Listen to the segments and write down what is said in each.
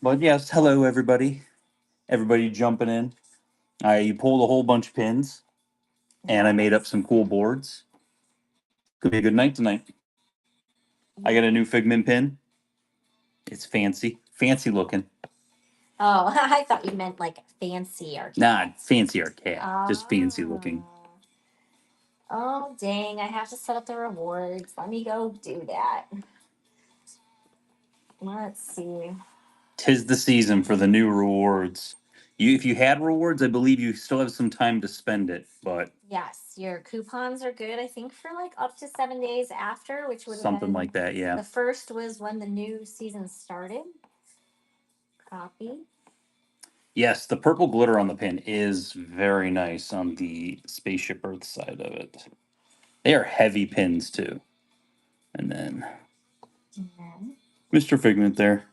But yes, hello everybody. Everybody jumping in. I pulled a whole bunch of pins and I made up some cool boards. Could be a good night tonight. I got a new Figment pin. It's fancy. Fancy looking. Oh, I thought you meant like fancy arcade. Nah, fancy arcade. Just fancy looking. Oh, dang. I have to set up the rewards. Let me go do that. Let's see. Tis the season for the new rewards. If you had rewards, I believe you still have some time to spend it, but Yes, your coupons are good, I think, for like up to 7 days after, which would have something been like that, yeah. the first was when the new season started. Copy. Yes, the purple glitter on the pin is very nice on the Spaceship Earth side of it. They are heavy pins too. And then Mr. Figment there.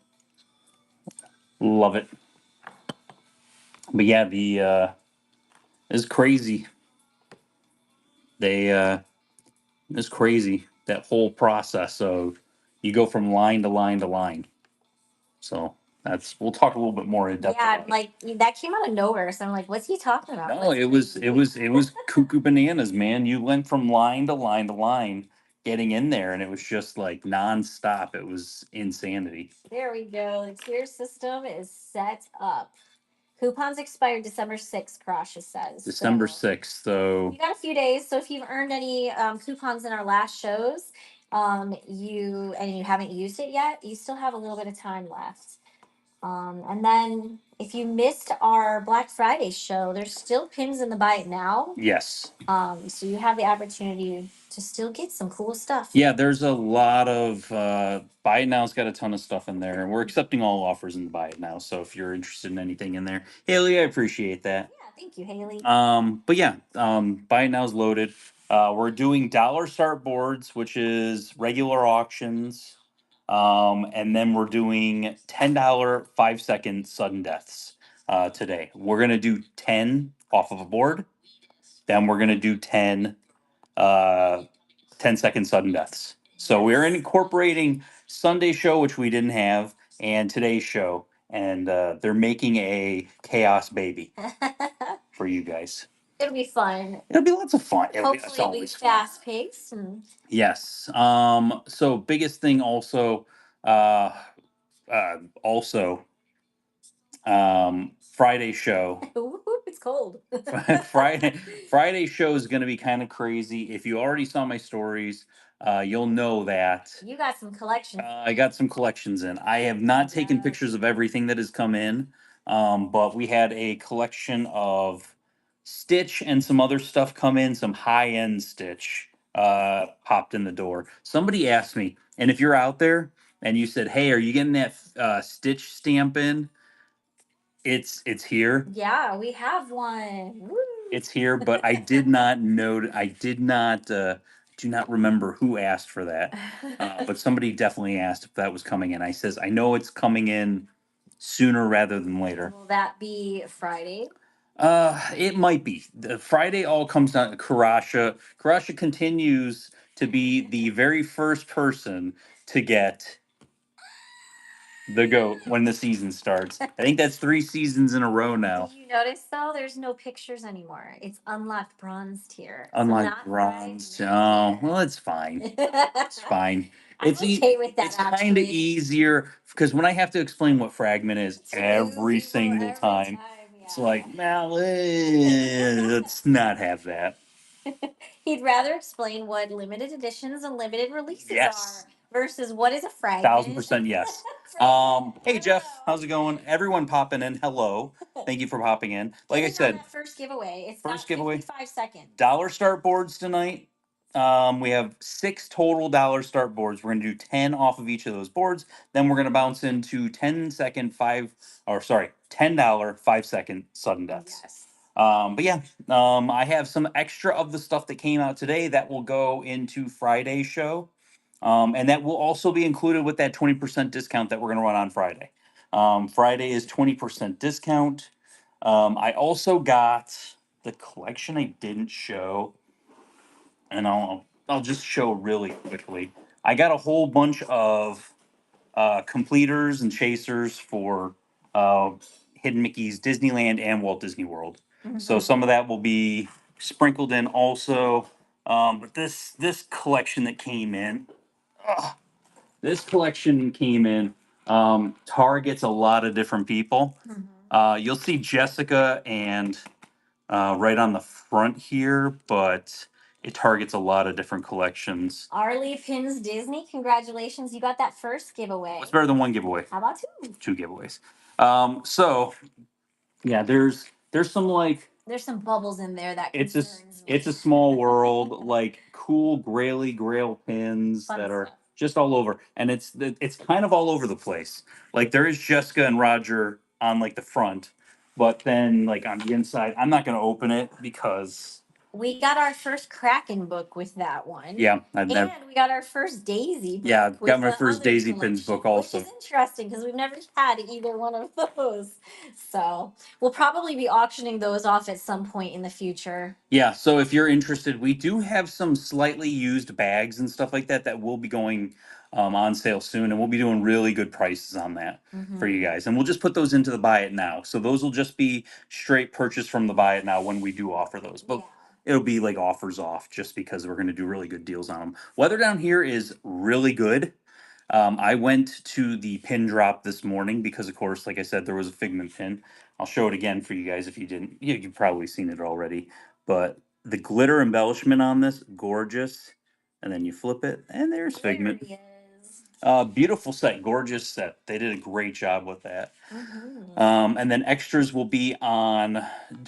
Love it. But yeah, the is crazy. They it's crazy that whole process of you go from line to line to line. So we'll talk a little bit more in depth Yeah, about it. like that came out of nowhere. So I'm like, what's he talking about? No, it was cuckoo bananas, man. You went from line to line to line getting in there and it was just like nonstop. It was insanity. There we go. The tier system is set up. Coupons expired December 6th, Karasha says. December So 6th, so you got a few days. So if you've earned any coupons in our last shows, you haven't used it yet, you still have a little bit of time left. And then if you missed our Black Friday show, there's still pins in the buy it now. yes. So you have the opportunity to still get some cool stuff. Yeah, there's a lot of Buy It Now's got a ton of stuff in there. We're accepting all offers in Buy It Now. So if you're interested in anything in there, Haley, I appreciate that. Yeah, thank you, Haley. But yeah, Buy It Now's loaded. We're doing dollar start boards, which is regular auctions. And then we're doing $10 5 second sudden deaths today. We're gonna do 10 off of a board. Then we're gonna do 10 uh 10-second sudden deaths. So we're incorporating Sunday show, which we didn't have, and today's show, and they're making a chaos baby for you guys. It'll be fun. It'll be lots of fun. Hopefully, it'll be fast paced. And Yes. So biggest thing also, uh, also, Friday show. Ooh, it's cold. Friday show is going to be kind of crazy. If you already saw my stories, you'll know that You got some collections. I got some collections in. I have not taken pictures of everything that has come in, but we had a collection of Stitch and some other stuff come in. Some high end Stitch popped in the door. Somebody asked me, and if you're out there and you said, "Hey, are you getting that Stitch stamp in?" It's here. Yeah, we have one. Woo. It's here, but I did not know. I did not. Do not remember who asked for that. But somebody definitely asked if that was coming in. I says I know it's coming in sooner rather than later. Will that be Friday? It might be. The Friday all comes down to Karasha. Karasha continues to be the very first person to get the goat when the season starts. I think that's 3 seasons in a row now. Did you notice though? There's no pictures anymore. It's unlocked bronze tier. So Unlike not bronze. Friday. Oh, well, it's fine. It's fine. I'm okay with that. It's kind of easier because when I have to explain what fragment is every single time, it's like, now let's not have that. He'd rather explain what limited editions and limited releases Yes. are versus what is a fragment. 1000% yes. Hey Jeff, how's it going? Everyone popping in. Hello. Thank you for popping in. Like I said, first giveaway. It's first giveaway. 5 seconds. Dollar start boards tonight. We have 6 total dollar start boards. We're gonna do 10 off of each of those boards. Then we're gonna bounce into 10-second $10 5 second sudden deaths. Yes. But yeah, I have some extra of the stuff that came out today that will go into Friday's show. And that will also be included with that 20% discount that we're gonna run on Friday. Friday is 20% discount. I also got the collection I didn't show, and I'll just show really quickly. I got a whole bunch of completers and chasers for uh, Hidden Mickey's Disneyland and Walt Disney World. So Mhm. some of that will be sprinkled in also. But this collection that came in, ugh, this collection came in. Targets a lot of different people. Mhm. You'll see Jessica and right on the front here, but it targets a lot of different collections. Arlie Pins Disney, congratulations. You got that first giveaway. What's better than one giveaway? How about two? Two giveaways. So yeah, there's some like There's some bubbles in there that it's a concerns me. it's a small world, like cool graily grail pins Fun that are stuff. just all over, and it's kind of all over the place. Like there is Jessica and Roger on like the front, but then like on the inside, I'm not gonna open it because We got our first Kraken book with that one. yeah, I've never. And we got our first Daisy book Yeah, with got my the first other Daisy Pins collection, book also. which is interesting because we've never had either one of those. So we'll probably be auctioning those off at some point in the future. Yeah, so if you're interested, we do have some slightly used bags and stuff like that that will be going on sale soon, and we'll be doing really good prices on that for you guys. And we'll just put those into the buy it now. So those will just be straight purchase from the buy it now when we do offer those. But it'll be like offers off just because we're going to do really good deals on them. Weather down here is really good. I went to the pin drop this morning because, of course, like I said, there was a Figment pin. I'll show it again for you guys if you didn't. You've probably seen it already. But the glitter embellishment on this, gorgeous. And then you flip it, and there's There Figment. he is. Beautiful set, gorgeous set. They did a great job with that. Mhm. And then extras will be on.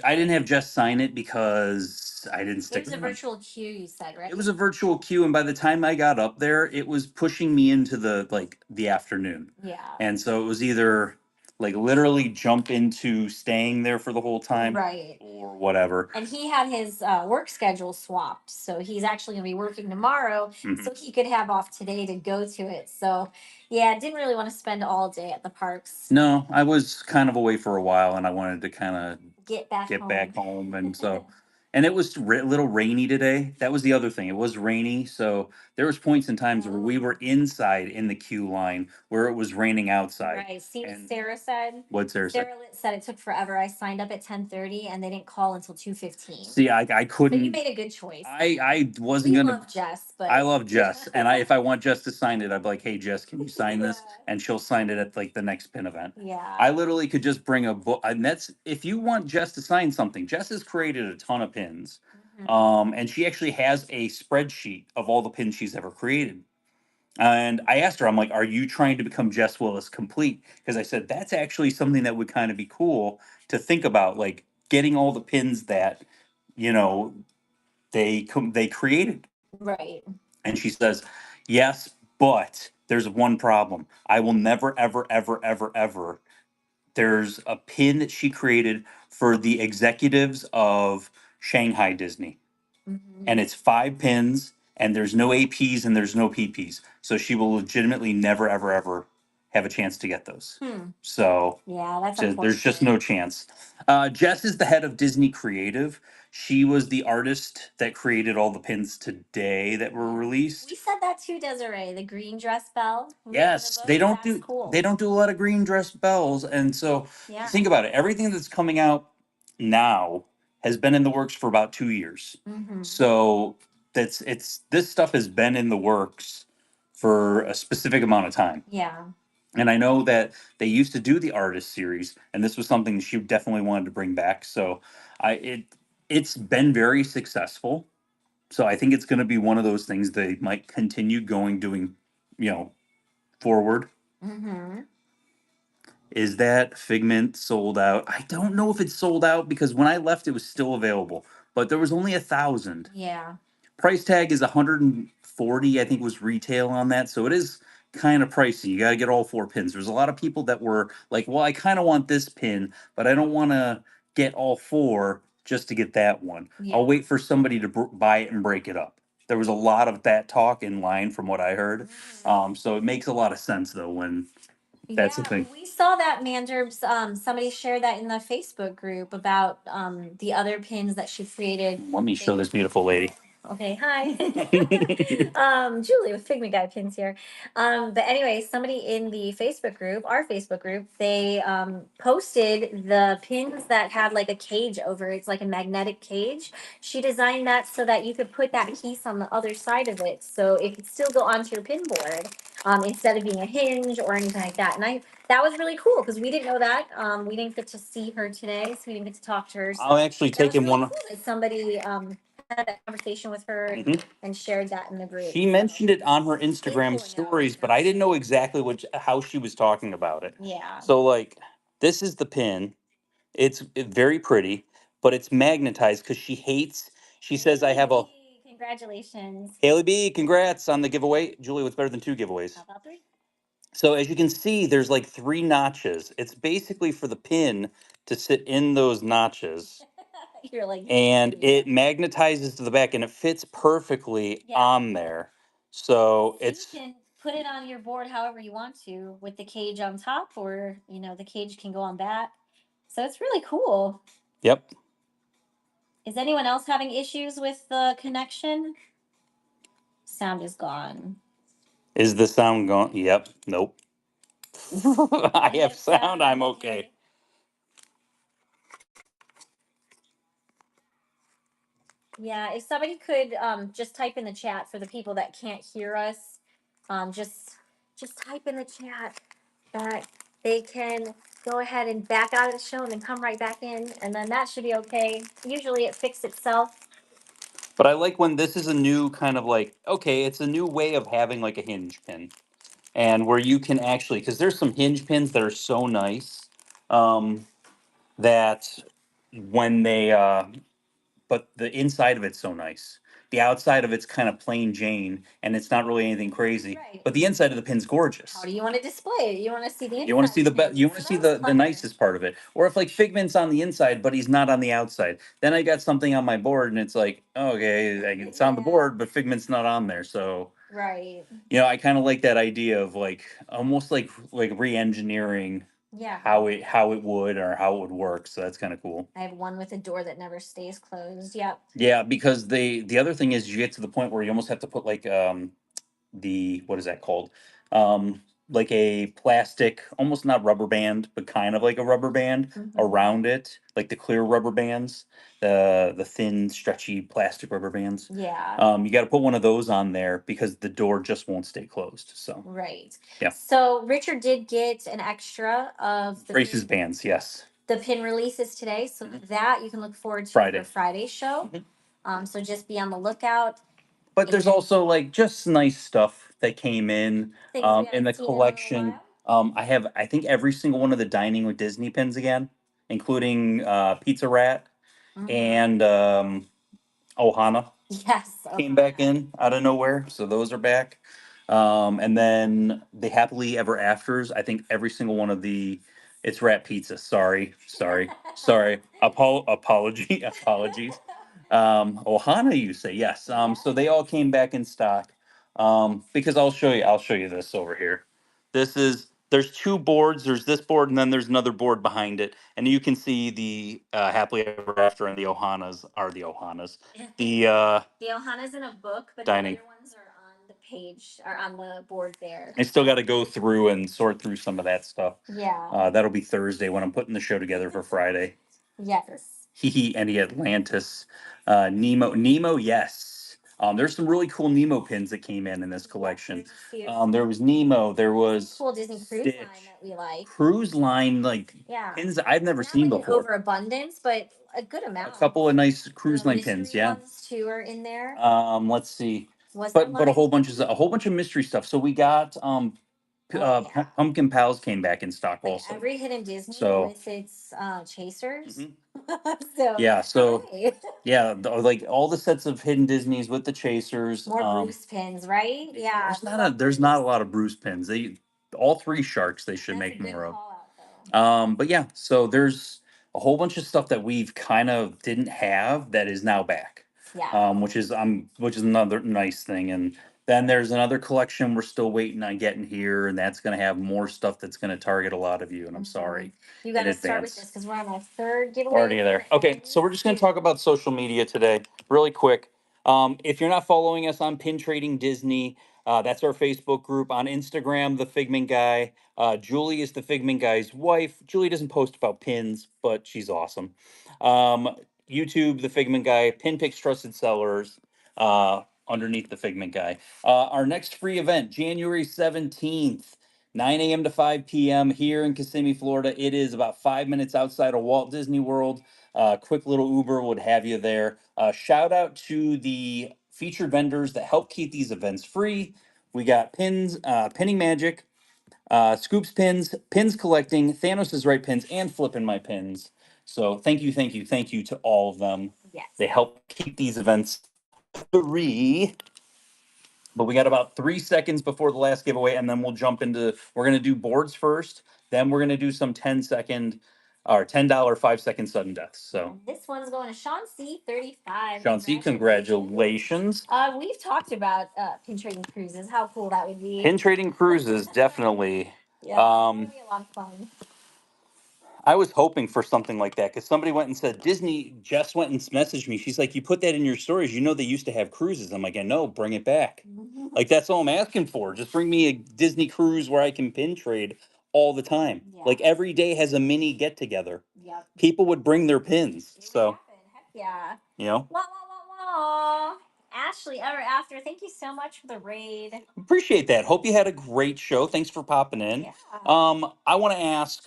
I didn't have Jess sign it because I didn't It stick was a around. virtual queue, you said, right? It was a virtual queue, and by the time I got up there, it was pushing me into the afternoon. Yeah. And so it was either like literally jump into staying there for the whole time, Right. or whatever. And he had his work schedule swapped. So he's actually going to be working tomorrow Mhm. so he could have off today to go to it. So, yeah, didn't really want to spend all day at the parks. No, I was kind of away for a while, and I wanted to kind of Get back get home. back home, and so. And it was a little rainy today. That was the other thing. It was rainy, so there was points in times where we were inside in the queue line where it was raining outside. Right. See what And Sarah said? what Sarah said. Sarah said it took forever. I signed up at 10:30 and they didn't call until 2:15. See, I So you couldn't. made a good choice. I wasn't We gonna. love Jess, but I love Jess, and if I want Jess to sign it, I'd be like, "Hey, Jess, can you sign this?" Yeah. And she'll sign it at like the next pin event. Yeah. I literally could just bring a book, and that's if you want Jess to sign something. Jess has created a ton of pins, and she actually has a spreadsheet of all the pins she's ever created. And I asked her, I'm like, "Are you trying to become Jess Willis complete?" Because I said that's actually something that would kind of be cool to think about, like getting all the pins that you know they created. Right. And she says, "Yes, but there's one problem. I will never, ever, ever, ever, ever." There's a pin that she created for the executives of Shanghai Disney, and it's 5 pins, and there's no APs and there's no PPs. So she will legitimately never, ever, ever have a chance to get those. So Yeah, that's there's just no chance. Jess is the head of Disney Creative. She was the artist that created all the pins today that were released. We said that too, Desiree. The green dress bell. Yes, That's cool. they don't do a lot of green dress bells, and so Yeah. think about it. Everything that's coming out now has been in the works for about 2 years. So it's this stuff has been in the works for a specific amount of time. Yeah. And I know that they used to do the artist series, and this was something that she definitely wanted to bring back. So it's been very successful. So I think it's going to be one of those things they might continue doing, you know, forward. Is that Figment sold out? I don't know if it's sold out because when I left, it was still available, but there was only 1,000. Yeah. Price tag is 140, I think was retail on that. So it is kind of pricey. You got to get all 4 pins. There's a lot of people that were like, well, I kind of want this pin, but I don't want to get all 4 just to get that one. Yeah. I'll wait for somebody to buy it and break it up. There was a lot of that talk in line from what I heard. So it makes a lot of sense though when that's the thing. We saw that Manderbs. Somebody shared that in the Facebook group about the other pins that she created. Let me show this beautiful lady. Okay, hi. Julie with Figment Guy pins here. But anyway, somebody in the Facebook group, our Facebook group, they posted the pins that had like a cage over it. It's like a magnetic cage. She designed that so that you could put that piece on the other side of it, so it could still go onto your pin board, instead of being a hinge or anything like that. And I that was really cool because we didn't know that. We didn't get to see her today, so we didn't get to talk to her. So I'll actually that take was him really one. cool that somebody had that conversation with her Mhm. and shared that in the group. She So mentioned it on her big Instagram pulling out right stories, but now. I didn't know exactly how she was talking about it. Yeah. So like, this is the pin. It's very pretty, but it's magnetized because she hates. She says I have a Yay, congratulations. Haley B. Congrats on the giveaway, Julie. What's better than two giveaways? How about three? So as you can see, there's like three notches. It's basically for the pin to sit in those notches, You're like, and yeah. it magnetizes to the back, and it fits perfectly Yeah. on there. So it's You can put it on your board however you want to, with the cage on top, or the cage can go on back. So it's really cool. yep. Is anyone else having issues with the connection? Sound is gone. Is the sound going? Yep. Nope. I have sound. I'm okay. Yeah, if somebody could just type in the chat for the people that can't hear us, just type in the chat that they can go ahead and back out of the show and then come right back in, and then that should be okay. Usually it fixed itself. But I like when this is a new kind of like, okay, it's a new way of having like a hinge pin. And where you can actually, because there's some hinge pins that are so nice, that when they, but the inside of it's so nice. The outside of it's kind of plain Jane, and it's not really anything crazy. Right. But the inside of the pin's gorgeous. How do you want to display it? You want to see the inside. You want to see the pin. you want to So see that was the clever. nicest part of it. Or if like Figment's on the inside, but he's not on the outside. Then I got something on my board, and it's like, okay, it's on the Yeah. board, but Figment's not on there. So Right. I kind of like that idea of like almost like re-engineering Yeah. how it would or how it would work. So that's kind of cool. I have one with a door that never stays closed. Yep. Yeah, because the other thing is you get to the point where you almost have to put like the what is that called? Like a plastic, almost not rubber band, but kind of like a rubber band around it, like the clear rubber bands, the thin, stretchy plastic rubber bands. Yeah. You got to put one of those on there because the door just won't stay closed. So Right. yeah. So Richard did get an extra of the Braces bands, yes. the pin releases today, so that you can look forward to Friday. for Friday's show. Mhm. So just be on the lookout. But there's also like just nice stuff that came in Things we in the haven't seen in a little collection. while. I think every single one of the Dining with Disney pins again, including Pizza Rat and Ohana Yes. came back in out of nowhere. So those are back. And then the Happily Ever Afters. I think every single one of the it's Rat Pizza. Sorry. Apologies. Ohana, you say yes. So they all came back in stock. Because I'll show you this over here. There's two boards. There's this board, and then there's another board behind it, and you can see the Happily Ever After and the Ohanas are the Ohanas. The The Ohana's in a book, but dining. the other ones are on the page, are on the board there. I still got to go through and sort through some of that stuff. Yeah. That'll be Thursday when I'm putting the show together for Friday. Yes. He and the Atlantis, Nemo, yes. There's some really cool Nemo pins that came in this collection. There was Nemo. There was cool Disney Cruise Stitch. line that we like. Cruise line like Yeah. pins I've never Not seen like an before. overabundance, but a good amount. A couple of nice cruise The line mystery pins, yeah. ones too are in there. Let's see. Was But there a whole like bunch of mystery stuff. So we got yeah. Pumpkin Pals came back in stock like also. every hidden Disney So with its chasers? Mhm. So Yeah, so hey. yeah, like all the sets of hidden Disneys with the chasers. More Bruce pins, right? Yeah. There's not a lot of Bruce pins. They all three sharks they should That's a make good more of. call out, though. But yeah, so there's a whole bunch of stuff that we've kind of didn't have that is now back. Yeah. Which is another nice thing. And then there's another collection we're still waiting on getting here, and that's gonna have more stuff that's gonna target a lot of you. And I'm sorry You in got to start with advance. this because we're on our third giveaway. Already there. Okay, so we're just gonna talk about social media today, really quick. If you're not following us on Pin Trading Disney, that's our Facebook group. On Instagram, The Figment Guy. Julie is The Figment Guy's wife. Julie doesn't post about pins, but she's awesome. Um, YouTube, The Figment Guy. Pin Picks Trusted Sellers. Underneath The Figment Guy. Our next free event, January 17th. 9 a.m. to 5 p.m. here in Kissimmee, Florida. It is about 5 minutes outside of Walt Disney World. Quick little Uber would have you there. Shout out to the featured vendors that help keep these events free. We got pins, pinning magic, scoops pins, pins collecting, Thanos is right pins, and flipping my pins. So thank you, thank you, thank you to all of them. Yes. They help keep these events free. But we got about 3 seconds before the last giveaway, and then we'll jump into. We're gonna do boards first, then we're gonna do some 10-second or $10 5 second sudden deaths. So And this one's going to Sean C 35. Sean C, congratulations. We've talked about pin trading cruises. How cool that would be. Pin trading cruises, definitely. Yeah, that would be a lot of fun. I was hoping for something like that because somebody went and said, Disney just went and messaged me. She's like, you put that in your stories. You know, they used to have cruises. I'm like, I know, bring it back. Like, that's all I'm asking for. Just bring me a Disney cruise where I can pin trade all the time. Yeah. Like, every day has a mini get together. Yep. People would bring their pins. It So, would happen. Heck yeah. you know, Wah, wah, wah, wah. Ashley, ever after, thank you so much for the raid. appreciate that. Hope you had a great show. Thanks for popping in. Yeah. I want to ask,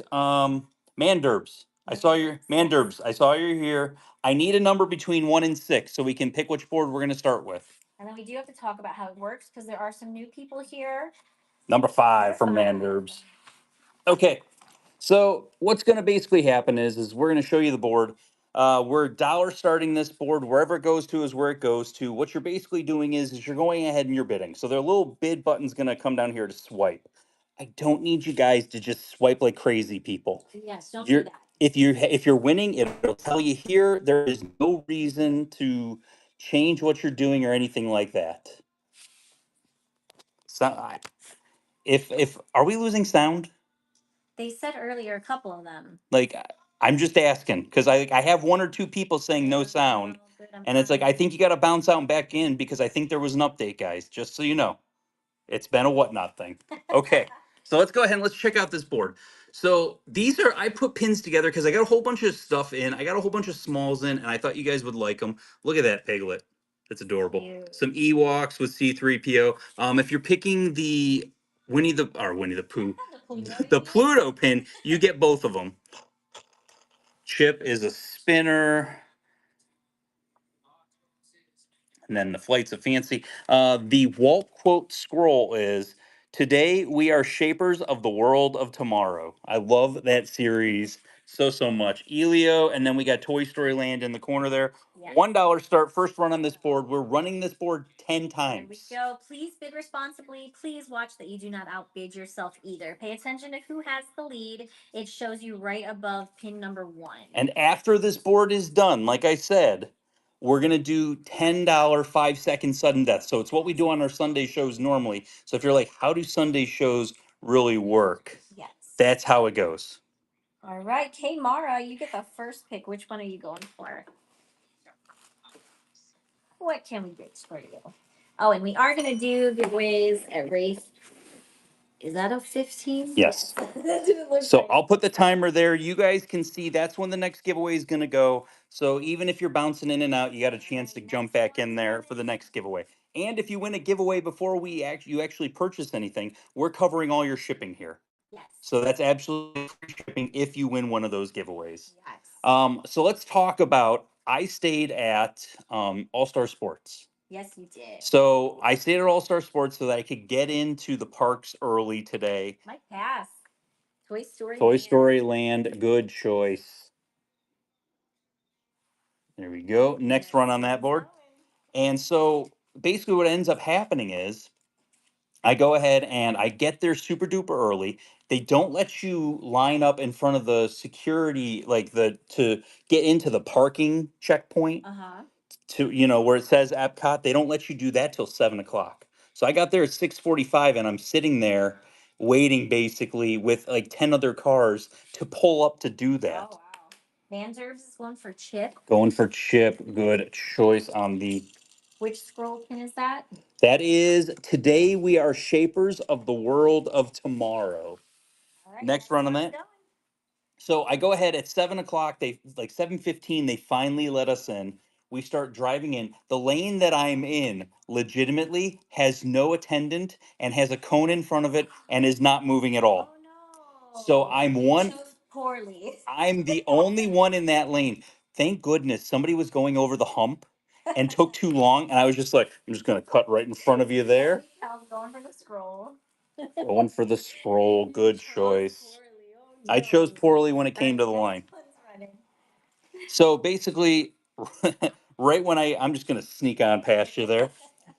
Manderbs. I saw your Manderbs. I saw you're here. I need a number between 1 and 6 so we can pick which board we're going to start with. And then we do have to talk about how it works because there are some new people here. Number 5 from Manderbs. Okay. So what's going to basically happen is we're going to show you the board. We're dollar starting this board. Wherever it goes to is where it goes to. What you're basically doing is you're going ahead and you're bidding. So there are little bid buttons going to come down here to swipe. I don't need you guys to just swipe like crazy people. Yes, don't You're do that. if you're winning, it'll tell you here. There is no reason to change what you're doing or anything like that. So if are we losing sound? They said earlier a couple of them. Like, I'm just asking because I have 1 or 2 people saying no sound, and it's like I think you got to bounce out and back in because I think there was an update, guys. Just so you know, it's been a whatnot thing. Okay, so let's go ahead and let's check out this board. So these are I put pins together because I got a whole bunch of stuff in. I got a whole bunch of smalls in, and I thought you guys would like them. Look at that piglet. That's adorable. Cute. Some Ewoks with C3PO. If you're picking the Winnie the Pooh, the Pluto pin, you get both of them. Chip is a spinner. And then the flights of fancy. The Walt quote scroll is today we are shapers of the world of tomorrow. I love that series so much. Elio, and then we got Toy Story Land in the corner there. Yeah. $1 start, first run on this board. We're running this board 10 times. There we go. Please bid responsibly. Please watch that you do not outbid yourself either. Pay attention to who has the lead. It shows you right above pin number 1. And after this board is done, like I said, we're going to do $10 5 second sudden death. So it's what we do on our Sunday shows normally. So if you're like, how do Sunday shows really work? Yes. That's how it goes. All right, Kay Mara, you get the first pick. Which one are you going for? What can we get for you? Oh, and we are going to do giveaways every. Is that a 15? Yes. That's what it looks So like. I'll put the timer there. You guys can see that's when the next giveaway is going to go. So even if you're bouncing in and out, you got a chance to jump back in there for the next giveaway. And if you win a giveaway before you actually purchase anything, we're covering all your shipping here. Yes. So that's absolutely free shipping if you win one of those giveaways. Yes. So let's talk about. I stayed at All Star Sports. Yes, you did. So I stayed at All Star Sports so that I could get into the parks early today. Might pass. Toy Story. Toy Story Land, good choice. There we go. Next run on that board. And so basically what ends up happening is I go ahead and I get there super duper early. They don't let you line up in front of the security, like to get into the parking checkpoint Uh-huh. to, where it says Epcot. They don't let you do that till 7 o'clock. So I got there at 6:45 and I'm sitting there waiting basically with like 10 other cars to pull up to do that. Oh, wow. Van Zerbs is going for Chip. Going for Chip. Good choice on the Which scroll pin is that? That is Today We Are Shapers of the World of Tomorrow. All right, Next run on one's that. going. So I go ahead at 7 o'clock. They like 7:15. They finally let us in. We start driving in. The lane that I'm in legitimately has no attendant and has a cone in front of it and is not moving at all. Oh no. So I'm You one. chose poorly. I'm the only one in that lane. Thank goodness somebody was going over the hump and took too long, and I was just like, I'm just gonna cut right in front of you there. I'm going for the scroll. Going for the scroll. Good Chose choice. poorly. Oh I chose no. poorly when it All came right, to the next line. one's running. So basically, right when I'm just gonna sneak on past you there.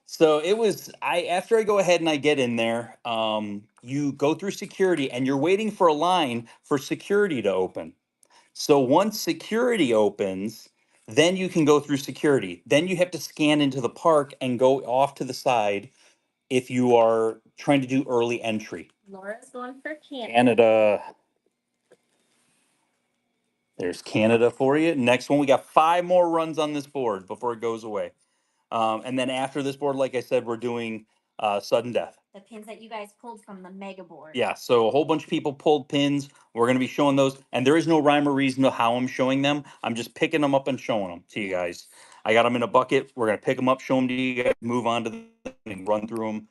So it was after I go ahead and I get in there, you go through security and you're waiting for a line for security to open. So once security opens, then you can go through security. Then you have to scan into the park and go off to the side if you are trying to do early entry. Laura's going for Canada. Canada. There's Canada for you. Next one, we got 5 more runs on this board before it goes away. And then after this board, like I said, we're doing sudden death. The pins that you guys pulled from the mega board. Yeah, so a whole bunch of people pulled pins. We're going to be showing those, and there is no rhyme or reason to how I'm showing them. I'm just picking them up and showing them to you guys. I got them in a bucket. We're going to pick them up, show them to you guys, move on to the and run through them.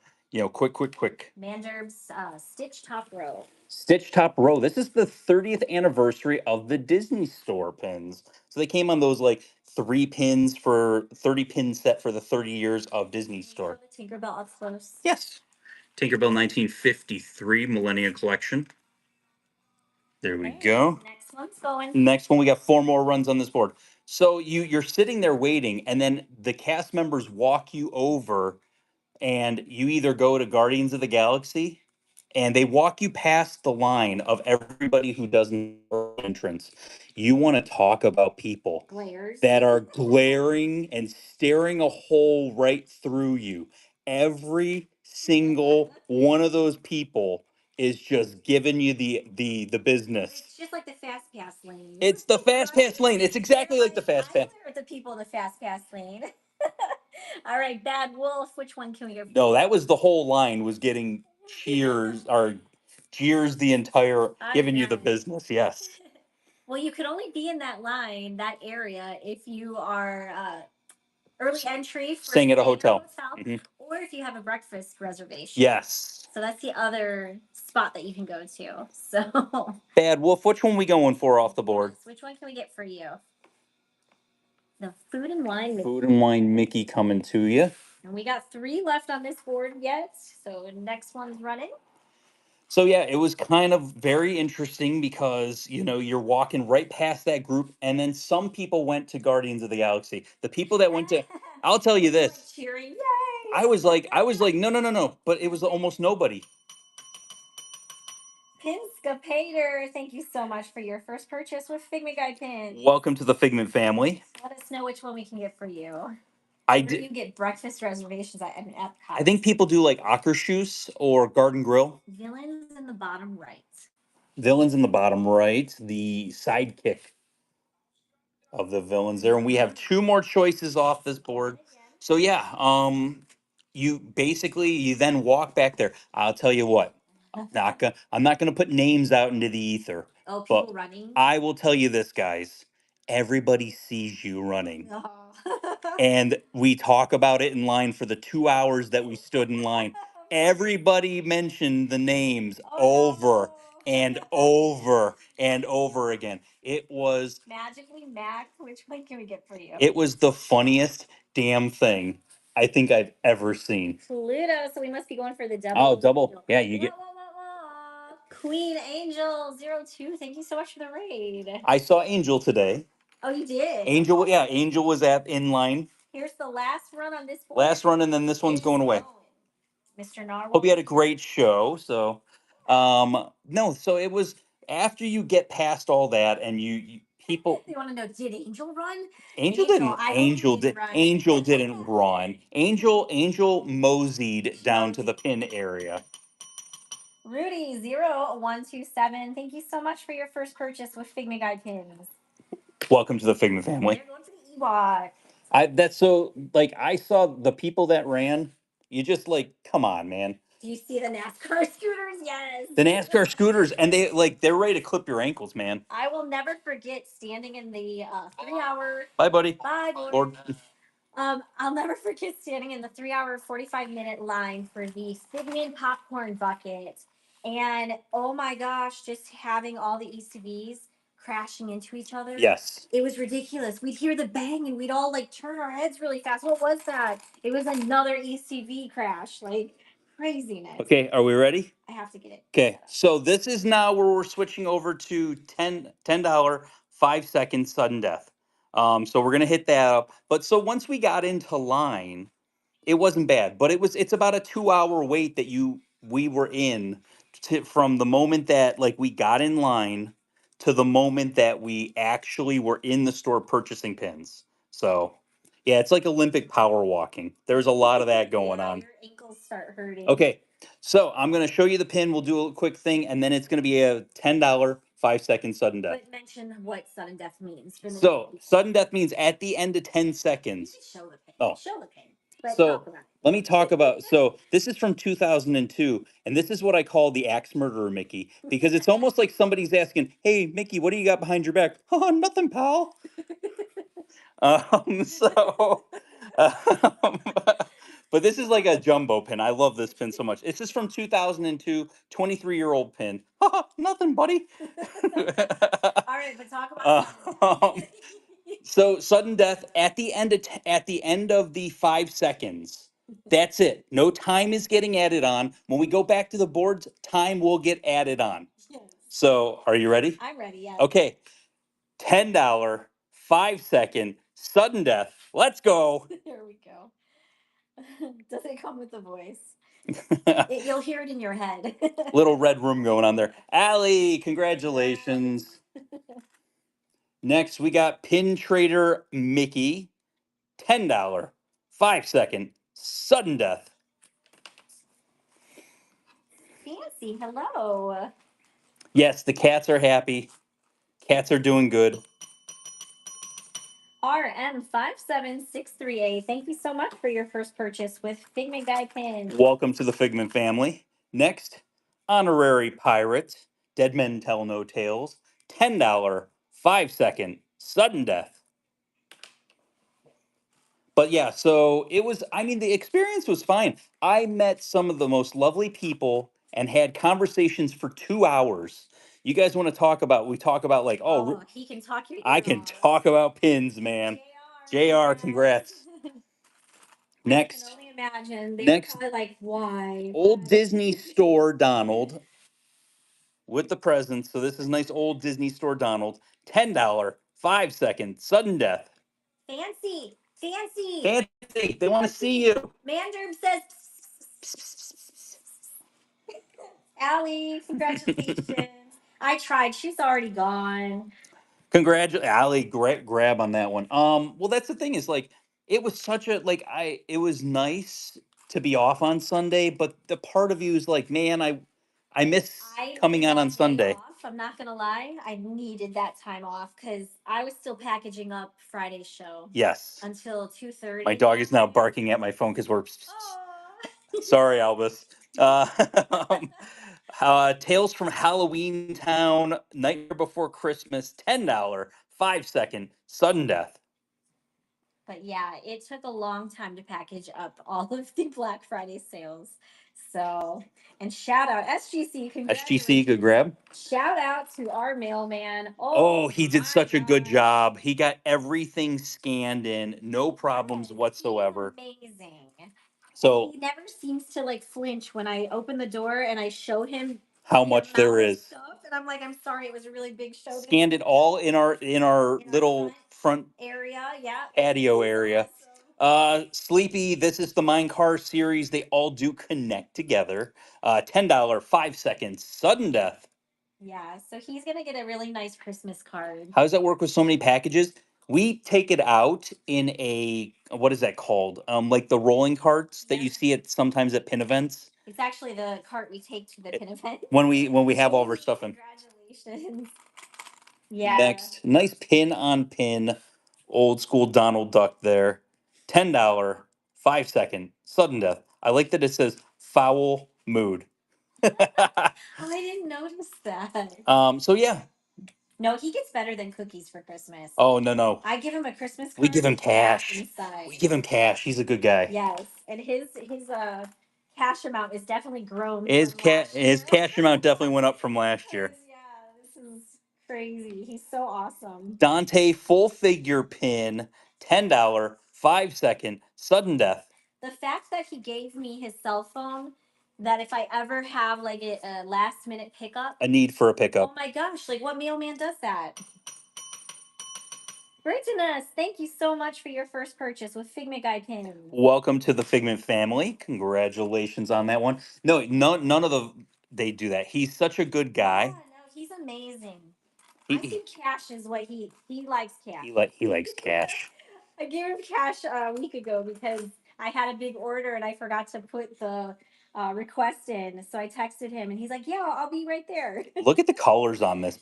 Quick, quick, quick. Manderb's Stitch Top Row. Stitch Top Row. This is the 30th anniversary of the Disney Store pins. So they came on those like 3 pins for 30 pin set for the 30 years of Disney Store. The Tinkerbell up close. Yes. Tinkerbell 1953 Millennium Collection. There we go. Next one's going. Next one, we got 4 more runs on this board. So you're sitting there waiting, and then the cast members walk you over, and you either go to Guardians of the Galaxy, and they walk you past the line of everybody who doesn't entrance. You want to talk about people Glares. that are glaring and staring a hole right through you. Every single one of those people is just giving you the business. It's just like the fast pass lane. It's the fast pass lane. It's exactly like the fast pass. I with the people in the fast pass lane. All right, Bad Wolf. Which one can we go? No, that was the whole line was getting cheers or jeers the entire giving you the business. Yes. Well, you could only be in that line, that area, if you are early entry for Staying at a hotel. Mhm. Or if you have a breakfast reservation. Yes. So that's the other spot that you can go to. So Bad Wolf, which one we going for off the board? yes, which one can we get for you? The Food and Wine Mickey. Food and Wine Mickey coming to you. And we got 3 left on this board yet. So next one's running. So yeah, it was kind of very interesting because you're walking right past that group, and then some people went to Guardians of the Galaxy. The people that went to, I'll tell you this, like cheering, yay! I was like, no, no, no, no, but it was almost nobody. Pinscapator, thank you so much for your first purchase with Figment Guide Pins. Welcome to the Figment family. Let us know which one we can get for you. I Where did. you get breakfast reservations at Epcot. I think people do like Akershus or Garden Grill. Villains in the bottom right. Villains in the bottom right, the sidekick of the villains there, and we have 2 more choices off this board. So yeah, you then walk back there. I'll tell you what, I'm not gonna put names out into the ether. Oh, people but running. I will tell you this, guys. Everybody sees you running. Oh. And we talk about it in line for the 2 hours that we stood in line. Everybody mentioned the names over and over and over again. It was Magically Mac. Which one can we get for you? it was the funniest damn thing I think I've ever seen. Pluto. So we must be going for the double. Oh, double. Yeah, you get. Queen Angel 02. Thank you so much for the raid. I saw Angel today. Oh, you did? Angel, yeah, Angel was at in line. Here's the last run on this board. Last run, and then this one's going away. Mr. Narwhal. Hope you had a great show. So, no, so it was after you get past all that, and you people. You want to know? Did Angel run? Angel didn't. I Angel did. did. Angel didn't run. Angel moseyed down to the pin area. Rudy 0127. Thank you so much for your first purchase with Figment Guide Pins. Welcome to the Figment family. We're going to the Ewok. That's so like I saw the people that ran. You just like, come on, man. Do you see the NASCAR scooters? Yes. The NASCAR scooters, and they're ready to clip your ankles, man. I will never forget standing in the 3 hour. Bye, buddy. Bye, boy. Lord. I'll never forget standing in the 3 hour, 45 minute line for the Figment popcorn bucket. And oh my gosh, just having all the ECVs crashing into each other. Yes. It was ridiculous. We'd hear the bang and we'd all like turn our heads really fast. What was that? It was another ECV crash. Like craziness. Okay, are we ready? I have to get it. Okay, so this is now where we're switching over to $10 5 second sudden death. So we're gonna hit that up. But so once we got into line, it wasn't bad, but it's about a 2 hour wait that we were in from the moment that like we got in line to the moment that we actually were in the store purchasing pins. So yeah, it's like Olympic power walking. There's a lot of that going on. Your ankles start hurting. Okay, so I'm gonna show you the pin. We'll do a quick thing, and then it's gonna be a $10 5 second sudden death. But mention what sudden death means. So sudden death means at the end of 10 seconds. Show the pin. Oh. Show the pin. But So let me talk about. So this is from 2002, and this is what I call the axe murderer Mickey, because it's almost like somebody's asking, "Hey, Mickey, what do you got behind your back?" Oh, nothing, pal. So, um, but this is like a jumbo pin. I love this pin so much. This is from 2002, 23-year-old pin. Nothing, buddy. All right, but talk about so sudden death at the end of the 5 seconds. That's it. No time is getting added on. When we go back to the boards, time will get added on. Yes. So, are you ready? I'm ready. Yes. Okay. $10 5 second sudden death. Let's go. Here we go. Does it come with the voice? You'll hear it in your head. Little red room going on there. Allie, congratulations. Next, we got Pin Trader Mickey. $10 5 second sudden death. Fancy, hello. Yes, the cats are happy. Cats are doing good. RM57638. Thank you so much for your first purchase with Figment Guy Pins. Welcome to the Figment family. Next, Honorary Pirate. Dead Men Tell No Tales. $10 5 second sudden death. But yeah, so it was, I mean, the experience was fine. I met some of the most lovely people and had conversations for 2 hours. You guys want to talk about, we talk about like, he can talk your I can talk about pins, man. JR, congrats. Next. I can only imagine. They Next. were probably like, why? Old Disney Store Donald with the presents. So this is nice old Disney Store Donald. $10 5 second sudden death. Fancy. Fancy. Fancy. They want to see you. Manderb says. Allie, congratulations. I tried. She's already gone. Congratulations, Allie. Grab on that one. Well, that's the thing is like it was such a like it was nice to be off on Sunday, but the part of you is like, man, I miss coming on Sunday. I'm not gonna lie, I needed that time off because I was still packaging up Friday's show. Yes. Until 2:30. My dog is now barking at my phone because we're. Sorry, Albus. Tales from Halloween Town, Nightmare Before Christmas, $10 5 second sudden death. But yeah, it took a long time to package up all of the Black Friday sales. So, and shout out SGC. SGC, good grab. Shout out to our mailman. Oh, he did such a good job. He got everything scanned in, no problems whatsoever. Amazing. So he never seems to like flinch when I open the door and I show him how much there is. Stuff, and I'm like, I'm sorry, it was a really big show. Scanned it all in our little front area, yeah. Patio area. Sleepy, this is the Mine Car series. They all do connect together. $10 5 second sudden death. Yeah, so he's gonna get a really nice Christmas card. How does that work with so many packages? We take it out in a what is that called? Like the rolling carts that you see at sometimes at pin events. It's actually the cart we take to the pin event. When we have all of our stuff in. Congratulations. Yeah. Next, nice pin on pin. Old school Donald Duck there. $10, 5 second, sudden death. I like that it says foul mood. Oh, I didn't notice that. So yeah. No, he gets better than cookies for Christmas. Oh no. I give him a Christmas card. We give him with cash cash. inside. We give him cash. He's a good guy. Yes, and his cash amount is definitely grown. His cash amount definitely went up from last year. Yeah, this is crazy. He's so awesome. Dante full figure pin, $10, 5 second, sudden death. The fact that he gave me his cell phone, that if I ever have like a last minute pickup, A need for a pickup. oh my gosh, like what mailman does that? Brittany, thank you so much for your first purchase with Figment Guide pins. Welcome to the Figment family. Congratulations on that one. No, none of they do that. He's such a good guy. Yeah, no, he's amazing. He, I think cash is what he likes cash. he likes cash. I gave him cash a week ago because I had a big order and I forgot to put the request in. So I texted him and he's like, "Yeah, I'll be right there." Look at the colors on this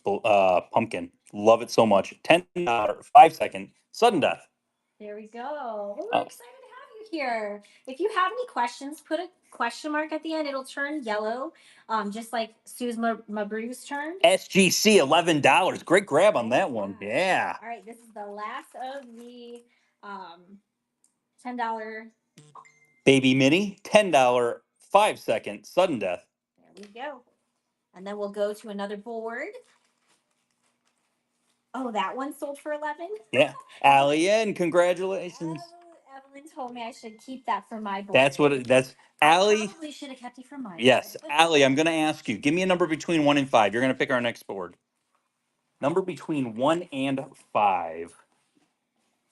pumpkin. Love it so much. $10, 5 second, sudden death. There we go. We're excited to have you here. If you have any questions, put a question mark at the end. It'll turn yellow, just like Sue's Mabru's turn. SGC, $11. Great grab on that one. Yeah. All right, this is the last of the $10. Baby Mini, $10, 5 second, sudden death. There we go. And then we'll go to another board. Oh, that one sold for 11. Yeah. Allie, congratulations. Evelyn told me I should keep that for my board. That's Allie. Probably should have kept it for mine. Yes, Allie, I'm going to ask you. Give me a number between 1 and 5. You're going to pick our next board. Number between 1 and 5.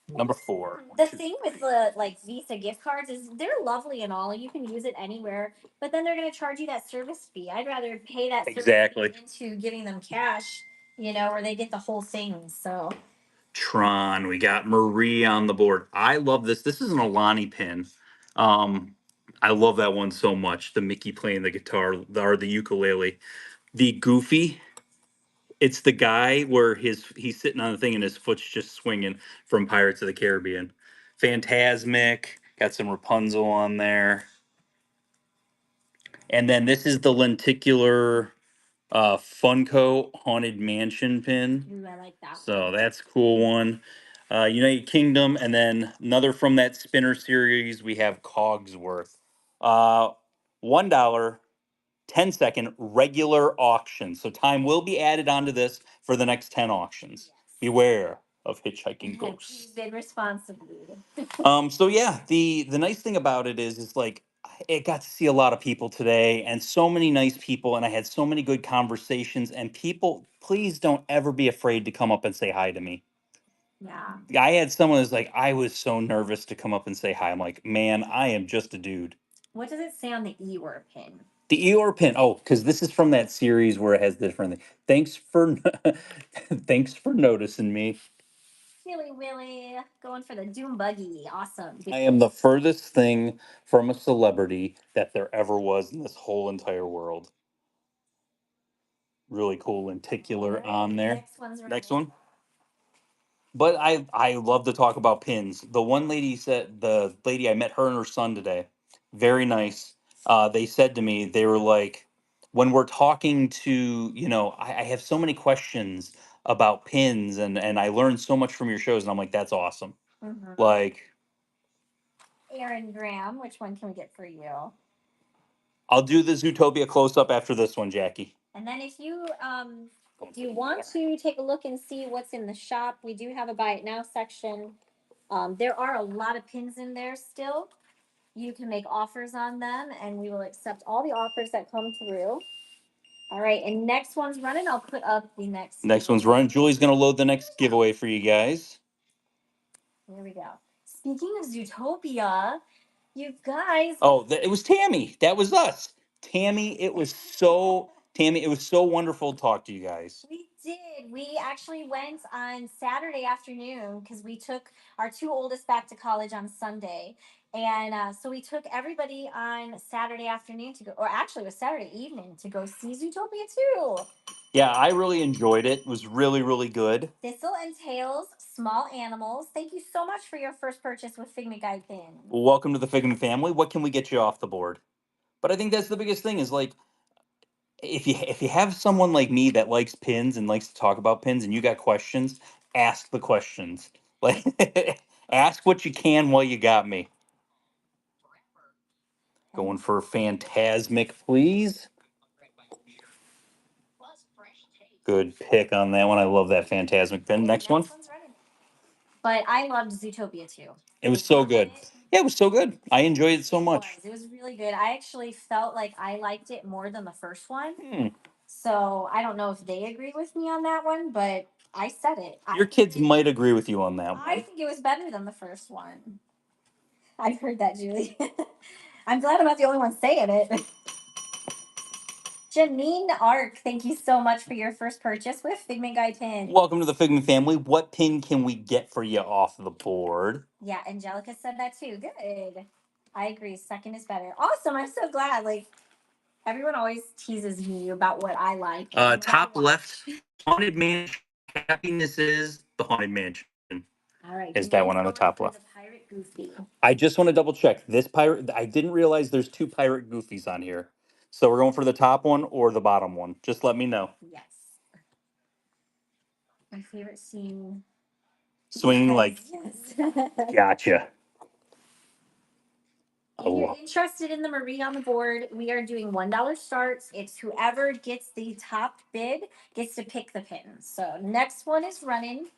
Number 4. The thing with the like Visa gift cards is they're lovely and all. You can use it anywhere, but then they're going to charge you that service fee. I'd rather pay that service Exactly. fee into giving them cash, where they get the whole thing. So Tron, we got Marie on the board. I love this. This is an Alani pin. I love that one so much. The Mickey playing the guitar or the ukulele. The Goofy, it's the guy where he's sitting on the thing and his foot's just swinging from Pirates of the Caribbean. Phantasmic, got some Rapunzel on there. And then this is the lenticular Funko Haunted Mansion pin. ooh, I like that. So that's a cool one. United Kingdom, and then another from that spinner series, we have Cogsworth. $1, 10 second regular auction. So time will be added onto this for the next 10 auctions. Beware of hitchhiking ghosts. Bid responsibly. So yeah, the nice thing about it is like it got to see a lot of people today and so many nice people, and I had so many good conversations, and people, please don't ever be afraid to come up and say hi to me. Yeah. I had someone who's like, I was so nervous to come up and say hi. I'm like, man, I am just a dude. What does it say on the Eeyore pin? The Eeyore pin. Oh, because this is from that series where it has the different thing. Thanks for noticing me. Silly Willy going for the Doom Buggy. Awesome. I am the furthest thing from a celebrity that there ever was in this whole entire world. Really cool lenticular Right, on there. Next one. But I love to talk about pins. The one lady said, the lady I met, her and her son today, very nice. They said to me, they were like, when we're talking to, I have so many questions about pins, and I learned so much from your shows, and I'm like, that's awesome. Like, Aaron Graham, which one can we get for you? I'll do the Zootopia close up after this one, Jackie. And then if you want to take a look and see what's in the shop, we do have a buy it now section. There are a lot of pins in there still. You can make offers on them, and we will accept all the offers that come through. All right, and next one's running. I'll put up the next. Next one's running. Julie's going to load the next giveaway for you guys. Here we go. Speaking of Zootopia, you guys. Oh, it was Tammy. That was us. Tammy, it was so wonderful to talk to you guys. We did. We actually went on Saturday afternoon because we took our two oldest back to college on Sunday. And so we took everybody on Saturday afternoon to go, or actually it was Saturday evening to go see Zootopia 2. Yeah, I really enjoyed it. It was really, really good. Thistle and Tails, Small Animals. Thank you so much for your first purchase with Figment Guide Pins. Welcome to the Figment family. What can we get you off the board? But I think that's the biggest thing is like if you have someone like me that likes pins and likes to talk about pins and you got questions, ask the questions. Like ask what you can while you got me. Going for Phantasmic, please. Good pick on that one. I love that Phantasmic pin. Next one. One's running. But I loved Zootopia 2. It was so good. Yeah, it was so good. I enjoyed it so much. It was really good. I actually felt like I liked it more than the first one. Hmm. So I don't know if they agree with me on that one, but I said it. Your kids might agree with you on that I one. think it was better than the first one. I've heard that, Julie. I'm glad I'm not the only one saying it. Janine Ark, thank you so much for your first purchase with Figment Guide Pin. Welcome to the Figment family. What pin can we get for you off the board? Yeah, Angelica said that too. Good. I agree. Second is better. Awesome. I'm so glad. Like, everyone always teases me about what I like. Top left, Haunted Mansion. Happiness is the Haunted Mansion. All right. Is that one on the top left? The Pirate Goofy. I just want to double check. This pirate, I didn't realize there's two pirate goofies on here. So we're going for the top one or the bottom one. Just let me know. Yes. My favorite scene. Swinging like, Yes. gotcha. If you're interested in the Marie on the board, we are doing $1 starts. It's whoever gets the top bid gets to pick the pins. So next one is running.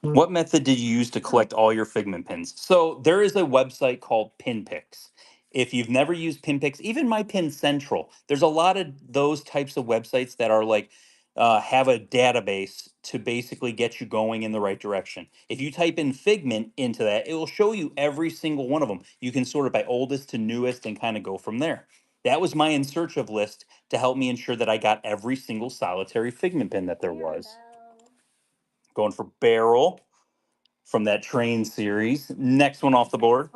What method did you use to collect all your Figment pins? So there is a website called PinPix. If you've never used PinPix, even My Pin Central, there's a lot of those types of websites that are like have a database to basically get you going in the right direction. If you type in Figment into that, it will show you every single one of them. You can sort it by oldest to newest and kind of go from there. That was my in search of list to help me ensure that I got every single solitary Figment pin that there was. Going for Barrel from that train series. Next one off the board.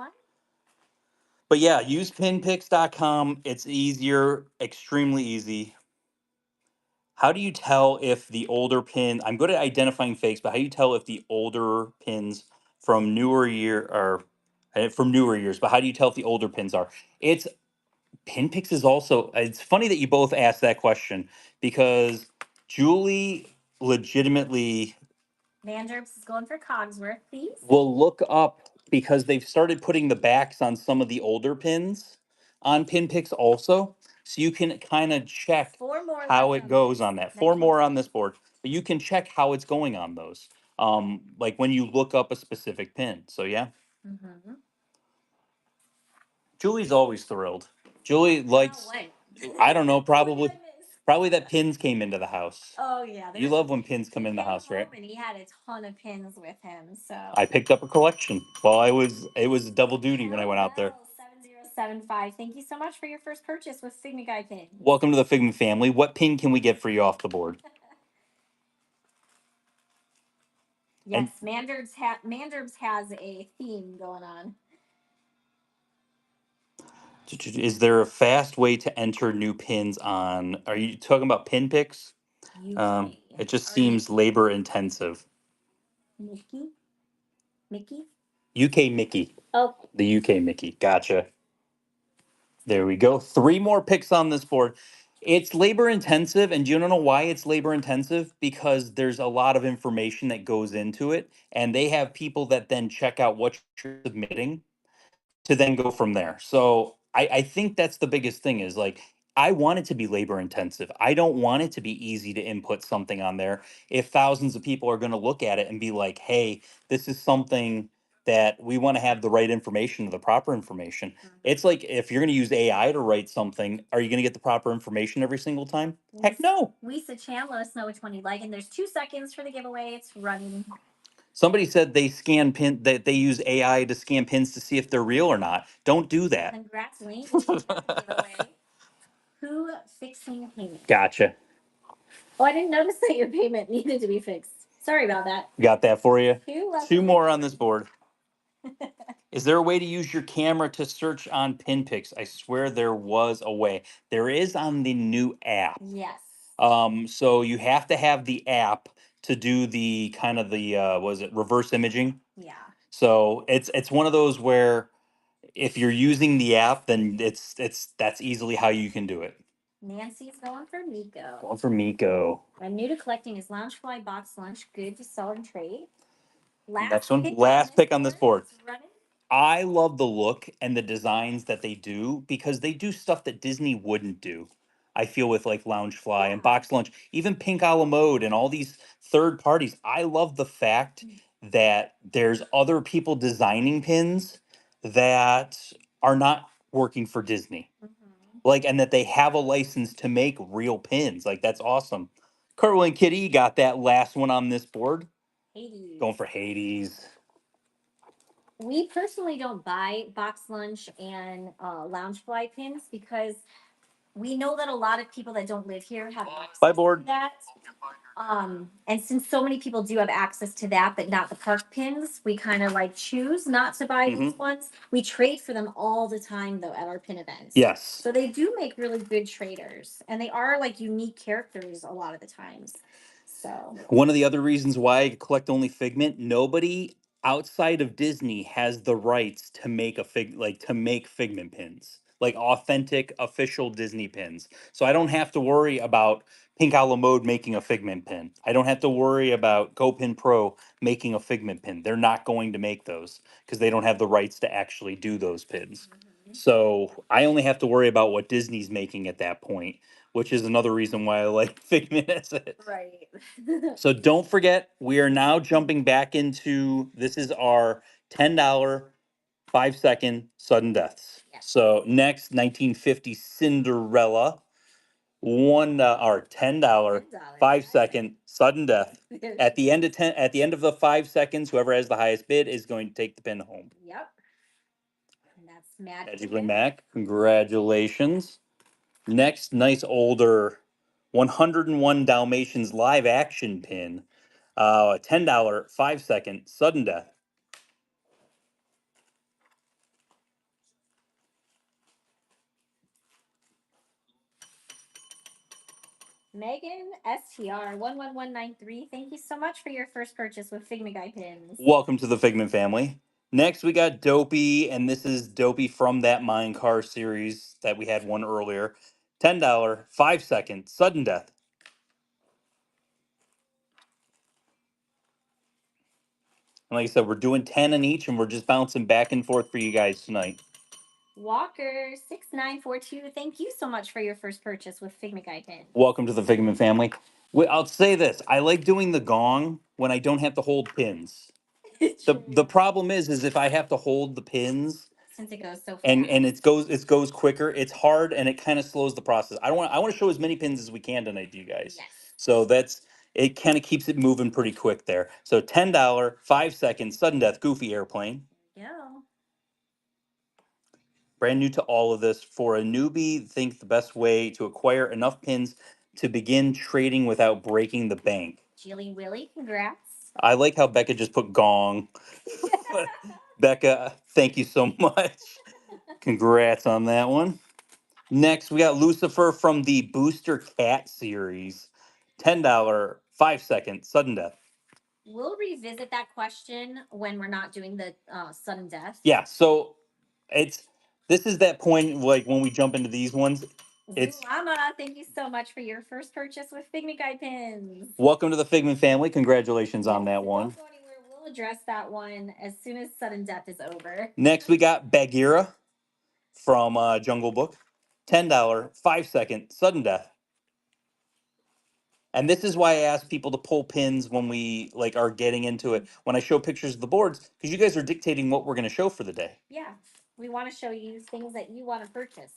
But yeah, use pinpicks.com. It's easier, extremely easy. How do you tell if the older pin, I'm good at identifying fakes, but how do you tell if the older pins from newer year are from newer years, but how do you tell if the older pins are? It's Pinpicks is also, it's funny that you both asked that question because Julie legitimately Manderbs is going for Cogsworth, please. will look up because they've started putting the backs on some of the older pins on pin picks also. So you can kind of check how it goes on that. Four more on this board, but you can check how it's going on those. Like when you look up a specific pin. So yeah. Mm-hmm. Julie's always thrilled. Julie likes, I don't know, probably that pins came into the house. Oh yeah, You love when pins come in the house, right? And he had a ton of pins with him, so I picked up a collection while it was double duty when I went out there. 7075. Thank you so much for your first purchase with Figment Guide Pin. Welcome to the Figment family. What pin can we get for you off the board? Yes, Manderbs has a theme going on. Is there a fast way to enter new pins on? Are you talking about pin picks? It just seems labor intensive. Mickey? UK Mickey. Oh. The UK Mickey. Gotcha. There we go. Three more picks on this board. It's labor intensive, and do you know why it's labor intensive? Because there's a lot of information that goes into it, and they have people that then check out what you're submitting to then go from there. So I think that's the biggest thing is like I want it to be labor intensive. I don't want it to be easy to input something on there if thousands of people are going to look at it and be like, hey, this is something that we want to have the right information, the proper information. It's like if you're going to use AI to write something, are you going to get the proper information every single time? Heck no. Lisa Chan, let us know which one you like. And there's 2 seconds for the giveaway. It's running. Somebody said they scan pin that they use AI to scan pins to see if they're real or not. Don't do that. Congrats, Link. Giveaway. Who fixing paint? Gotcha. Oh, I didn't notice that your payment needed to be fixed. Sorry about that. Got that for you. Two left Two on the more on board. this board. Is there a way to use your camera to search on pin picks? I swear there was a way. There is on the new app. Yes. So you have to have the app to do the kind of the was it reverse imaging? Yeah. So it's one of those where if you're using the app, then it's that's easily how you can do it. Nancy's going for Miko. Going for Miko. I'm new to collecting is Loungefly Box Lunch. Good to sell and trade. Next one, last pick on this board. I love the look and the designs that they do because they do stuff that Disney wouldn't do. I feel with like Loungefly and Box Lunch, even Pink a la Mode and all these third parties. I love the fact that there's other people designing pins that are not working for Disney. Like, and that they have a license to make real pins. Like, that's awesome. Curl and Kitty got that last one on this board. Hades. Going for Hades. We personally don't buy Box Lunch and Loungefly pins because we know that a lot of people that don't live here have access Bye, board. to that. And since so many people do have access to that, but not the park pins, we kind of like choose not to buy these ones. We trade for them all the time though at our pin events. Yes. So they do make really good traders, and they are like unique characters a lot of the times. So One of the other reasons why I collect only Figment, nobody outside of Disney has the rights to make to make Figment pins, like authentic official Disney pins. So I don't have to worry about Pink a la Mode making a Figment pin. I don't have to worry about GoPin Pro making a Figment pin. They're not going to make those because they don't have the rights to actually do those pins. So I only have to worry about what Disney's making at that point, which is another reason why I like Figment as it. right. So don't forget, we are now jumping back into this is our $10 5 second sudden deaths. Yes. So next 1950 Cinderella, or $10 5 second sudden death. At the end of the 5 seconds, whoever has the highest bid is going to take the pin home. Yep. And that's Magically Mac, congratulations. Next, nice older 101 Dalmatians live action pin. $10 5 second sudden death. Megan STR 11193. Thank you so much for your first purchase with Figment Guy pins. Welcome to the Figment family. Next, we got Dopey, and this is Dopey from that Mine Car series that we had one earlier. $10 5 second sudden death. And like I said, we're doing 10 in each, and we're just bouncing back and forth for you guys tonight. Walker 6942. Thank you so much for your first purchase with Figment Guy pins. Welcome to the Figment family. I'll say this: I like doing the gong when I don't have to hold pins. The problem is if I have to hold the pins, since it goes so fast, and it goes quicker, it's hard and it kind of slows the process. I want to show as many pins as we can tonight to you guys. Yes. So it kind of keeps it moving pretty quick there. So $10 5 second sudden death Goofy airplane. Yeah. Brand new to all of this. For a newbie, think the best way to acquire enough pins to begin trading without breaking the bank. Jilly Willy, congrats. I like how Becca just put gong. Becca, thank you so much. Congrats on that one. Next, we got Lucifer from the Booster Cat series. $10 5 second sudden death. We'll revisit that question when we're not doing the sudden death. Yeah, so this is that point like when we jump into these ones. Zulama, thank you so much for your first purchase with Figment Guy pins. Welcome to the Figment family. Congratulations on that one. Don't go anywhere. We'll address that one as soon as sudden death is over. Next, we got Bagheera from Jungle Book. $10 5 second sudden death. And this is why I ask people to pull pins when we are getting into it. When I show pictures of the boards, because you guys are dictating what we're going to show for the day. Yeah, we want to show you things that you want to purchase.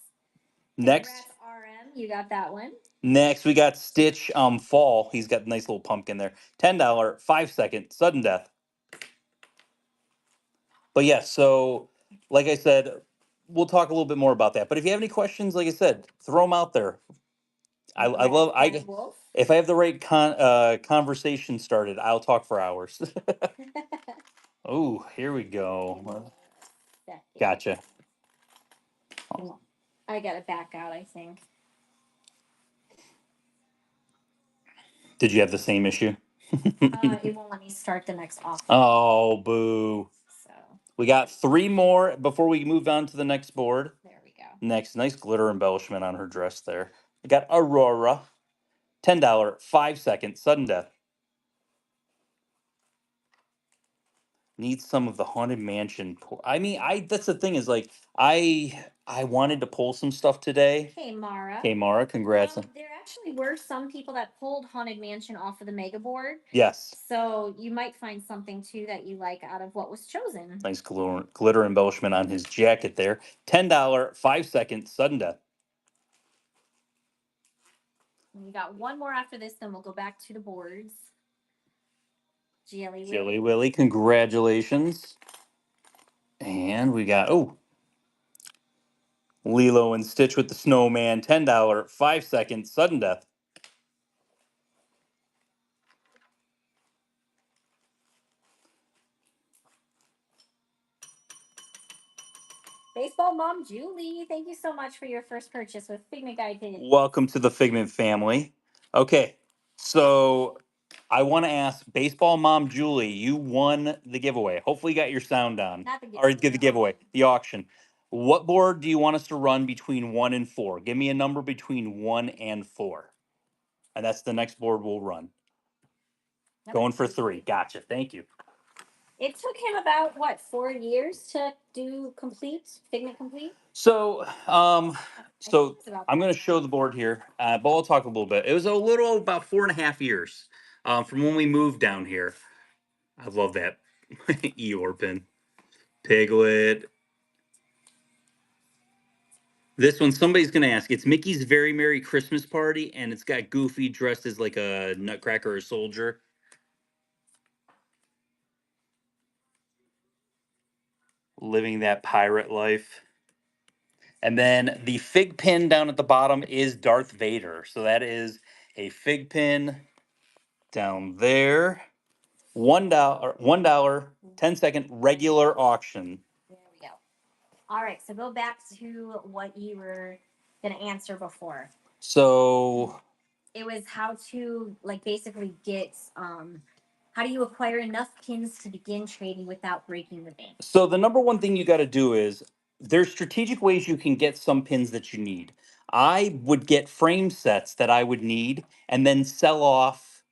Next, congrats, RM, you got that one. Next, we got Stitch Fall. He's got a nice little pumpkin there. $10 5 second sudden death. But yeah, so like I said, we'll talk a little bit more about that. But if you have any questions, like I said, throw them out there. I If I have the right conversation started, I'll talk for hours. Oh, here we go. Gotcha. I gotta back out, I think. Did you have the same issue? It won't let me start the next option. Oh, boo. So We got 3 more before we move on to the next board. there we go. Next, nice glitter embellishment on her dress there. We got Aurora, $10, 5 second, sudden death. Needs some of the haunted mansion. I mean, that's the thing is like I wanted to pull some stuff today. Hey, Mara. Hey, Mara, congrats. There actually were some people that pulled Haunted Mansion off of the mega board. Yes. So you might find something too that you like out of what was chosen. Nice glitter embellishment on his jacket there. $10, 5 second, sudden death. We got one more after this, then we'll go back to the boards. Jelly Willy, congratulations. And we got, Lilo and Stitch with the snowman, $10, 5 second, sudden death. Baseball Mom Julie, thank you so much for your first purchase with Figment Guide. Welcome to the Figment family. Okay, so I want to ask Baseball Mom Julie, you won the giveaway. Hopefully you got your sound on. Not the Or giveaway, the giveaway, the auction. What board do you want us to run between 1 and 4? Give me a number between 1 and 4. And that's the next board we'll run. Going for 3. Gotcha. Thank you. It took him about what, 4 years to do Figment complete? So, I'm going to show the board here, but I'll talk a little bit. It was a little about 4.5 years from when we moved down here. I love that Eeyore pin. Piglet. This one, somebody's going to ask. It's Mickey's Very Merry Christmas Party, and it's got Goofy dressed as like a nutcracker or soldier. Living that pirate life. And then the fig pin down at the bottom is Darth Vader. So that is a fig pin down there. $1, 10 second regular auction. There we go. All right, so go back to what you were gonna answer before. So it was how to basically get how do you acquire enough pins to begin trading without breaking the bank? So the number one thing you got to do is there's strategic ways you can get some pins that you need. I would get frame sets that I would need and then sell off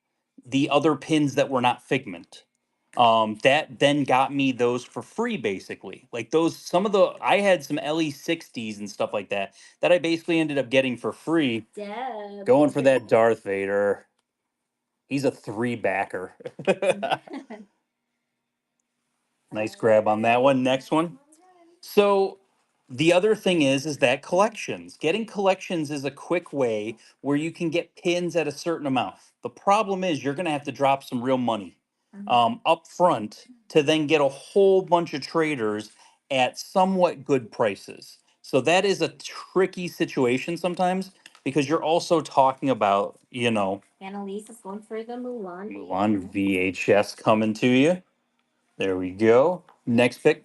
the other pins that were not Figment. That then got me those for free, basically. Like those, some of the, I had some LE60s and stuff like that that I basically ended up getting for free. Deb. Going for that Darth Vader. He's a 3-backer. Nice grab on that one. Next one. So the other thing is that collections. Getting collections is a quick way where you can get pins at a certain amount. The problem is you're going to have to drop some real money up front to then get a whole bunch of traders at somewhat good prices. So that is a tricky situation sometimes because you're also talking about, Annalise is going for the Mulan VHS coming to you. There we go. Next pick.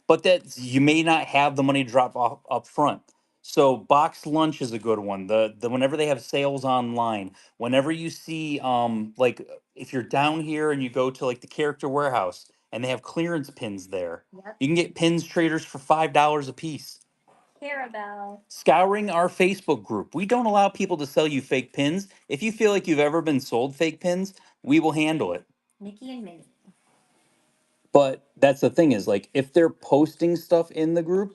But that you may not have the money to drop off up front. So box lunch is a good one. The whenever they have sales online, whenever you see like if you're down here and you go to like the character warehouse and they have clearance pins there, you can get pins traders for $5 a piece. Carabelle. Scouring our Facebook group. We don't allow people to sell you fake pins. If you feel like you've ever been sold fake pins, we will handle it. Mickey and Minnie. But that's the thing is like if they're posting stuff in the group,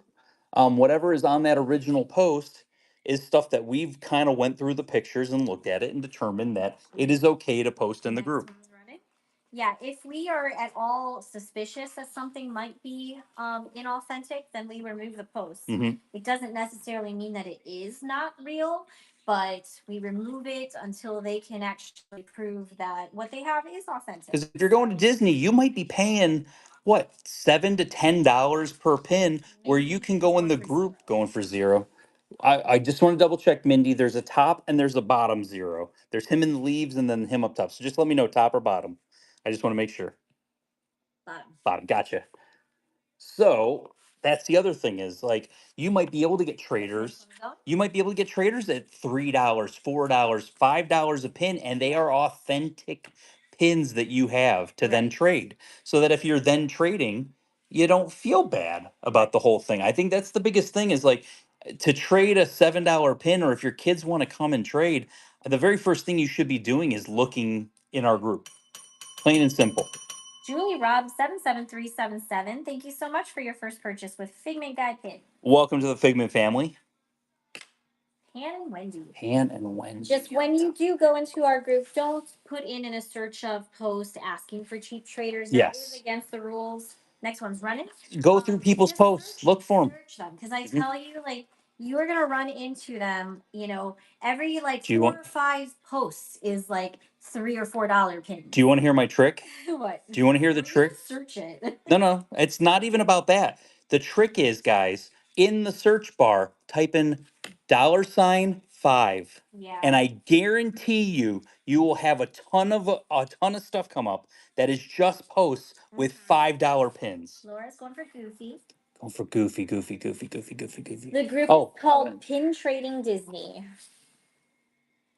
whatever is on that original post is stuff that we've kind of went through the pictures and looked at it and determined that it is okay to post in the group. Yeah, if we are at all suspicious that something might be inauthentic, then we remove the post. It doesn't necessarily mean that it is not real, but we remove it until they can actually prove that what they have is authentic. Because if you're going to Disney, you might be paying $7 to $10 per pin, where you can go in the group going for 0. I just want to double check, Mindy. There's a top and there's a bottom zero. There's him in the leaves and then him up top. So just let me know top or bottom. I just want to make sure. Bottom. Bottom. Gotcha. So that's the other thing is like you might be able to get traders. You might be able to get traders at $3, $4, $5 a pin, and they are authentic pins that you have to then Right. trade. So that if you're then trading, you don't feel bad about the whole thing. I think that's the biggest thing is like to trade a $7 pin, or if your kids want to come and trade, the very first thing you should be doing is looking in our group. Plain and simple. Julie Rob 77377. Thank you so much for your first purchase with Figment Guide Pin. Welcome to the Figment family. Han and Wendy. Han and Wendy. Just when you do go into our group, don't put in a search of post asking for cheap traders. That Yes. is against the rules. Next one's running. Go through people's Just posts. search- Look for them. Search them because I tell you, like you are gonna run into them. Every like Do you four want? or five posts is like $3 or $4 pins. Do you want to hear my trick? What? Do you want to hear the trick? Search it. No, it's not even about that. The trick is, guys, in the search bar, type in $5. Yeah. And I guarantee you, you will have a ton of stuff come up that is just posts with $5 pins. Laura's going for Goofy. Going for Goofy, Goofy, Goofy, Goofy, Goofy, Goofy. The group Oh, is called Pin Trading Disney.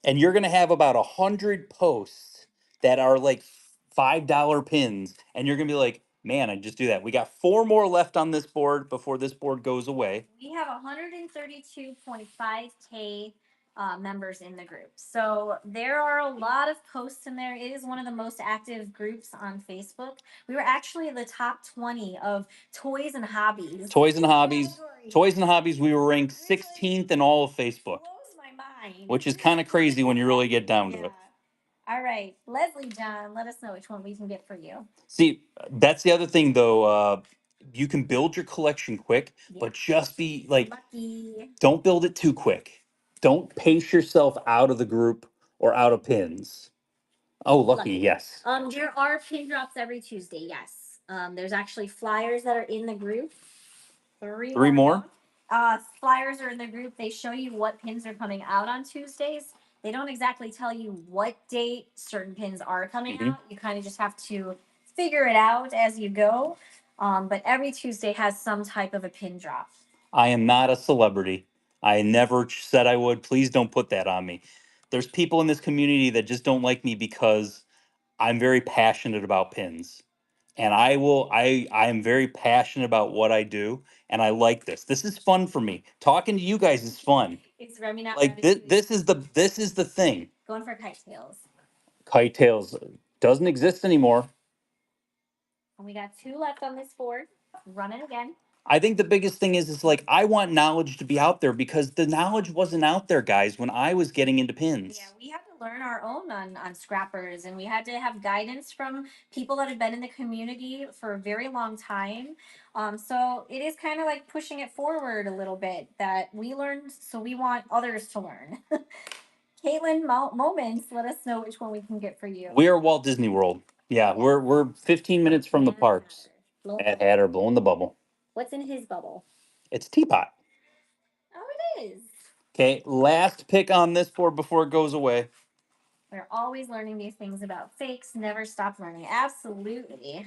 and you're gonna have about 100 posts that are like $5 pins, and you're gonna be like, man, I just do that. We got 4 more left on this board before this board goes away. We have 132.5K members in the group. So there are a lot of posts in there. It is one of the most active groups on Facebook. We were actually in the top 20 of toys and hobbies. Toys and hobbies. Toys and hobbies, we were ranked 16th in all of Facebook. Blows my mind. Which is kind of crazy when you really get down to it. All right, Leslie John, let us know which one we can get for you. See, that's the other thing though. You can build your collection quick, but just be like, lucky. Don't build it too quick. Don't pace yourself out of the group or out of pins. Oh, lucky, yes. There are pin drops every Tuesday. Yes. There's actually flyers that are in the group. Three more? Flyers are in the group. They show you what pins are coming out on Tuesdays. They don't exactly tell you what date certain pins are coming out. You kind of just have to figure it out as you go. But every Tuesday has some type of a pin drop. I am not a celebrity. I never said I would. Please don't put that on me. There's people in this community that just don't like me because I'm very passionate about pins. And I am very passionate about what I do, and I like this. This is fun for me. Talking to you guys is fun. It's Remy not like this is the thing. Going for Kite Tails. Kite Tails doesn't exist anymore. And we got 2 left on this board. Run it again. I think the biggest thing is like I want knowledge to be out there because the knowledge wasn't out there, guys, when I was getting into pins. Yeah, we had to learn our own on scrappers, and we had to have guidance from people that have been in the community for a very long time. So it is kind of like pushing it forward a little bit that we learned, so we want others to learn. Caitlin Moments, let us know which one we can get for you. We are Walt Disney World. Yeah, we're 15 minutes from the parks. Mad Hatter blowing the bubble. What's in his bubble? It's a teapot. Oh, it is. Okay, last pick on this board before it goes away. We're always learning new things about fakes. Never stop learning. Absolutely.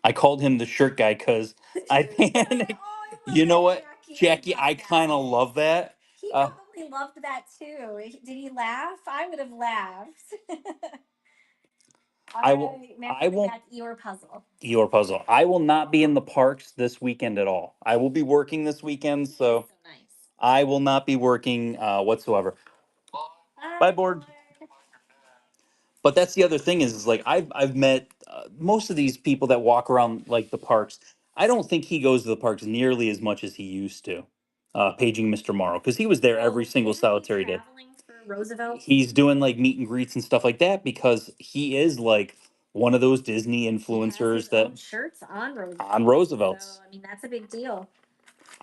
I called him the shirt guy because I panicked. You know what, Jackie? I kind of love that. He probably loved that too. Did he laugh? I would have laughed. I won't. Eeyore puzzle. Eeyore puzzle. I will not be in the parks this weekend at all. I will be working this weekend, so nice. I will not be working whatsoever. Bye, board. But that's the other thing is like I've met most of these people that walk around like the parks. I don't think he goes to the parks nearly as much as he used to. Paging Mr. Morrow because he was there every single solitary day. Roosevelt. He's doing like meet and greets and stuff like that because he is like one of those Disney influencers that shirts on Roosevelt's. So, I mean, that's a big deal.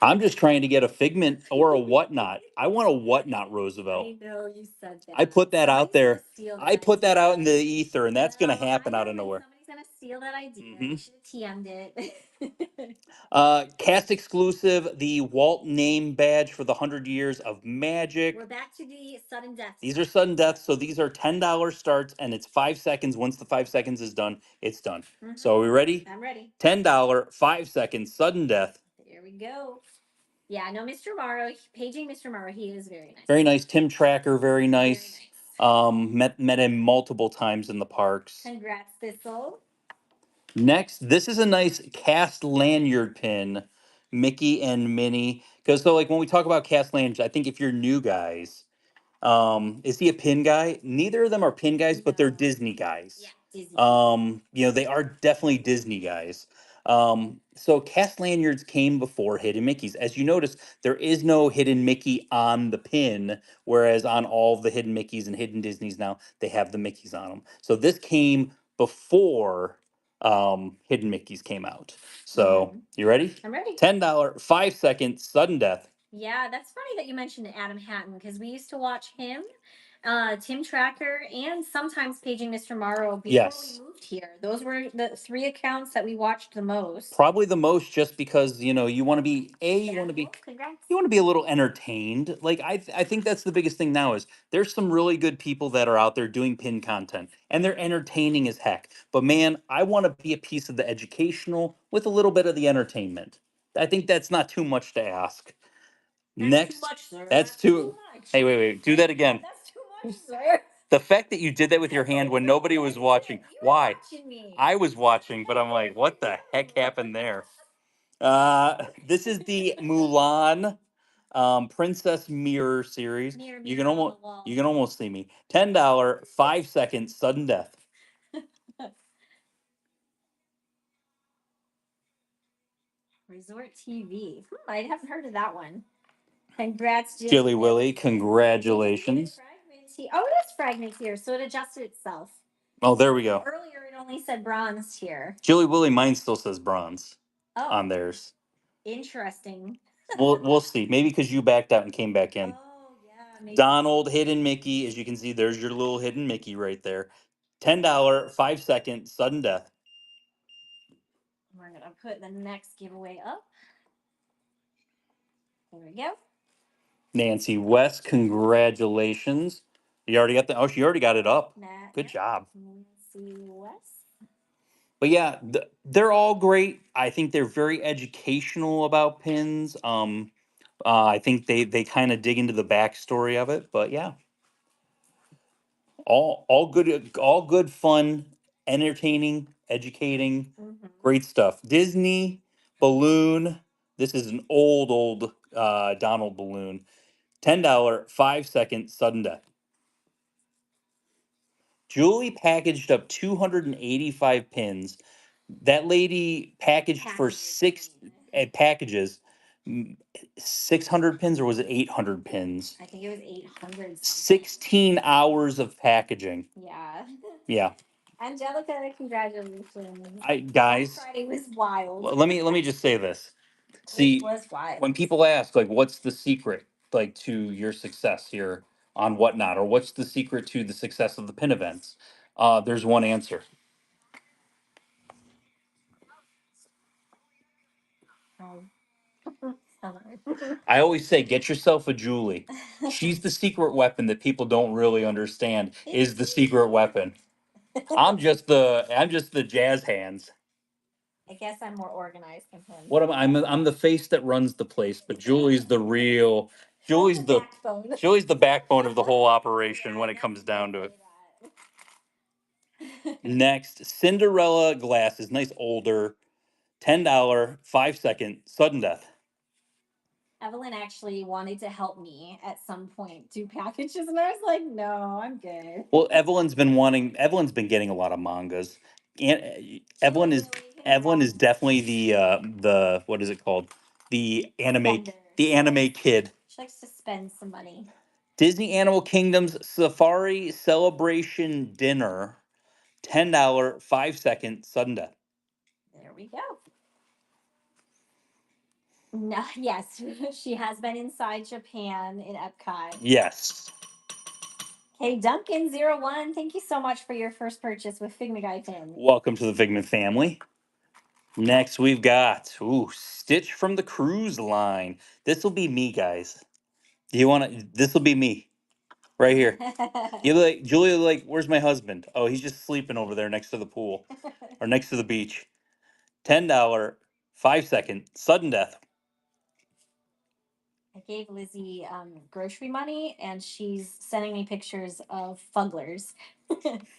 I'm just trying to get a Figment or a whatnot. I want a whatnot Roosevelt. I know you said that. I put that out there. I put that out in the ether, and that's going to happen out of nowhere. Somebody's going to steal that idea. Mhm. I should have TM'd it. Cast exclusive, the Walt name badge for the 100 Years of Magic. We're back to the sudden death. These are sudden deaths, so these are $10 starts, and it's 5 seconds. Once the 5 seconds is done, it's done. So are we ready? I'm ready. $10, 5 seconds, sudden death. There we go. Yeah, no, Mr. Morrow, paging Mr. Morrow, he is very nice. Very nice. Tim Tracker, very nice. Very nice. Met him multiple times in the parks. Congrats, Thistle. Next, this is a nice cast lanyard pin, Mickey and Minnie. Because so like when we talk about cast lanyards, I think if you're new guys, is he a pin guy? Neither of them are pin guys, but they're No. Disney guys. Yeah, Disney. They are definitely Disney guys. So cast lanyards came before hidden Mickeys. As you notice, there is no hidden Mickey on the pin, whereas on all of the hidden Mickeys and hidden Disneys now, they have the Mickeys on them. So this came before hidden Mickeys came out. So you ready? I'm ready. $10, 5 seconds, sudden death. Yeah, that's funny that you mentioned Adam Hatton because we used to watch him, Tim Tracker, and sometimes Paging Mr. Morrow before Yes. we moved here. Those were the three accounts that we watched the most. Probably the most, just because you want to be you want to be Congrats. you want to be a little entertained. Like I think that's the biggest thing now is there's some really good people that are out there doing pin content and they're entertaining as heck. But man, I want to be a piece of the educational with a little bit of the entertainment. I think that's not too much to ask. Next, too much, sir. that's too. much. Hey, wait, do that again. That's too much, sir. The fact that you did that with your hand when nobody was watching. Why? Me. I was watching, but I'm like, what the heck happened there? This is the Mulan Princess Mirror series. Mirror, You mirror can on the almost wall. you can almost see me. $10, 5 seconds, sudden death. Resort TV. I haven't heard of that one. Congrats, Jilly Willy, congratulations. Oh, it is fragments here, so it adjusted itself. Oh, there we go. Earlier, it only said bronze here. Jilly Willy, mine still says bronze Oh, on theirs. interesting. We'll see. Maybe because you backed out and came back in. Oh, yeah. Maybe. Donald, hidden Mickey. As you can see, there's your little hidden Mickey right there. $10, 5 seconds, sudden death. We're gonna put the next giveaway up. There we go. Nancy West, congratulations. You already got the. Oh, she already got it up. Good job. Nancy West. But yeah, they're all great. I think they're very educational about pins. I think they kind of dig into the backstory of it. But yeah, all good fun, entertaining, educating, great stuff. Disney balloon. This is an old Donald balloon. $10, 5 seconds, sudden death. Julie packaged up 285 pins. That lady packaged for six packages, 600 pins, or was it 800 pins? I think it was 800. 16 hours of packaging. Yeah. Yeah. Angelica, congratulations. Guys, Black Friday was wild. let me just say this. See, It was wild. when people ask like, what's the secret like to your success here on Whatnot, or what's the secret to the success of the pin events? There's one answer. I always say, get yourself a Julie. She's the secret weapon that people don't really understand is the secret weapon. I'm just the jazz hands. I guess I'm more organized than him. What am I? I'm the face that runs the place, but Julie's the real. Julie's the backbone. Julie's the backbone of the whole operation when it comes down to it. Next, Cinderella glasses, nice older, $10, 5 second, sudden death. Evelyn actually wanted to help me at some point do packages, and I was like, "No, I'm good." Well, Evelyn's been getting a lot of mangas. And Evelyn is definitely the what is it called? The anime kid. She likes to spend some money. Disney Animal Kingdom's Safari Celebration Dinner, $10, 5 second, sudden death. There we go. No, yes, she has been inside Japan in Epcot. Yes. Hey, Duncan01, thank you so much for your first purchase with Figment Guy pin. Welcome to the Figment family. Next, we've got Stitch from the Cruise Line. This will be me, guys. Do you want to? This will be me right here. You like Julia? Like, where's my husband? Oh, he's just sleeping over there next to the pool or next to the beach. $10, 5 second sudden death. I gave Lizzie grocery money, and she's sending me pictures of fugglers.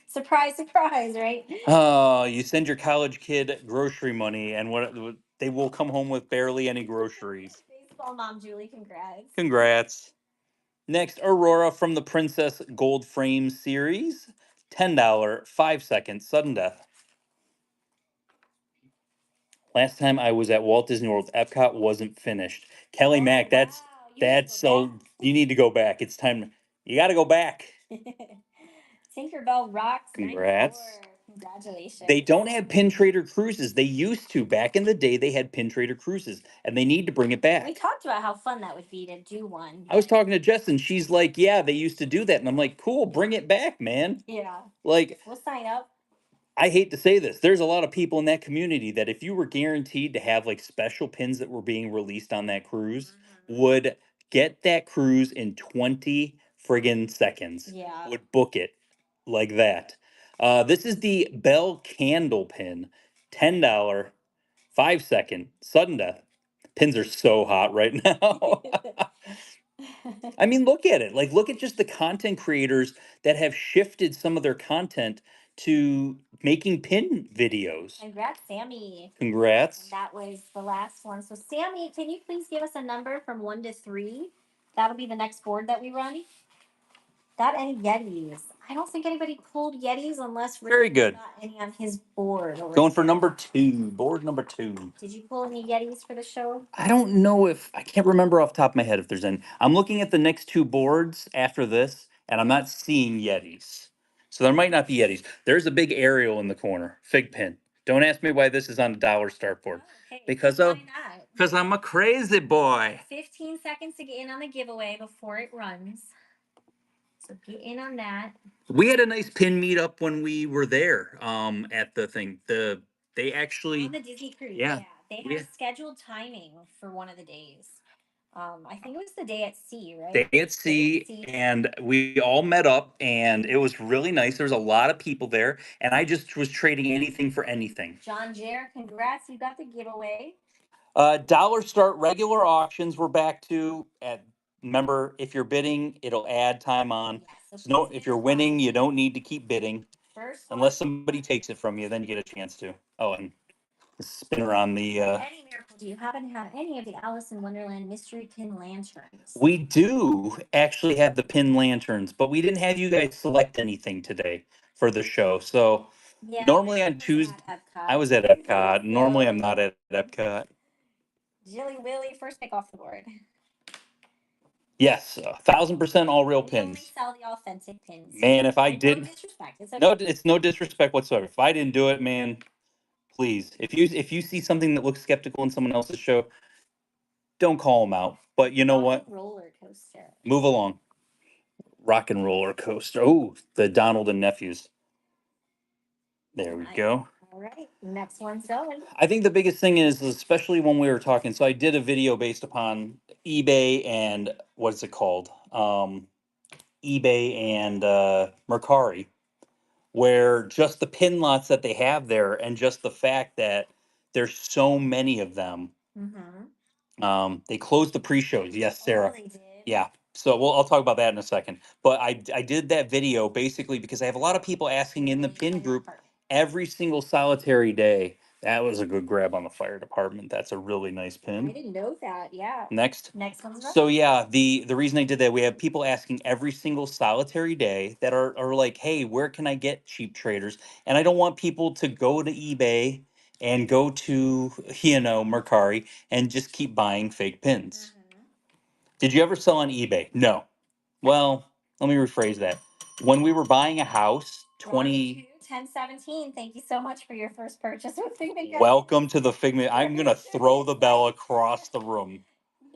Surprise, surprise, right? Oh, you send your college kid grocery money, and what they will come home with barely any groceries. Baseball mom Julie, congrats. Congrats. Next, Aurora from the Princess Gold Frame series. $10, 5 second sudden death. Last time I was at Walt Disney World, Epcot wasn't finished. Kelly Mack, that's wow. that's so you need to go back. It's time. You got to go back. Tinkerbell rocks. Congrats. 94. Congratulations. They don't have Pin Trader cruises. They used to. Back in the day, they had Pin Trader cruises, and they need to bring it back. We talked about how fun that would be to do one. I was talking to Jess, and she's like, "Yeah, they used to do that," and I'm like, "Cool, bring it back, man." Yeah. Like, We'll sign up. I hate to say this, there's a lot of people in that community that if you were guaranteed to have like special pins that were being released on that cruise, would get that cruise in 20 friggin' seconds. Yeah. Would book it like that. This is the Bell Candle pin, $10, 5 second sudden death. Pins are so hot right now. I mean, look at it. Like, look at just the content creators that have shifted some of their content to making pin videos. Congrats, Sammy. Congrats. That was the last one. So, Sammy, can you please give us a number from 1 to 3? That'll be the next board that we run. Got any Yetis? I don't think anybody pulled Yetis unless Rick Very good. got any on his board. Going for number 2, board number 2. Did you pull any Yetis for the show? I don't know if I can't remember off the top of my head if there's any. I'm looking at the next 2 boards after this, and I'm not seeing Yetis. So there might not be Yetis. There's a big aerial in the corner, fig pin. Don't ask me why this is on a dollar start board. Okay. Because Why of not? because I'm a crazy boy. 15 seconds to get in on the giveaway before it runs. So get in on that. We had a nice pin meetup when we were there at the thing. They actually On the Disney cruise. yeah. They we have scheduled timing for one of the days. I think it was the day at sea, right? Day at sea, and we all met up, and it was really nice. There was a lot of people there, and I just was trading anything for anything. John Jer, congrats! You got the giveaway. Dollar start regular auctions we're back to at. Remember, if you're bidding, it'll add time on. Yes, So no, if you're winning, you don't need to keep bidding first unless somebody takes it from you. Then you get a chance to. Oh, and the spinner on the. Any miracle, do you happen to have any of the Alice in Wonderland mystery pin lanterns? We do actually have the pin lanterns, but we didn't have you guys select anything today for the show. So Yeah, normally on Tuesday, I was at Epcot. Normally I'm not at Epcot. Jilly Willy, first pick off the board. Yes, 1,000% all real We only pins. sell the authentic pins. Man, if I And didn't, no disrespect. It's okay. no, it's no disrespect whatsoever. If I didn't do it, man, please. If you see something that looks skeptical in someone else's show, don't call them out. But you know what? Roller coaster. Move along. Rock and roller coaster. Oh, the Donald and Nephews. There we go. All right, next one's going. I think the biggest thing is, especially when we were talking. So I did a video based upon eBay and what's it called? eBay and Mercari, where just the pin lots that they have there, and just the fact that there's so many of them. They closed the pre-shows. Yes, Sarah. They did. Yeah. So I'll talk about that in a second. But I did that video basically because I have a lot of people asking in the pin group every single solitary day. That was a good grab on the fire department. That's a really nice I pin. didn't know that. Yeah. Next. Next one's So yeah, the reason I did that, we have people asking every single solitary day that are like, hey, where can I get cheap traders? And I don't want people to go to eBay and go to, Mercari and just keep buying fake pins. Did you ever sell on eBay? No. Well, let me rephrase that. When we were buying a house, 1017. Thank you so much for your first purchase with Figment. Welcome to the Figment. I'm gonna throw the bell across the room.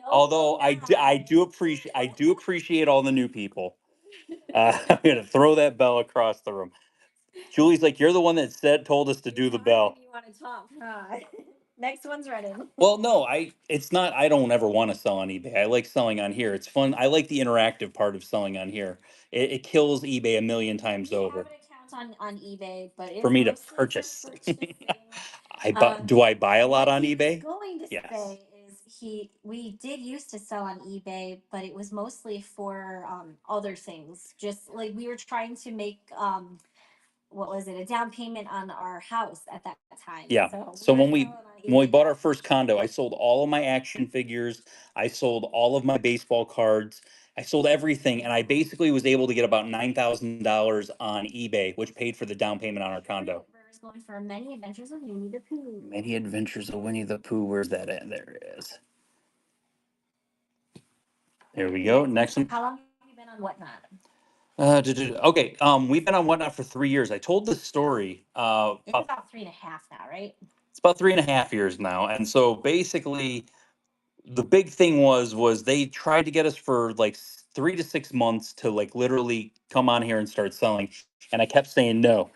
Although I do appreciate all the new people. I'm gonna throw that bell across the room. Julie's like, you're the one that told us to do the bell. You want to talk, huh? Next one's ready. Well, no, it's not. I don't ever want to sell on eBay. I like selling on here. It's fun. I like the interactive part of selling on here. It kills eBay a million times We over have an account on eBay, but for it's me to mostly for purchase. purchasing. Do I buy a lot What on he was eBay? going to Yes. say is we did used to sell on eBay, but it was mostly for other things. Just like we were trying to make what was it, a down payment on our house at that time. Yeah. So we So weren't when selling we on when we eBay bought our that first condo, I sold all of my action figures. I sold all of my baseball cards. I sold everything, and I basically was able to get about $9,000 on eBay, which paid for the down payment on our condo. Burger's going for many adventures of Winnie the Pooh. Many Adventures of Winnie the Pooh. Where's that at? There it is. There we go. Next one. How long have you been on Whatnot? Okay. We've been on Whatnot for 3 years. I told this story. It's about 3.5 now, right? It's about 3.5 years now, and so basically, the big thing was they tried to get us for like 3 to 6 months to like literally come on here and start selling, and I kept saying no,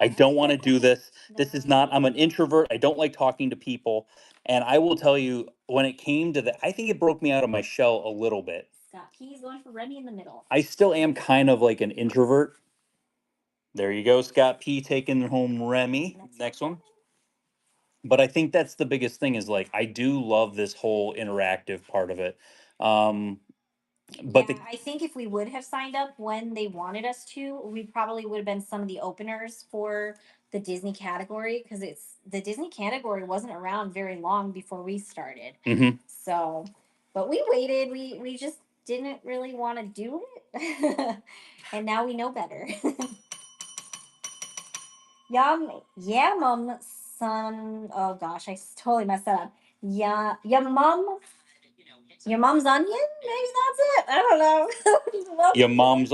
I don't want to do this. This is not. I'm an introvert. I don't like talking to people, and I will tell you when it came to that, I think it broke me out of my shell a little bit. Scott P's going for Remy in the middle. I still am kind of like an introvert. There you go, Scott P taking home Remy. Next one. But I think that's the biggest thing is like I do love this whole interactive part of it. Um, but I think if we would have signed up when they wanted us to, we probably would have been some of the openers for the Disney category because it's the Disney category wasn't around very long before we started. Mhm. So, but we waited. We just didn't really want to do it, and now we know better. Yeah, mom, son. Oh gosh, totally messed that up. Yeah, your mom's onion. Maybe that's it. I don't know. Your Welcome mom's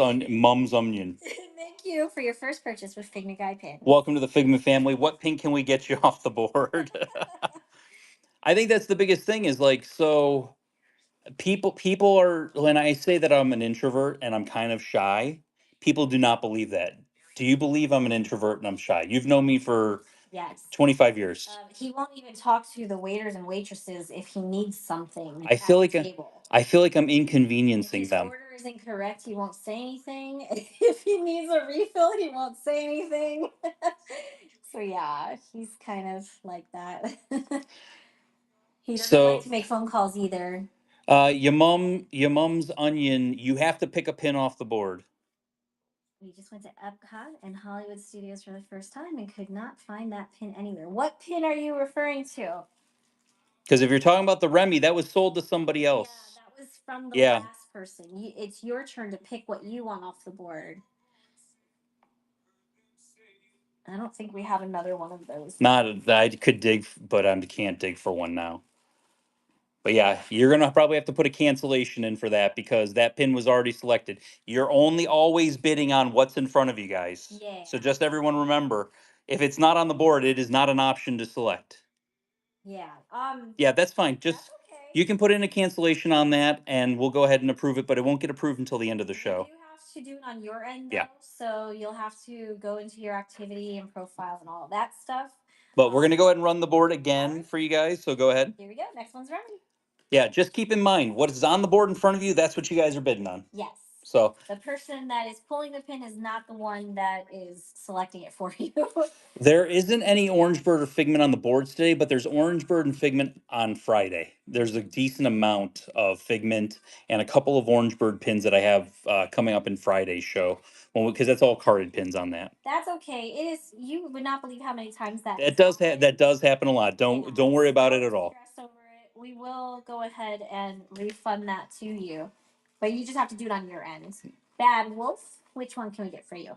onion. Thank you for your first purchase with Figment Guy pin. Welcome to the Figment family. What pin can we get you off the board? I think that's the biggest thing is like so people are when I say that I'm an introvert and I'm kind of shy, people do not believe that. Do you believe I'm an introvert and I'm shy? You've known me for Yes. 25 years. He won't even talk to the waiters and waitresses if he needs something I feel at like the table. I feel like I'm If inconveniencing his them. order is incorrect, he won't say anything. If he needs a refill, he won't say anything. So yeah, he's kind of like that. He doesn't like So to make phone calls either. your mom's onion, you have to pick a pin off the board. We just went to Epcot and Hollywood Studios for the first time and could not find that pin anywhere. What pin are you referring to? Because if you're talking about the Remy, that was sold to somebody else. Yeah, that was from the Yeah. last person. It's your turn to pick what you want off the board. I don't think we have another one of those. Not I could dig, but I can't dig for one now. But yeah, you're gonna probably have to put a cancellation in for that because that pin was already selected. You're only always bidding on what's in front of you guys. Yeah. So just everyone remember, if it's not on the board, it is not an option to select. Yeah. Yeah, that's fine. Just That's okay. you can put in a cancellation on that and we'll go ahead and approve it, but it won't get approved until the end of the show. You have to do it on your end though. Yeah. So you'll have to go into your activity and profile and all of that stuff. But we're gonna go ahead and run the board again for you guys. So go ahead. Here we go. Next one's ready. Yeah, just keep in mind what is on the board in front of you, that's what you guys are bidding on. Yes. So the person that is pulling the pin is not the one that is selecting it for you. there isn't any Orange Bird or Figment on the boards today, but there's Orange Bird and Figment on Friday. There's a decent amount of Figment and a couple of Orange Bird pins that I have coming up in Friday's show. Because that's all carded pins on that. That's okay. It is. You would not believe how many times that. That does happen a lot. Don't worry about it at all. Stress over it. We will go ahead and refund that to you, but you just have to do it on your end. Bad Wolf. Which one can we get for you?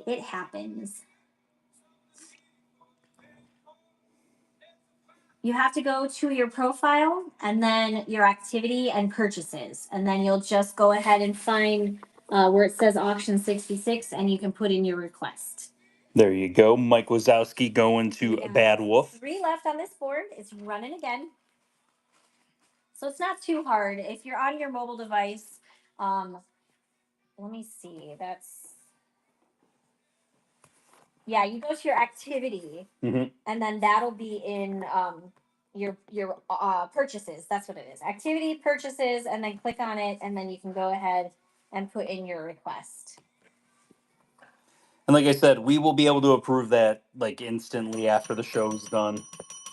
It happens. You have to go to your profile and then your activity and purchases. And then you'll just go ahead and find where it says auction 66 and you can put in your request. There you go. Mike Wazowski going to Bad Wolf. 3 left on this board. It's running again. So it's not too hard. If you're on your mobile device, let me see. Yeah, you go to your activity, and then that'll be in your purchases. That's what it is. Activity purchases, and then click on it, and then you can go ahead and put in your request. And like I said, we will be able to approve that like instantly after the show's done.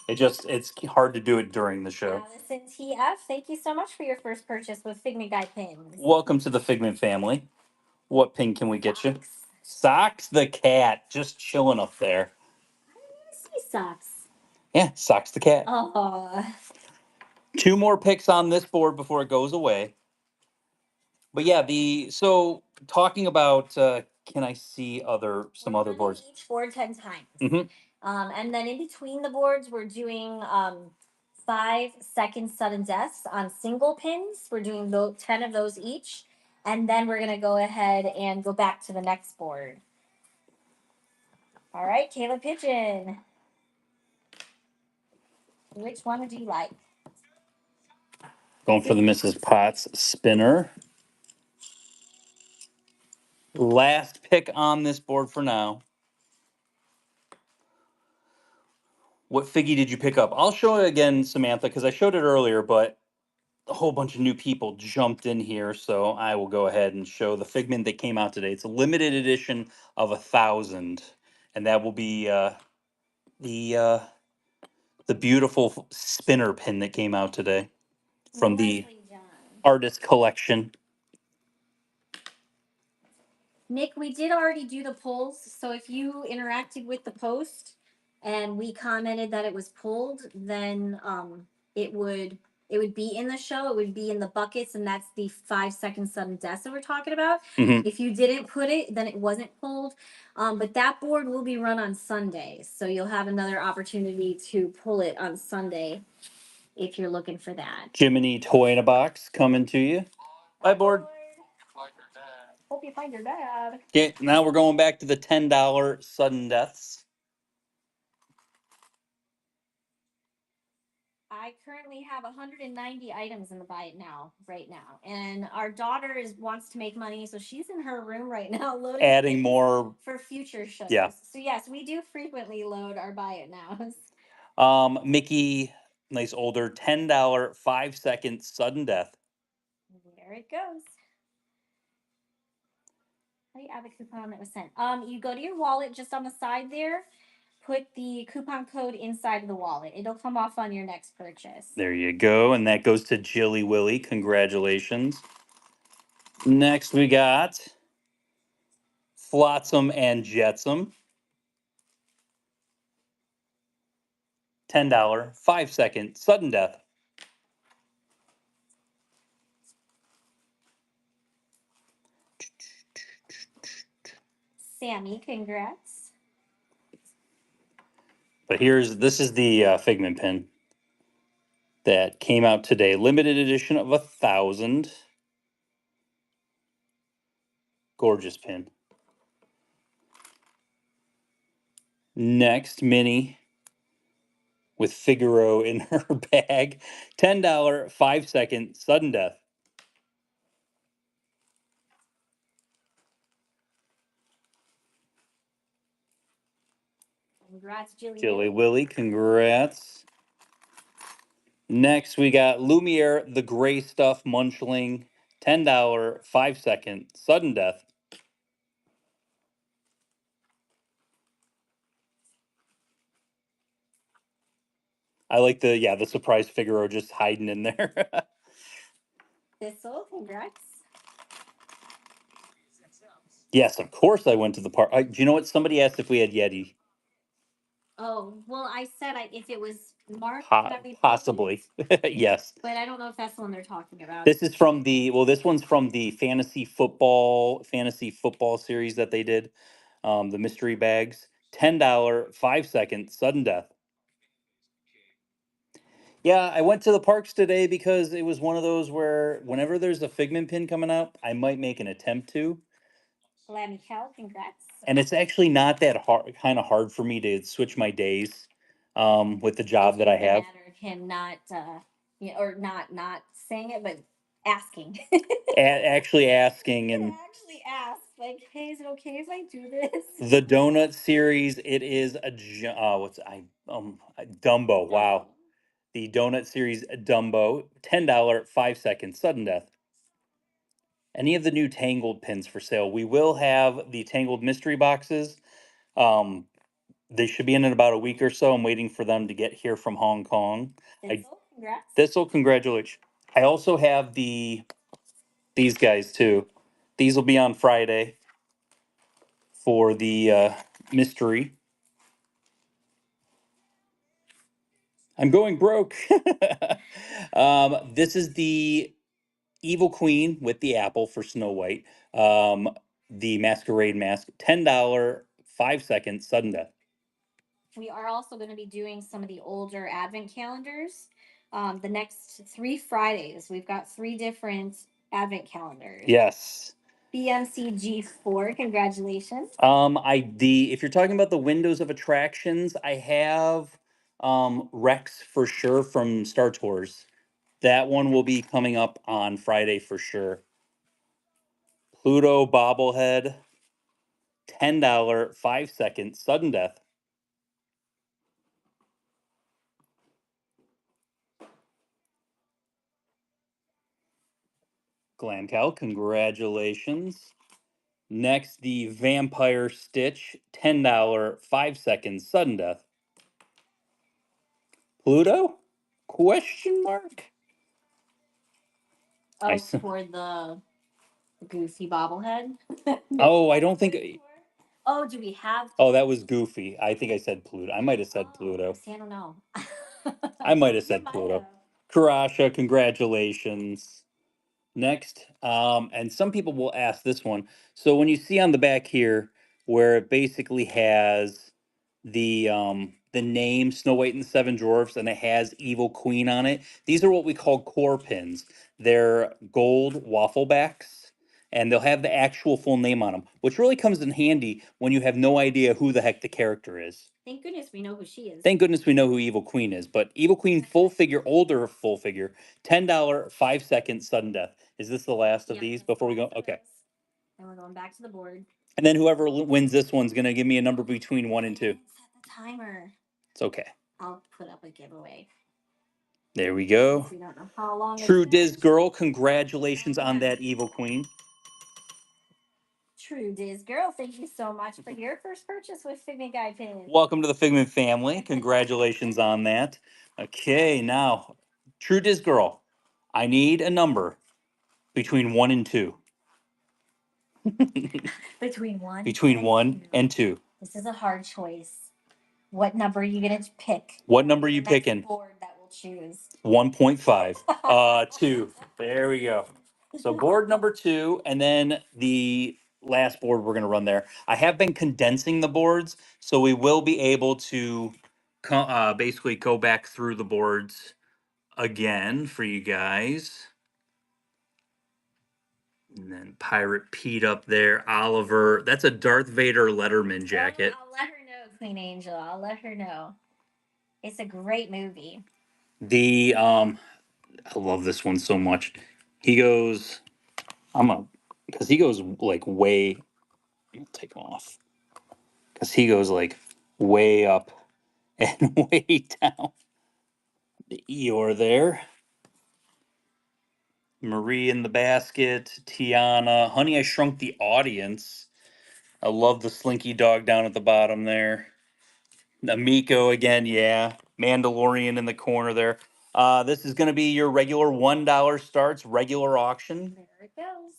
It's hard to do it during the show. Allison TF, thank you so much for your first purchase with Figment Guy pins. Welcome to the Figment family. What pin can we get you? Socks the cat, just chilling up there. I didn't even see Socks. Yeah, Socks the cat. Oh. 2 more picks on this board before it goes away. But yeah, so talking about can I see some other boards? Each board 10 times. Mm-hmm. And then in between the boards, we're doing 5-second sudden deaths on single pins. We're doing 10 of those each. And then we're going to go ahead and go back to the next board. All right, Kayla Pigeon. Which one would you like? Going for the Mrs. Potts spinner. Last pick on this board for now. What figgy did you pick up? I'll show it again, Samantha, because I showed it earlier, but a whole bunch of new people jumped in here, so I will go ahead and show the Figment that came out today. It's a limited edition of 1,000, and that will be the beautiful spinner pin that came out today from the artist collection. Nick, we did already do the polls, so if you interacted with the post and we commented that it was pulled, then it would be in the show. It would be in the buckets, and that's the 5-second sudden death that we're talking about. Mhm. If you didn't put it, then it wasn't pulled. But that board will be run on Sundays, so you'll have another opportunity to pull it on Sunday if you're looking for that. Jiminy Toy in a Box coming to you. Bye, board. Hope you find your dad. Okay, now we're going back to the $10 sudden deaths. I currently have 190 items in the buy it now, right now, and our daughter wants to make money, so she's in her room right now loading, adding more for future shows. Yeah. So yes, we do frequently load our buy it nows. Mickey, nice older $10 5-second sudden death. There it goes. How do you add the coupon that was sent? You go to your wallet just on the side there. Put the coupon code inside of the wallet. It'll come off on your next purchase. There you go. And that goes to Jilly Willy. Congratulations. Next, we got Flotsam and Jetsam. $10 5-second sudden death. Sammy, congrats. But this is the Figment pin that came out today. Limited edition of 1,000. Gorgeous pin. Next, Minnie with Figaro in her bag. $10 5-second sudden death. Congrats, Jilly Willy, congrats. Next, we got Lumiere, the Gray Stuff Munchling. $10 5-second sudden death. I like the surprise Figaro just hiding in there. Thistle, congrats. Yes, of course I went to the park. Do you know what? Somebody asked if we had Yeti. Oh, well, I said if it was March, Possibly. Yes. But I don't know if that's the one they're talking about. This is from this one's from the fantasy football series that they did. The mystery bags. $10 5-second sudden death. Yeah, I went to the parks today because it was one of those where whenever there's a Figment pin coming up, I might make an attempt to. Lammy Cal, congrats. And it's actually not that kind of hard for me to switch my days with the job that I have. Matter of him not, or not saying it, but asking. Actually asking, and Actually ask, like, hey, is it okay if I do this? the donut series, it is what's I Dumbo. Wow. The donut series Dumbo, $10, 5 seconds, sudden death. Any of the new Tangled pins for sale. We will have the Tangled mystery boxes. Um, they should be in about a week or so. I'm waiting for them to get here from Hong Kong. Congrats. This'll, congratulations. I also have these guys too. These will be on Friday for the mystery. I'm going broke. This is the Evil Queen with the apple for Snow White. The masquerade mask, $10, 5 seconds, sudden death. We are also going to be doing some of the older advent calendars. The next 3 Fridays, we've got 3 different advent calendars. Yes. BMCG4, congratulations. If you're talking about the windows of attractions, I have Rex for sure from Star Tours. That one will be coming up on Friday for sure. Pluto bobblehead, $10, 5 seconds, sudden death. Glamcal, congratulations. Next, the Vampire Stitch, $10, 5 seconds, sudden death. Pluto? Question mark? Oh, for the Goofy bobblehead. Oh, I don't think. Oh, do we have? Oh, that was Goofy. I think I said Pluto. I might have said Pluto. See, I don't know. I might have said Pluto. Karasha, congratulations. Next, and some people will ask this one. So when you see on the back here, where it basically has the name Snow White and the Seven Dwarfs, and it has Evil Queen on it. These are what we call core pins. They're gold waffle backs, and they'll have the actual full name on them, which really comes in handy when you have no idea who the heck the character is. Thank goodness we know who she is. Thank goodness we know who Evil Queen is. But Evil Queen full figure, older full figure, $10, 5 seconds, sudden death. Is this the last of these before we go? Okay. And we're going back to the board. And then whoever wins this one's going to give me a number between 1 and 2. Set the timer. It's okay. I'll put up a giveaway. There we go. We don't know how long. True Diz Girl, congratulations on that Evil Queen. True Diz Girl, thank you so much for your first purchase with Figment Guy Pins. Welcome to the Figment family. Congratulations on that. Okay, now, True Diz Girl, I need a number between 1 and 2. Between 1? Between 1 and 2. This is a hard choice. What number are you going to pick? What number are you picking? Board that will choose. 1.5. 2. There we go. So board number 2, and then the last board we're going to run there. I have been condensing the boards, so we will be able to basically go back through the boards again for you guys. And then Pirate Pete up there, Oliver. That's a Darth Vader Letterman jacket. I'll let her know, Queen Angel. I'll let her know. It's a great movie. I love this one so much. He goes, because he goes like way. I'll take him off because he goes like way up and way down. The Eeyore there. Marie in the basket. Tiana. Honey, I Shrunk the Audience. I love the Slinky Dog down at the bottom there. Amiko again, yeah. Mandalorian in the corner there. This is going to be your regular $1 starts, regular auction. There it goes.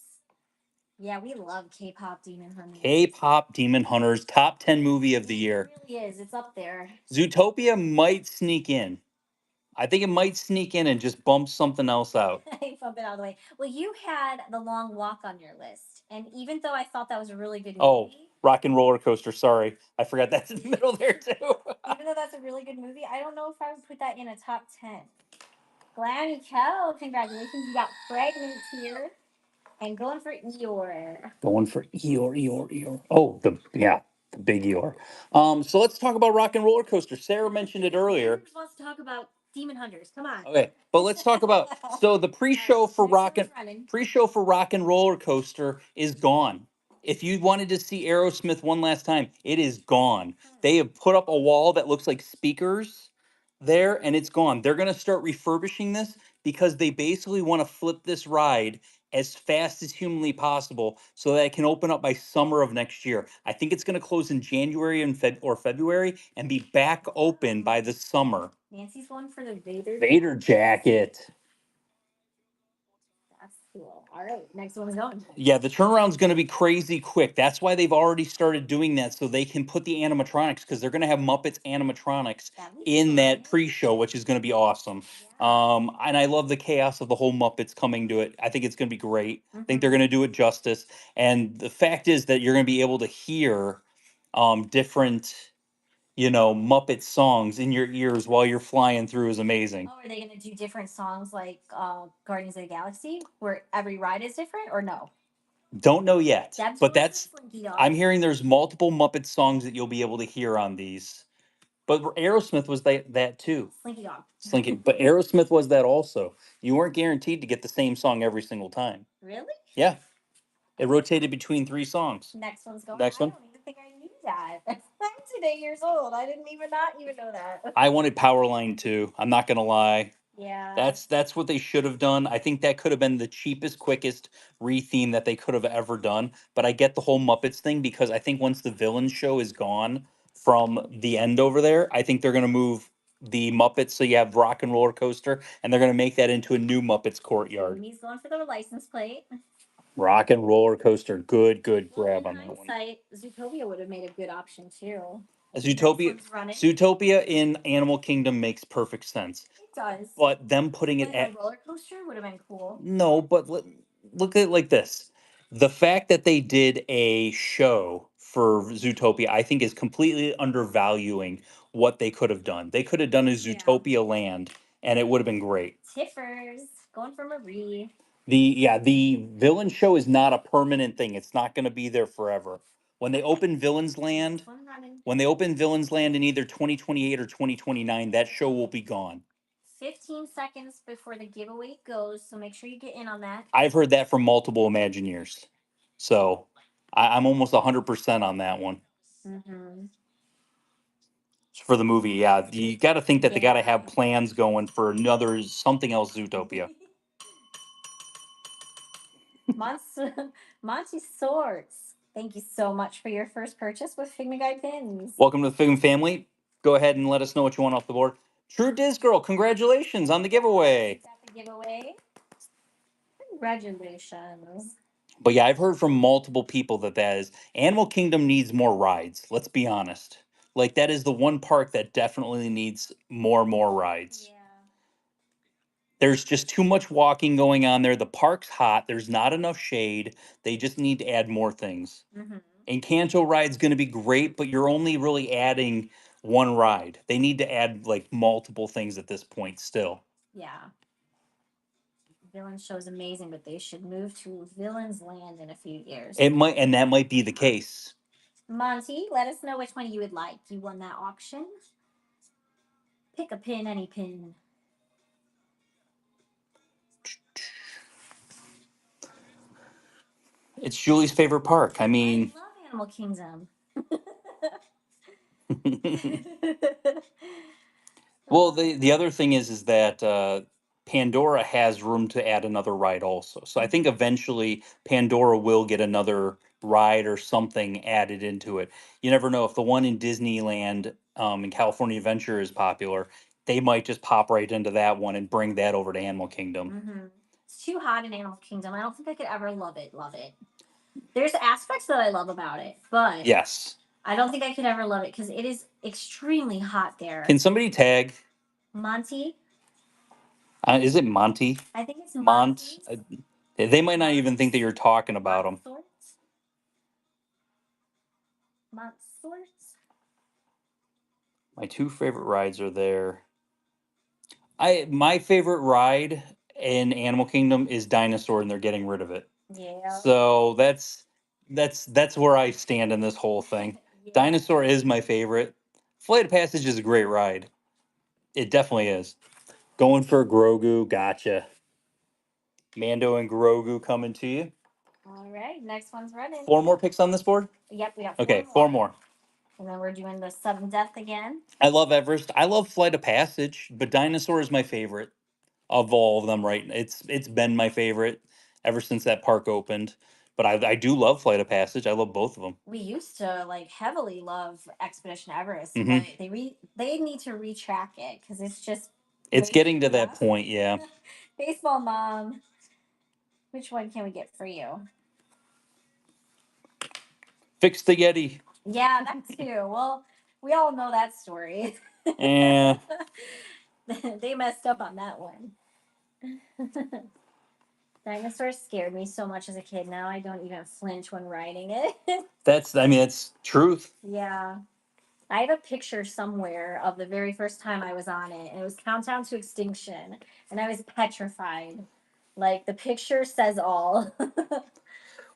Yeah, we love K-pop Demon Hunters. K-pop Demon Hunters, top 10 movie of the year. It really is. It's up there. Zootopia might sneak in. I think it might sneak in and just bump something else out. Bump it all the way. Well, you had The Long Walk on your list, and even though I thought that was a really good movie. Oh, Rock and Roller Coaster. Sorry, I forgot that's in the middle there too. Even though that's a really good movie, I don't know if I would put that in a top 10. Glammy Kel, congratulations! You got Fragment here, and going for Eeyore. Going for Eeyore. Oh, the big Eeyore. So let's talk about Rock and Roller Coaster. Sarah mentioned it earlier. Who wants to talk about Demon Hunters, come on. Okay, but let's talk about so the pre-show for Next Rock one's and running. pre-show for Rock and Roller Coaster is gone. If you wanted to see Aerosmith one last time, it is gone. They have put up a wall that looks like speakers there, and it's gone. They're going to start refurbishing this because they basically want to flip this ride as fast as humanly possible so that it can open up by summer of next year. I think it's going to close in January and February and be back open by the summer. Nancy's going for the Vader. Vader jacket. That's cool. All right, next one's going. Yeah, the turnaround's going to be crazy quick. That's why they've already started doing that so they can put the animatronics because they're going to have Muppets animatronics in that pre-show, which is going to be awesome. Yeah. And I love the chaos of the whole Muppets coming to it. I think it's going to be great. I think they're Mhm. going to do it justice. And the fact is that you're going to be able to hear different, Muppet songs in your ears while you're flying through is amazing. Oh, are they gonna do different songs like Guardians of the Galaxy, where every ride is different, or no? Don't know yet, Deb's but going for that's Slinky Dog. I'm hearing there's multiple Muppet songs that you'll be able to hear on these. But Aerosmith was that too. Slinky Dog. Slinky, but Aerosmith was that also. You weren't guaranteed to get the same song every single time. Really? Yeah, it rotated between 3 songs. Next one's going. Next I one. don't even think I knew that. I'm today years old. I didn't even not even know that. I wanted Powerline too. I'm not gonna lie. Yeah. That's what they should have done. I think that could have been the cheapest, quickest re-theme that they could have ever done. But I get the whole Muppets thing because I think once the villain show is gone from the end over there, I think they're gonna move the Muppets so you have Rock and Roller Coaster, and they're gonna make that into a new Muppets courtyard. He's going for the license plate. Rock and Roller Coaster, good grab In on that one. hindsight, Zootopia would have made a good option too. Zootopia, Next one's running. Zootopia in Animal Kingdom makes perfect sense. It does. But them putting it Like at a roller coaster would have been cool. no, but look at it like this. The fact that they did a show for Zootopia, I think, is completely undervaluing what they could have done. They could have done a Yeah. Zootopia land, and it would have been great. Tiffers going for Marie. The villain show is not a permanent thing. It's not going to be there forever. When they open Villains Land, Next one running. when they open Villains Land in either 2028 or 2029, that show will be gone. 15 seconds before the giveaway goes, so make sure you get in on that. I've heard that from multiple Imagineers. So I'm almost 100% on that one. Mm-hmm. For the movie, yeah. You got to think that they got to Yeah. have plans going for another something else Zootopia. Monty Swords. Thank you so much for your first purchase with Figment Guide pins. Welcome to the Figment family. Go ahead and let us know what you want off the board. True Diz Girl, congratulations on the giveaway. Got the giveaway. Congratulations. But yeah, I've heard from multiple people that is Animal Kingdom needs more rides. Let's be honest. Like that is the one park that definitely needs more rides. Yeah. There's just too much walking going on there. The park's hot. There's not enough shade. They just need to add more things. Mm-hmm. Encanto ride's going to be great, but you're only really adding one ride. They need to add like multiple things at this point still. Yeah. Villain show's amazing, but they should move to Villain's Land in a few years. And that might be the case. Monty, let us know which one you would like. You won that auction. Pick a pin, any pin. It's Julie's favorite park. I mean, I love Animal Kingdom. well, the other thing is that Pandora has room to add another ride also. So I think eventually Pandora will get another ride or something added into it. You never know if the one in Disneyland in California Adventure is popular, they might just pop right into that one and bring that over to Animal Kingdom. Mm-hmm. It's too hot in Animal Kingdom. I don't think I could ever love it. Love it. There's aspects that I love about it, but Yes. I don't think I could ever love it because it is extremely hot there. Can somebody tag? Monty? Is it Monty? I think it's Mont. Monty. They might not even think that you're talking about them. Monsorts? My two favorite rides are there. My favorite ride in Animal Kingdom is Dinosaur, and they're getting rid of it. Yeah. So that's where I stand in this whole thing. Yeah. Dinosaur is my favorite. Flight of Passage is a great ride. It definitely is. Going for Grogu. Gotcha. Mando and Grogu coming to you. All right, next one's running. 4 more picks on this board? Yep, we got Okay, 4 more. And then we're doing the sudden death again. I love Everest. I love Flight of Passage, but Dinosaur is my favorite of all of them. Right, it's been my favorite ever since that park opened. But I do love Flight of Passage. I love both of them. We used to like heavily love Expedition Everest, Mhm. but they need to retrack it because it's just It's way getting to too that rough. point, yeah. Baseball mom, which one can we get for you? Fix the Yeti. Yeah, that too. Well, we all know that story. Eh, They messed up on that one. Dinosaurs scared me so much as a kid. Now I don't even flinch when riding it. that's truth. Yeah. I have a picture somewhere of the very first time I was on it, and it was Countdown to Extinction, and I was petrified. Like the picture says all.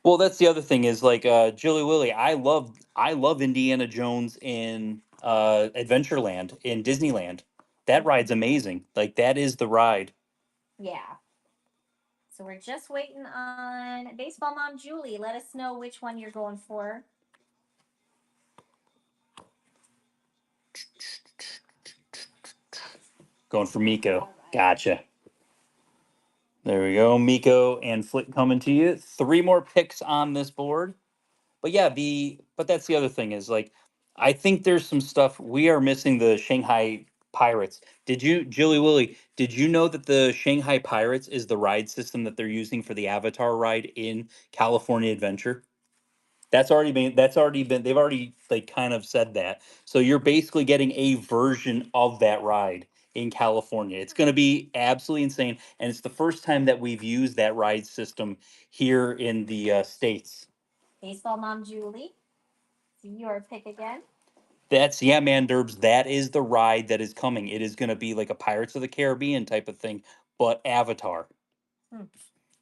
Well, that's the other thing is like Jilly Willy. I love Indiana Jones in Adventureland in Disneyland. That ride's amazing. Like that is the ride. Yeah. So we're just waiting on Baseball Mom Julie. Let us know which one you're going for. Going for Miko. Gotcha. There we go. Miko and Flick coming to you. 3 more picks on this board. But yeah, but that's the other thing is like I think there's some stuff we are missing the Shanghai Pirates. Jilly Willy, did you know that the Shanghai Pirates is the ride system that they're using for the Avatar ride in California Adventure? That's already been they've already like kind of said that. So you're basically getting a version of that ride in California. It's going to be absolutely insane, and it's the first time that we've used that ride system here in the states. Baseball Mom Julie. See your pick again. Yeah, man, Derbs. That is the ride that is coming. It is going to be like a Pirates of the Caribbean type of thing, but Avatar, Hmm.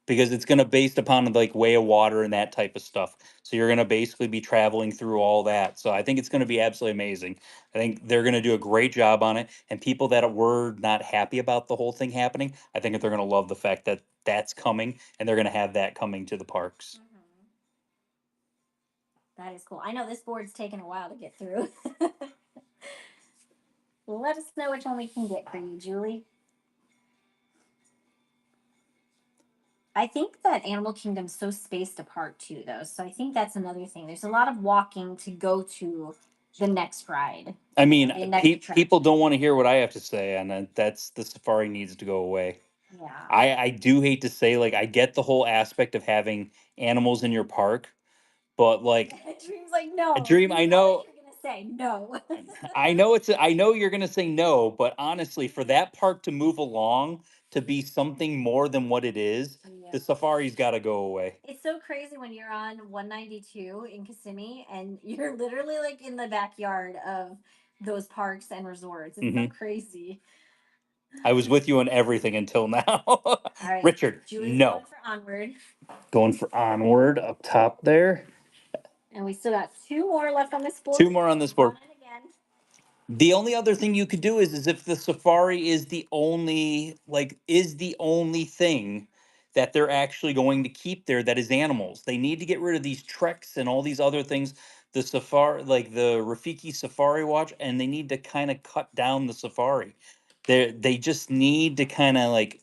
because it's going to based upon like Way of Water and that type of stuff. So you're going to basically be traveling through all that. So I think it's going to be absolutely amazing. I think they're going to do a great job on it, and people that were not happy about the whole thing happening, I think that they're going to love the fact that that's coming, and they're going to have that coming to the parks. Mm-hmm. That is cool. I know this board's taken a while to get through. Let us know which one we can get for you, Julie. I think that Animal Kingdom's so spaced apart too, though. So I think that's another thing. There's a lot of walking to go to the next ride. I mean, The next attraction. people don't want to hear what I have to say, and that's the safari needs to go away. Yeah. I do hate to say, like, I get the whole aspect of having animals in your park, but like Dream's like, no. Dream, I know, You're gonna say no. I know you're gonna say no, but honestly, for that park to move along to be something more than what it is, Yeah. the safari's got to go away. It's so crazy when you're on 192 in Kissimmee and you're literally like in the backyard of those parks and resorts. It's so crazy. I was with you on everything until now. All right. Richard, Julie's no. going for Onward. Going for Onward up top there. And we still got 2 more left on this board. 2 more on this board. On it again. The only other thing you could do is if the safari is the only thing that they're actually going to keep there that is animals. They need to get rid of these treks and all these other things. The safari, like the Rafiki Safari Watch, and they need to kind of cut down the safari. They just need to kind of like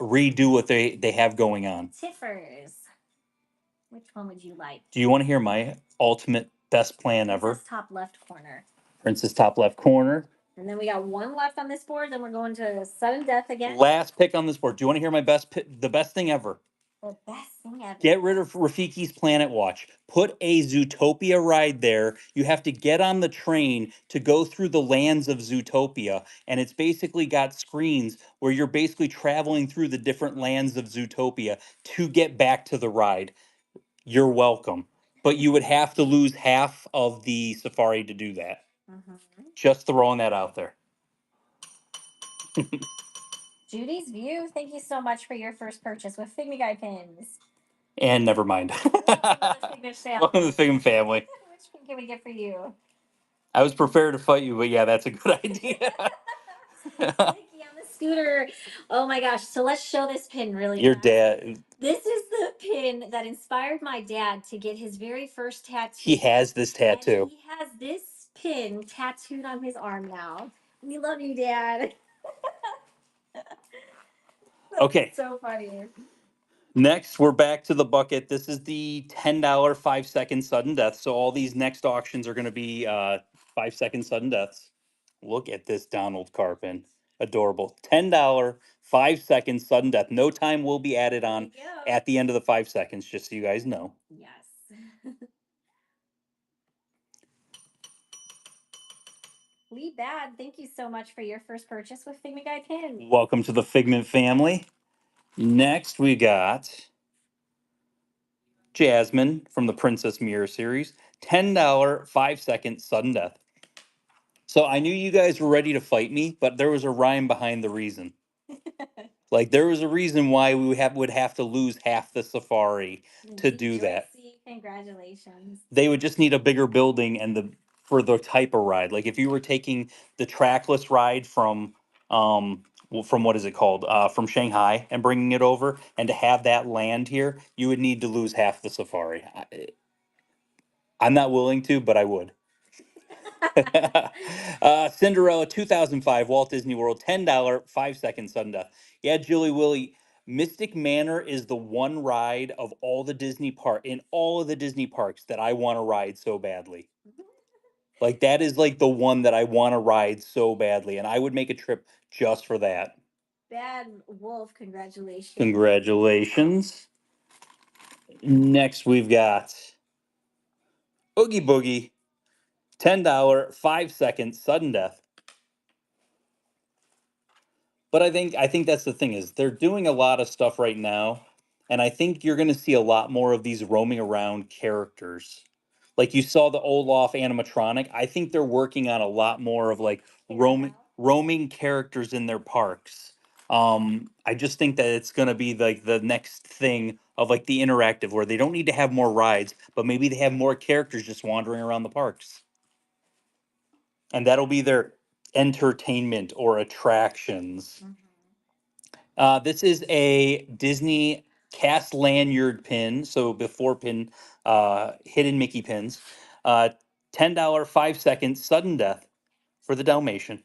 redo what they have going on. Tiffers. Which one would you like? Do you want to hear my ultimate best plan ever? Princess top left corner. Princess top left corner. And then we got 1 left on this board. Then we're going to sudden death again. Last pick on this board. Do you want to hear my the best thing ever? The best thing ever. Get rid of Rafiki's Planet Watch. Put a Zootopia ride there. You have to get on the train to go through the lands of Zootopia. And it's basically got screens where you're basically traveling through the different lands of Zootopia to get back to the ride. You're welcome. But you would have to lose half of the safari to do that. Mm-hmm. Just throwing that out there. Judy's View, thank you so much for your first purchase with Figment Guy pins. And never mind. Welcome to the Figment family. Which pin can we get for you? I was prepared to fight you, but yeah, that's a good idea. Nikki on the scooter. Oh my gosh. So let's show this pin really Your fast. dad, This is the pin that inspired my dad to get his very first tattoo. he has this And tattoo. he has this pin tattooed on his arm now. We love you, Dad. Okay. So funny. Next, we're back to the bucket. This is the $10 5 second sudden death. So all these next auctions are going to be 5 second sudden deaths. Look at this Donald Carpin. Adorable. $10 5 second sudden death. No time will be added on at the end of the 5 seconds, just so you guys know. Yes. Lee Bad, thank you so much for your first purchase with Figment Guy Pins. Welcome to the Figment family. Next, we got Jasmine from the Princess Mirror series. $10 5 second sudden death. So I knew you guys were ready to fight me, but there was a rhyme behind the reason. Like there was a reason why we would have to lose half the safari to do that. Congratulations. They would just need a bigger building and the for the type of ride. Like if you were taking the trackless ride from what is it called? From Shanghai and bringing it over and to have that land here, you would need to lose half the safari. I'm not willing to, but I would. Cinderella 2005 Walt Disney World $10 5 second sudden death. Yeah, Julie Willie. Mystic Manor is the one ride of all the Disney park in all of the Disney parks that I want to ride so badly. Like that is like the one that I want to ride so badly, and I would make a trip just for that. Bad Wolf, congratulations. Congratulations. Next we've got Oogie Boogie, $10 5 second sudden death. But I think that's the thing is they're doing a lot of stuff right now, and I think you're going to see a lot more of these roaming around characters. Like you saw the Olaf animatronic. I think they're working on a lot more of like roaming characters in their parks. I just think that it's going to be like the next thing of like the interactive where they don't need to have more rides, but maybe they have more characters just wandering around the parks. And that'll be their entertainment or attractions. This is a Disney cast lanyard pin. So before pin, hidden Mickey pins. Uh, $10 5 second sudden death for the Dalmatian.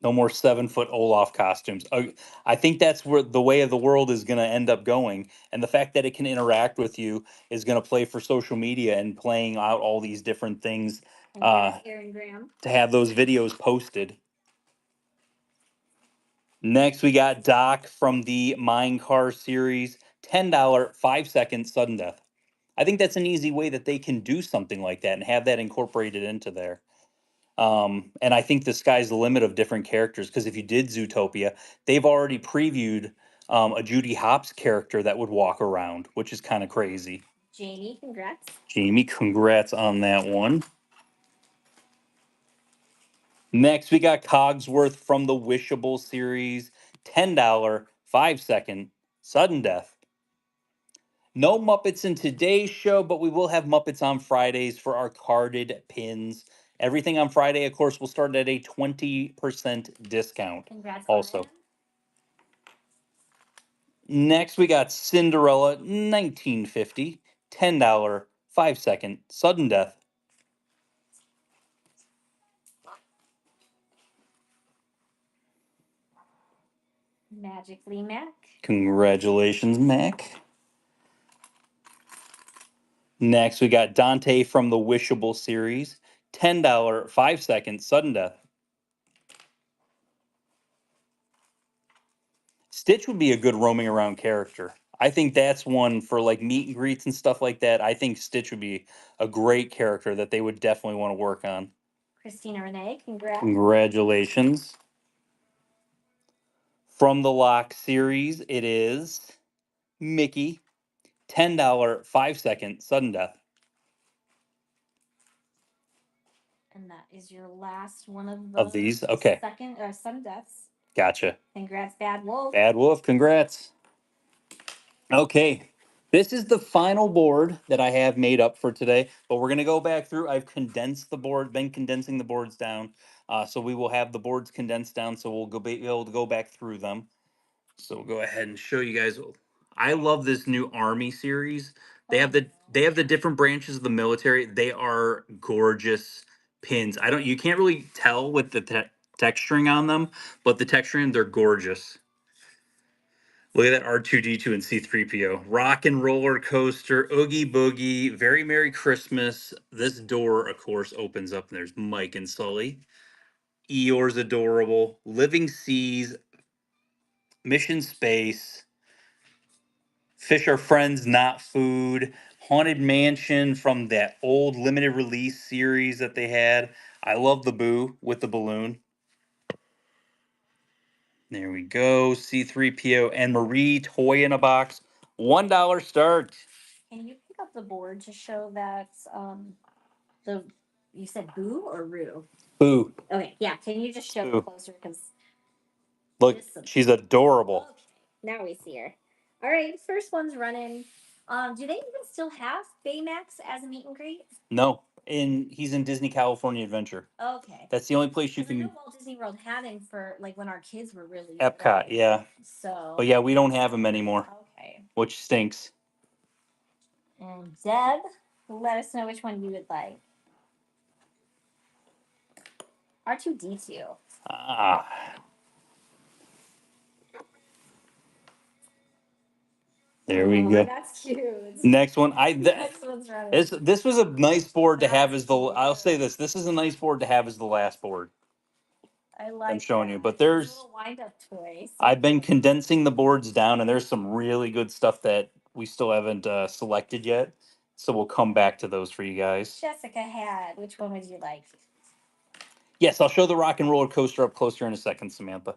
No more 7 foot Olaf costumes. I think that's where the way of the world is going to end up going. And the fact that it can interact with you is going to play for social media and playing out all these different things Aaron Graham. to have those videos posted. Next, we got Doc from the Mine Car series. $10 5 second sudden death. I think that's an easy way that they can do something like that and have that incorporated into there. And I think the sky's the limit of different characters because if you did Zootopia, they've already previewed a Judy Hopps character that would walk around, which is kind of crazy. Jamie, congrats. Jamie, congrats on that one. Next, we got Cogsworth from the Wishable series. $10 5 second sudden death. No Muppets in today's show, but we will have Muppets on Fridays for our carded pins. Everything on Friday, of course, will start at a 20% discount. Congrats, also. Brian. Next, we got Cinderella 1950, $10 5 second sudden death. Magically Mac. Congratulations, Mac. Next, we got Dante from the Wishable series, $10 5 second sudden death. Stitch would be a good roaming around character. I think that's one for like meet and greets and stuff like that. I think Stitch would be a great character that they would definitely want to work on. Christina Renee, congrats. Congratulations. From the Lock series, it is Mickey, $10 5 second sudden death. And that is your last one Of these? Okay. Second sudden deaths. Gotcha. Congrats, Bad Wolf. Bad Wolf, congrats. Okay. This is the final board that I have made up for today, but we're going to go back through. I've condensed the board, been condensing the boards down. So we will have the boards condensed down, so we'll be able to go back through them. So we'll go ahead and show you guys. I love this new Army series. They have the different branches of the military. They are gorgeous pins. You can't really tell with the texturing on them, but the texturing, they're gorgeous. Look at that R2D2 and C3PO. Rock and Roller Coaster, Oogie Boogie, Very Merry Christmas. This door, of course, opens up and there's Mike and Sully. Eeyore's adorable. Living Seas, Mission Space, Fish Are Friends, Not Food, Haunted Mansion from that old limited release series that they had. I love the Boo with the balloon. There we go. C3PO and Marie toy in a box. $1 start. Can you pick up the board to show that the you said Boo or Roo? Boo. Okay, yeah. Can you just show Boo. it closer because Look, she's adorable. okay, now we see her. All right, first one's running. Do they even still have Baymax as a meet and greet? No, he's in Disney California Adventure. Okay, That's the only place you because I know can. Walt Disney World had him for like when our kids were really Epcot, young. yeah. So, But yeah, we don't have him anymore, okay. which stinks. And Deb, let us know which one you would like. R2D2. Ah. There we go. That's cute. Next one, Next one's running. this was a nice board to have That's as the. I'll say cute. this: this is a nice board to have as the last board. I like I'm showing that. you, but It's a there's. little wind-up toy. So I've been cute. condensing the boards down, and there's some really good stuff that we still haven't selected yet. So we'll come back to those for you guys. Jessica had. Which one would you like? Yes, I'll show the rock and roller coaster up closer in a second, Samantha.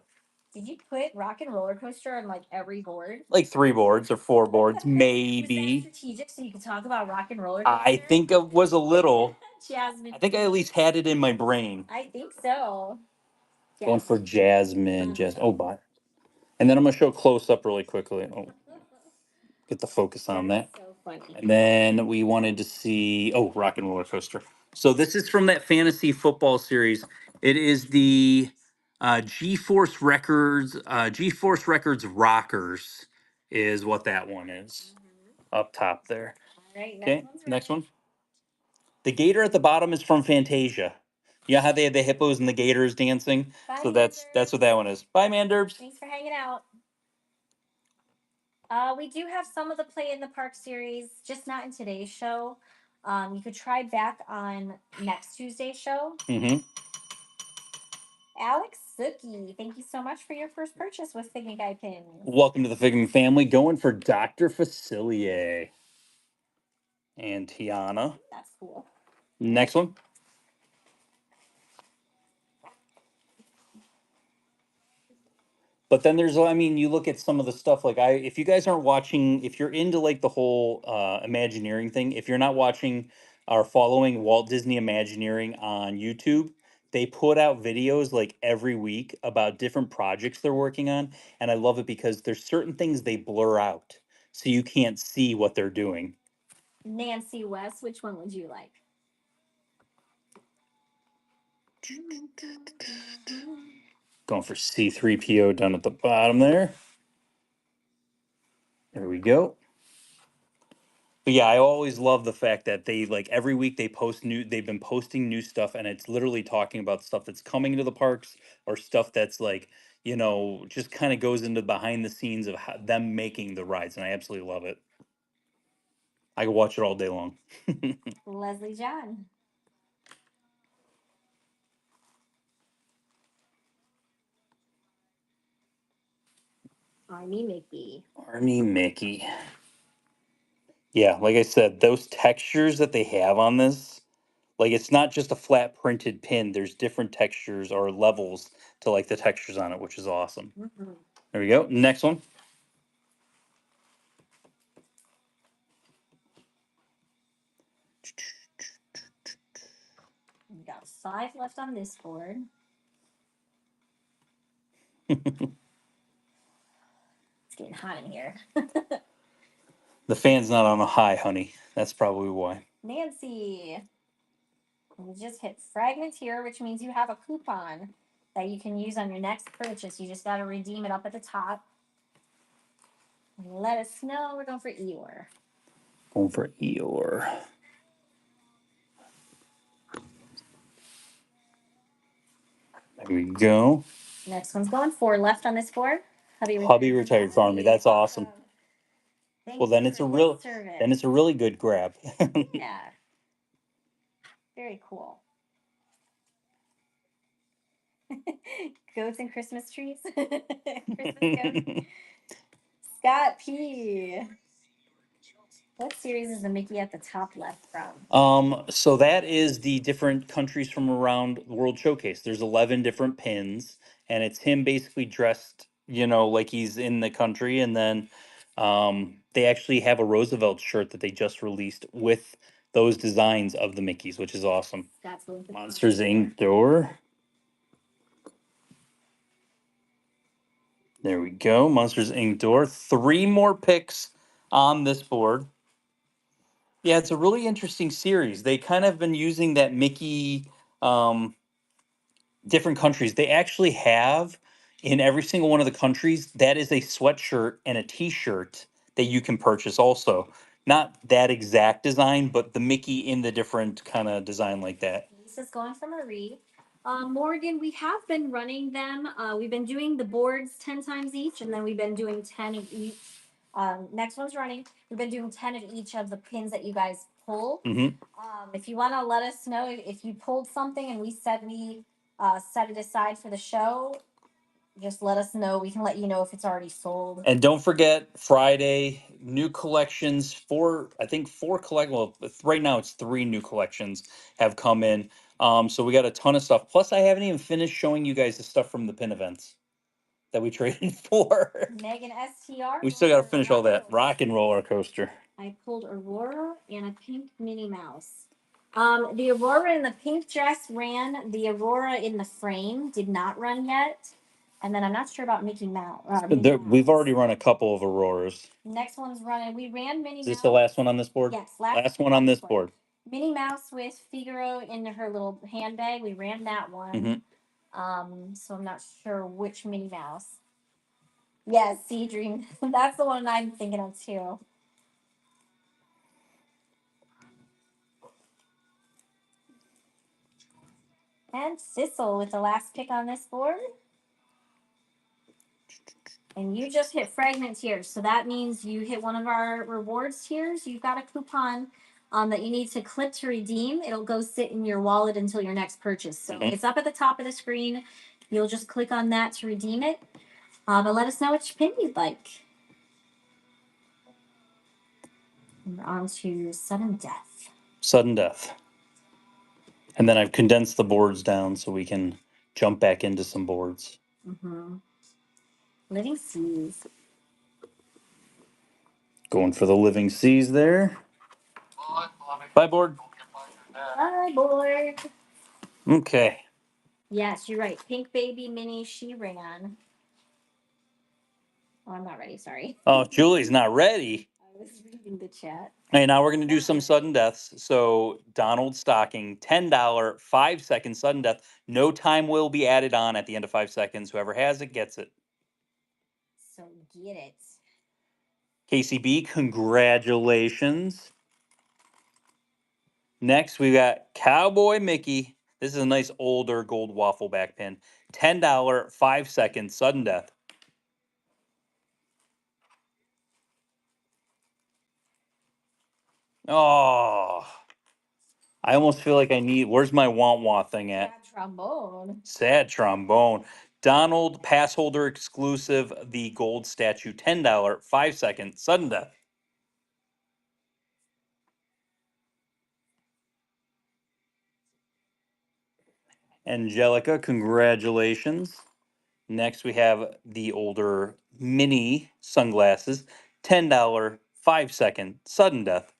Did you put Rock and Roller Coaster on like every board? Like 3 boards or 4 boards, Was that maybe. strategic so you could talk about Rock and Roller Coaster? I think it was a little. Jasmine. I think I at least had it in my brain. I think so. Going for Jasmine. Oh, bye. And then I'm gonna show close up really quickly. Oh, get the focus on that. So funny. And then we wanted to see Rock and Roller Coaster. So this is from that fantasy football series. It is the G-Force Records Rockers is what that one is. Up top there. All right, Okay, next one. The gator at the bottom is from Fantasia. You know how they had the hippos and the gators dancing? Bye, So that's what that one is. Bye, Manderbs. Thanks for hanging out. We do have some of the Play in the Park series, just not in today's show. You could try back on next Tuesday's show. Mm-hmm. Alex Suki, thank you so much for your first purchase with Figment Guy pins. Welcome to the Figment family. Going for Dr. Facilier and Tiana. That's cool. Next one. But then you look at some of the stuff if you guys aren't watching, if you're into like the whole Imagineering thing, if you're not watching or following Walt Disney Imagineering on YouTube, they put out videos like every week about different projects they're working on. And I love it because there's certain things they blur out so you can't see what they're doing. Nancy West, which one would you like? Going for C3PO down at the bottom there. There we go. But yeah, I always love the fact that they every week they've been posting new stuff and it's literally talking about stuff that's coming to the parks or stuff that's just kind of goes into behind the scenes of them making the rides. And I absolutely love it. I could watch it all day long. Leslie John. Army Mickey. Army Mickey. Yeah, like I said, those textures that they have on this, it's not just a flat printed pin. There's different textures or levels to the textures on it, which is awesome. Mm-hmm. There we go. Next one. We got 5 left on this board. It's getting hot in here. The fan's not on a high, honey. That's probably why. Nancy. You just hit fragment here, which means you have a coupon that you can use on your next purchase. You just got to redeem it up at the top. Let us know. We're going for Eeyore. Going for Eeyore. There we go. Next one's going 4 left on this board. Hubby retired from me. That's awesome. Thank Well, then you it's for a his real service. then it's a really good grab. Yeah. Very cool. Goats and Christmas trees. Christmas goats. Scott P. What series is the Mickey at the top left from? So that is the different countries from around the World Showcase. There's 11 different pins, and it's him basically dressed, like he's in the country. And then they actually have a Roosevelt shirt that they just released with those designs of the Mickeys, which is awesome. That's going to Monsters Inc. door. There we go. Monsters Inc. door. 3 more picks on this board. Yeah, it's a really interesting series. They kind of been using that Mickey, different countries. They actually have in every single one of the countries, that is a sweatshirt and a t-shirt that you can purchase also. Not that exact design, but the Mickey in the different kind of design like that. Lisa's going for Marie. Morgan, we have been running them. We've been doing the boards 10 times each, and then we've been doing 10 of each. Next one's running. We've been doing 10 of each of the pins that you guys pull. If you want to let us know if you pulled something and we said we set it aside for the show, just let us know. We can let you know if it's already sold. And don't forget Friday, new collections. I think 4 collect. Well, right now it's 3 new collections have come in. So we got a ton of stuff. Plus, I haven't even finished showing you guys the stuff from the pin events that we traded for. Megan STR. We still got to finish all that. Rock and roller coaster. I pulled Aurora and a pink Minnie Mouse. The Aurora in the pink dress ran. The Aurora in the frame did not run yet. And then I'm not sure about Mickey Mouse. We've already run a couple of Auroras. Next one's running. We ran Minnie Is Mouse. this the last one on this board? Yes, last one on this board. Minnie Mouse with Figaro in her little handbag. We ran that one. So I'm not sure which Minnie Mouse. Yes, Sea Dream. That's the one I'm thinking of too. And Sissel with the last pick on this board. And you just hit fragment tiers. So that means you hit one of our rewards tiers. You've got a coupon that you need to click to redeem. It'll go sit in your wallet until your next purchase. So it's up at the top of the screen. You'll just click on that to redeem it. But let us know which pin you'd like. And we're on to sudden death. Sudden death. And then I've condensed the boards down so we can jump back into some boards. Living Seas. Going for the Living Seas there. Bye, board. Bye, board. Okay. Yes, you're right. Pink Baby Minnie, she ran. Oh, I'm not ready. Sorry. Oh, Julie's not ready. I was reading the chat. Hey, now we're going to do some sudden deaths. So, Donald Stocking, $10, 5-second sudden death. No time will be added on at the end of 5 seconds. Whoever has it gets it. So get it. KCB, congratulations. Next, we got Cowboy Mickey. This is a nice older gold waffle back pin. $10, 5-second sudden death. Oh, I almost feel like I need. Where's my wah thing at? Sad trombone. Sad trombone. Donald pass holder exclusive, the gold statue, $10, 5-second sudden death. Angelica, congratulations. Next, we have the older mini sunglasses, $10, 5-second sudden death.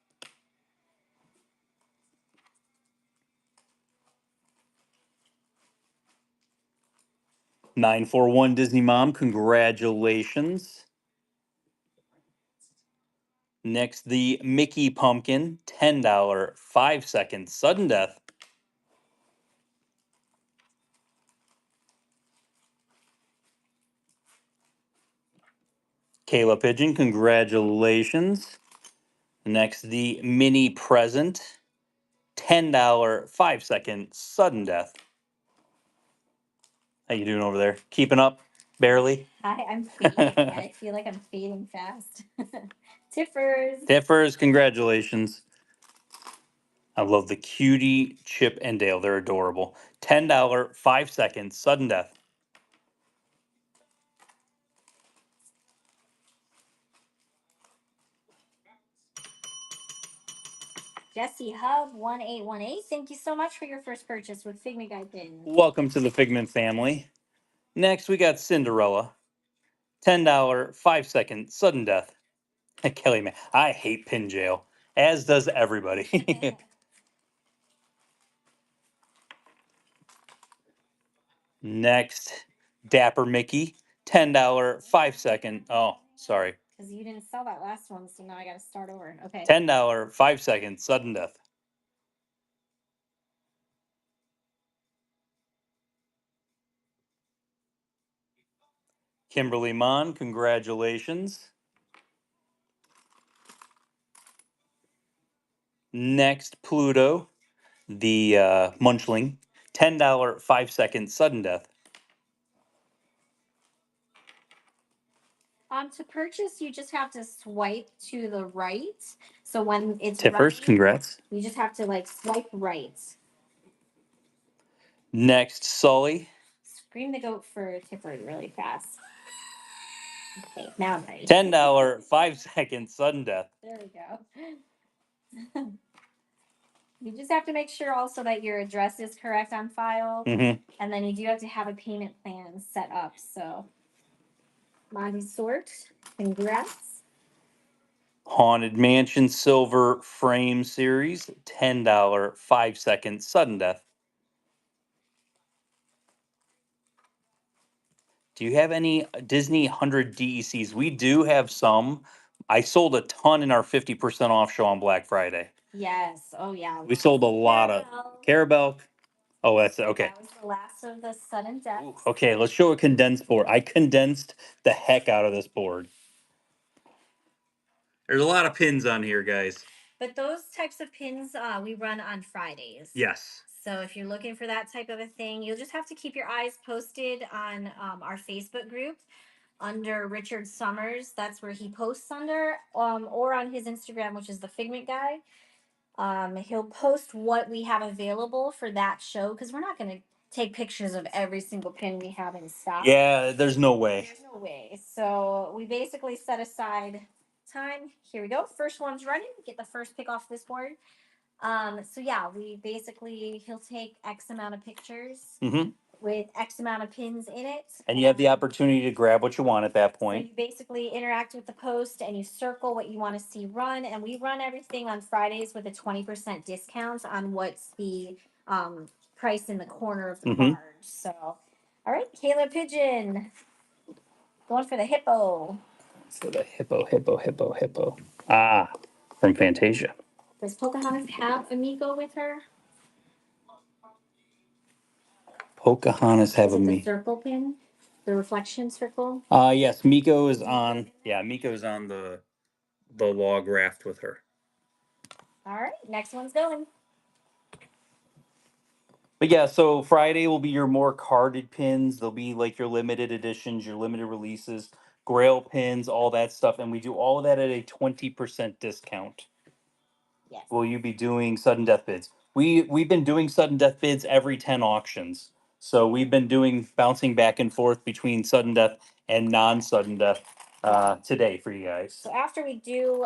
$941 Disney Mom, congratulations. Next, the Mickey Pumpkin, $10, 5-second sudden death. Kayla Pigeon, congratulations. Next, the mini present. $10 5-second sudden death. How you doing over there? Keeping up? Barely? Hi, I'm fading. I feel like I'm fading fast. Tiffers. Tiffers, congratulations. I love the cutie Chip and Dale. They're adorable. $10 5-second sudden death. Jesse Hub 1818. Thank you so much for your first purchase with Figment Guide pins. Welcome to the Figment family. Next, we got Cinderella. $10 5-second sudden death. Kelly, man, I hate pin jail, as does everybody. Next, Dapper Mickey. $10 5-second. Oh, sorry. Because you didn't sell that last one, so now I got to start over. Okay. $10 5-second sudden death. Kimberly Mon, congratulations. Next, Pluto, the Munchling. $10 5-second sudden death. To purchase, you just have to swipe to the right. So when it's Tiffers, running, congrats. you just have to like swipe right. Next, Sully. Scream the goat for Tipper really fast. Okay, now I'm ready. $10 5-second sudden death. There we go. You just have to make sure also that your address is correct on file. Mm-hmm. And then you do have to have a payment plan set up. So, Monty Sort, congrats. Haunted Mansion Silver Frame Series. $10 5-second sudden death. Do you have any Disney 100 DECs? We do have some. I sold a ton in our 50% off show on Black Friday. Yes. Oh, yeah. We sold a lot of Carabelle. Oh, that's okay. That was the last of the sudden death. Ooh, okay, let's show a condensed board. I condensed the heck out of this board. There's a lot of pins on here, guys. But those types of pins we run on Fridays. Yes. So if you're looking for that type of a thing, you'll just have to keep your eyes posted on our Facebook group under Richard Summers. That's where he posts under, or on his Instagram, which is the Figment Guy. He'll post what we have available for that show because we're not going to take pictures of every single pin we have in stock. Yeah, there's no way. There's no way. So we basically set aside time. Here we go. First one's running. Get the first pick off this board. So yeah, we basically he'll take X amount of pictures with X amount of pins in it. And you have the opportunity to grab what you want at that point. So you basically interact with the post and you circle what you want to see run. And we run everything on Fridays with a 20% discount on what's the price in the corner of the card. So, all right, Kayla Pigeon. Going for the hippo. So the hippo. Ah, from Fantasia. Does Pocahontas have Amigo with her? Pocahontas have Is it a the me. circle pin? The reflection circle? Yes, Miko is on. Yeah, Miko's on the log raft with her. All right, next one's going. But yeah, so Friday will be your more carded pins. They'll be like your limited editions, your limited releases, grail pins, all that stuff. And we do all of that at a 20% discount. Yes. Will you be doing sudden death bids? We've been doing sudden death bids every 10 auctions. So we've been doing bouncing back and forth between sudden death and non-sudden death today for you guys. So after we do,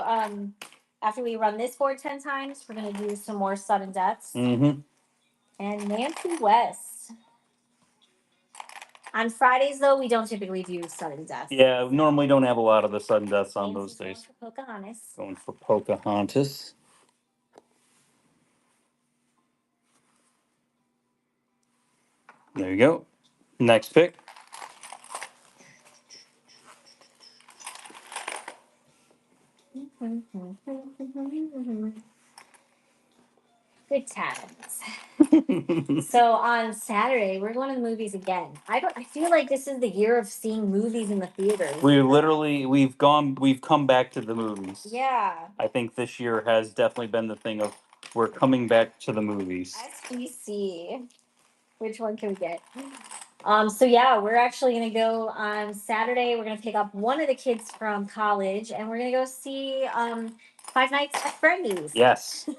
after we run this board 10 times, we're gonna do some more sudden deaths. Mm-hmm. And Nancy West. On Fridays, though, we don't typically do sudden deaths. Yeah, we normally don't have a lot of the sudden deaths on those Nancy's days. going for Pocahontas. Going for Pocahontas. There you go. Next pick. Good times. So on Saturday, we're going to the movies again. I feel like this is the year of seeing movies in the theaters. We've come back to the movies. Yeah. I think this year has definitely been the thing of we're coming back to the movies. SBC. Which one can we get? So yeah, we're actually gonna go on Saturday. We're gonna pick up one of the kids from college, and we're gonna go see Five Nights at Freddy's. Yes.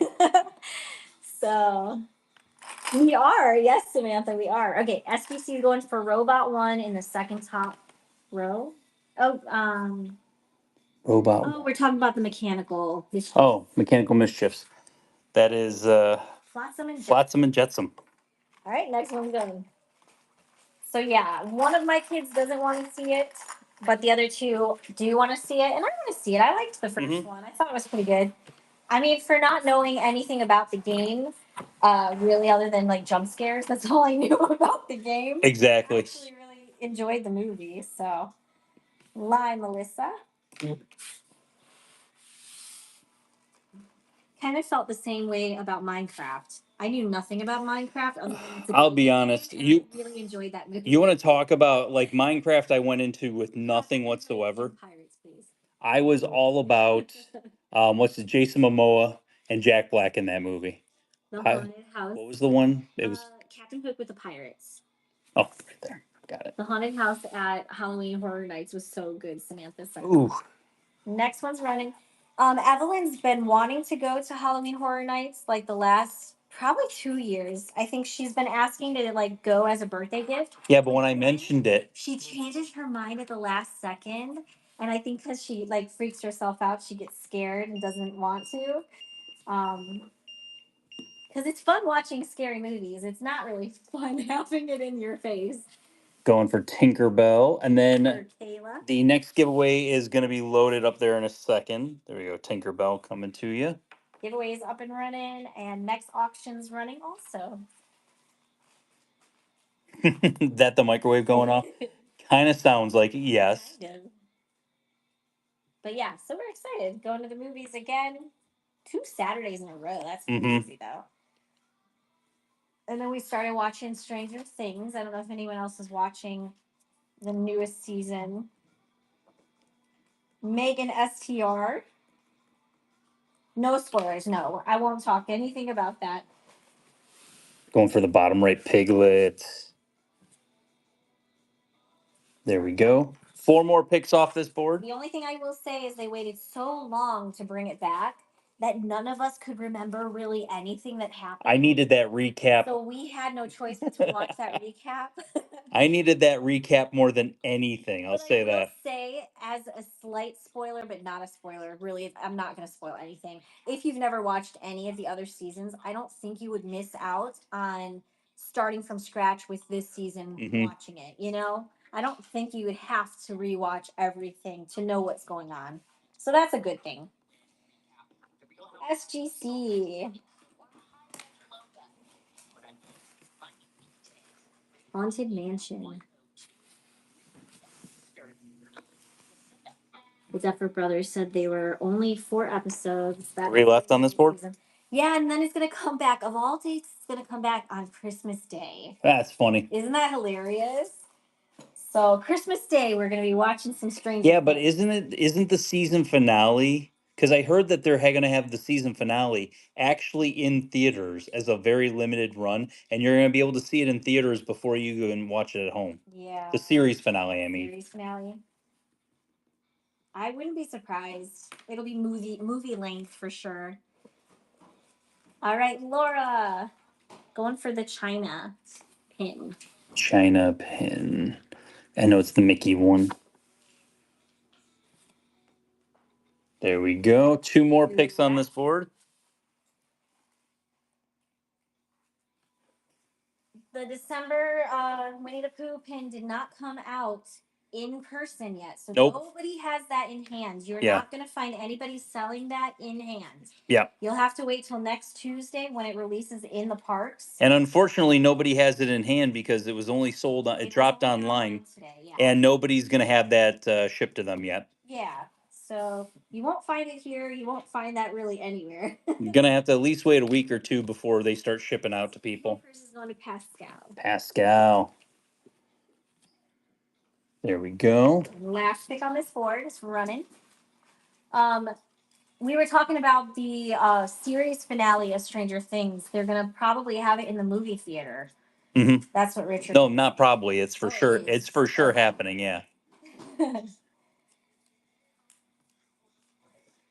So we are, yes, Samantha, we are. Okay, SBC is going for Robot One in the second top row. Oh, Robot. oh, we're talking about the mechanical. Oh, Mechanical Mischiefs. That is Flotsam and Jetsam. Flotsam and Jetsam. All right, next one's going. So yeah, one of my kids doesn't want to see it, but the other two do want to see it, and I want to see it. I liked the 1st one. I thought it was pretty good. I mean, for not knowing anything about the game, really, other than like jump scares, that's all I knew about the game. Exactly. I actually really enjoyed the movie. So, lie, Melissa. Kind of felt the same way about Minecraft. I knew nothing about Minecraft other than it's a I'll be video honest. game, and I really enjoyed that movie. You want to talk about like Minecraft? I went into with nothing whatsoever. Pirates, please. I was all about what's it, Jason Momoa and Jack Black in that movie. The Haunted House. What was the one? It was Captain Hook with the Pirates. oh, right there. Got it. The Haunted House at Halloween Horror Nights was so good, Samantha said. Ooh. Next one's running. Evelyn's been wanting to go to Halloween Horror Nights like the last probably 2 years. I think she's been asking to like go as a birthday gift. Yeah, but when I mentioned it, she changes her mind at the last second, and I think because she like freaks herself out, she gets scared and doesn't want to. Because it's fun watching scary movies. It's not really fun having it in your face. Going for Tinkerbell, and then the next giveaway is going to be loaded up there in a second. There we go, Tinkerbell coming to you. Giveaway is up and running, and next auction's running also. That the microwave going off? Kind of sounds like yes. Kind of. But yeah, so we're excited. Going to the movies again. 2 Saturdays in a row. That's crazy, though. And then we started watching Stranger Things. I don't know if anyone else is watching the newest season. Megan STR. No spoilers, no. I won't talk anything about that. Going for the bottom right, Piglet. There we go. 4 more picks off this board. The only thing I will say is they waited so long to bring it back that none of us could remember really anything that happened. I needed that recap. So we had no choice but to watch that recap. I needed that recap more than anything. I'll say that. I will say, as a slight spoiler, but not a spoiler, really, I'm not going to spoil anything. If you've never watched any of the other seasons, I don't think you would miss out on starting from scratch with this season watching it, you know? I don't think you would have to rewatch everything to know what's going on. So that's a good thing. SGC. Haunted Mansion. The Duffer Brothers said they were only 4 episodes. 3 left on this board? Yeah, and then it's going to come back. Of all dates, it's going to come back on Christmas Day. That's funny. Isn't that hilarious? So Christmas Day, we're going to be watching some Stranger Yeah, but isn't the season finale? Because I heard that they're going to have the season finale actually in theaters as a very limited run, and you're going to be able to see it in theaters before you go and watch it at home. Yeah. The series finale, I mean. Series finale. I wouldn't be surprised. It'll be movie length for sure. All right, Laura. Going for the China pin. China pin. I know it's the Mickey one. There we go. 2 more picks on this board. The December Winnie the Pooh pin did not come out in person yet. So nobody has that in hand. You're not going to find anybody selling that in hand. Yeah. You'll have to wait till next Tuesday when it releases in the parks. And unfortunately, nobody has it in hand because it was only sold, it dropped online. Today, yeah. And nobody's going to have that shipped to them yet. Yeah. So you won't find it here. You won't find that really anywhere. You're gonna have to at least wait a week or two before they start shipping out to people. First is going to Pascal. Pascal. There we go. Last pick on this board is running. Um, we were talking about the series finale of Stranger Things. They're gonna probably have it in the movie theater. Hmm. That's what Richard. No, not probably. It's for Oh, it sure. is. It's for sure Okay. happening. Yeah.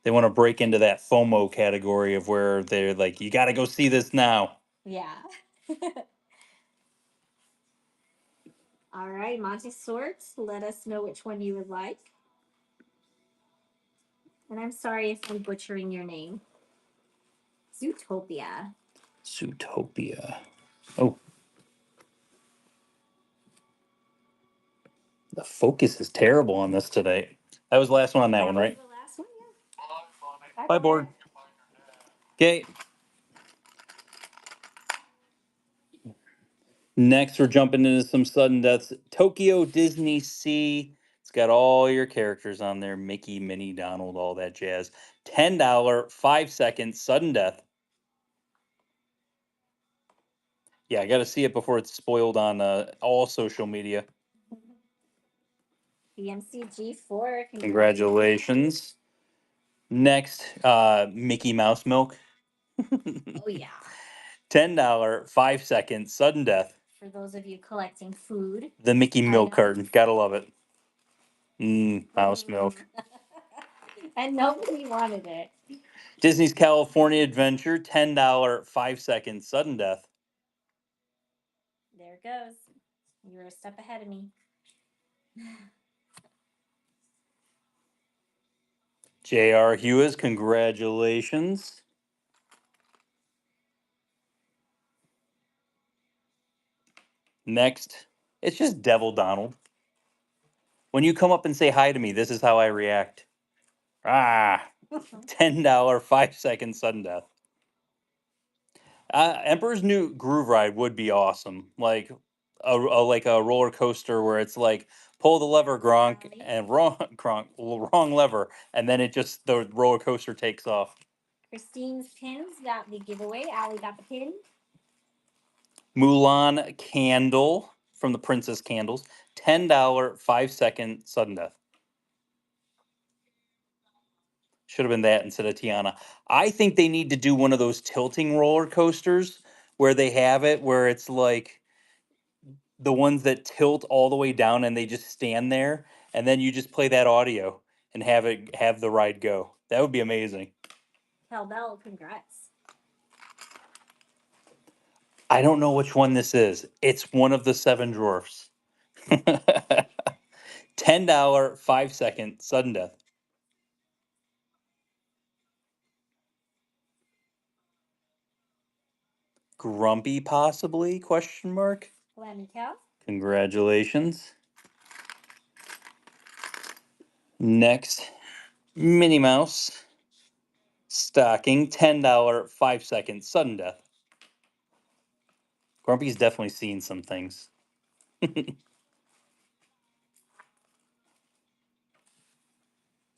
They want to break into that FOMO category of where they're like, you got to go see this now. Yeah. All right, Monty Sorts, let us know which one you would like. And I'm sorry if I'm butchering your name. Zootopia. Zootopia. Oh, the focus is terrible on this today. That was the last one on that one, right? The last one, yeah. Bye, board. Okay. Next, we're jumping into some sudden deaths. Tokyo Disney Sea. It's got all your characters on there: Mickey, Minnie, Donald, all that jazz. $10, 5 seconds, sudden death. Yeah, I got to see it before it's spoiled on all social media. BMCG4. Congratulations. Next, Mickey Mouse Milk. Oh, yeah. $10, 5 seconds, sudden death. For those of you collecting food. The Mickey milk carton. Gotta love it. Mouse milk. And nobody wanted it. Disney's California Adventure, $10, 5 seconds, sudden death. There it goes. You were a step ahead of me. J.R. Hughes, congratulations. Next, it's just Devil Donald. When you come up and say hi to me, this is how I react. $10, 5 seconds, sudden death. Emperor's New Groove Ride would be awesome. Like a roller coaster where it's like pull the lever, Gronk, and wrong Gronk, wrong lever, and then it just the roller coaster takes off. Christine's pins got the giveaway. Allie got the pin. Mulan candle from the Princess Candles, $10, 5 second sudden death. Should have been that instead of Tiana. I think they need to do one of those tilting roller coasters where they have it where it's like the ones that tilt all the way down and they just stand there and then you just play that audio and have the ride go. That would be amazing. Tell Belle, congrats. I don't know which one this is. It's one of the seven dwarfs. $10, 5 second sudden death. Grumpy possibly? Question mark. Lemmy Cow. Congratulations. Next, Minnie Mouse. Stocking, $10, 5 second sudden death. Grumpy's definitely seen some things.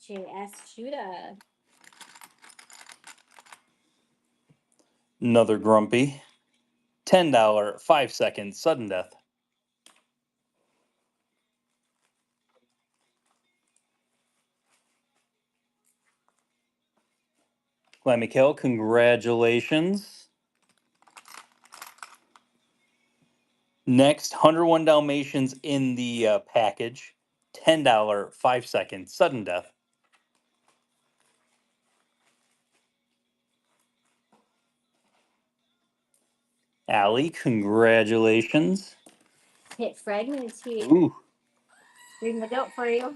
J.S. Judah. Another Grumpy. $10, 5 second sudden death. Glenn McHale, congratulations. Next, 101 Dalmatians in the package. $10, 5 second sudden death. Allie, congratulations. Hit fragments here. Ooh. Reading the note for you.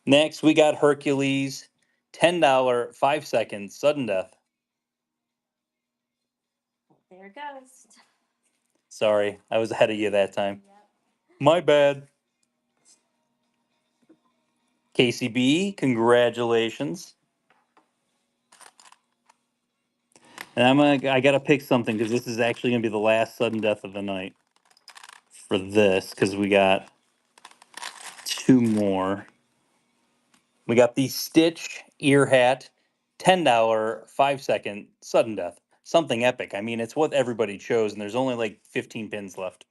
Next, we got Hercules. $10, 5 second sudden death. There it goes. Sorry, I was ahead of you that time. Yep. My bad. KCB, congratulations. And I gotta pick something because this is actually gonna be the last sudden death of the night for this because we got two more. We got the Stitch ear hat, $10, 5 second sudden death. Something epic. I mean, it's what everybody chose, and there's only like 15 pins left.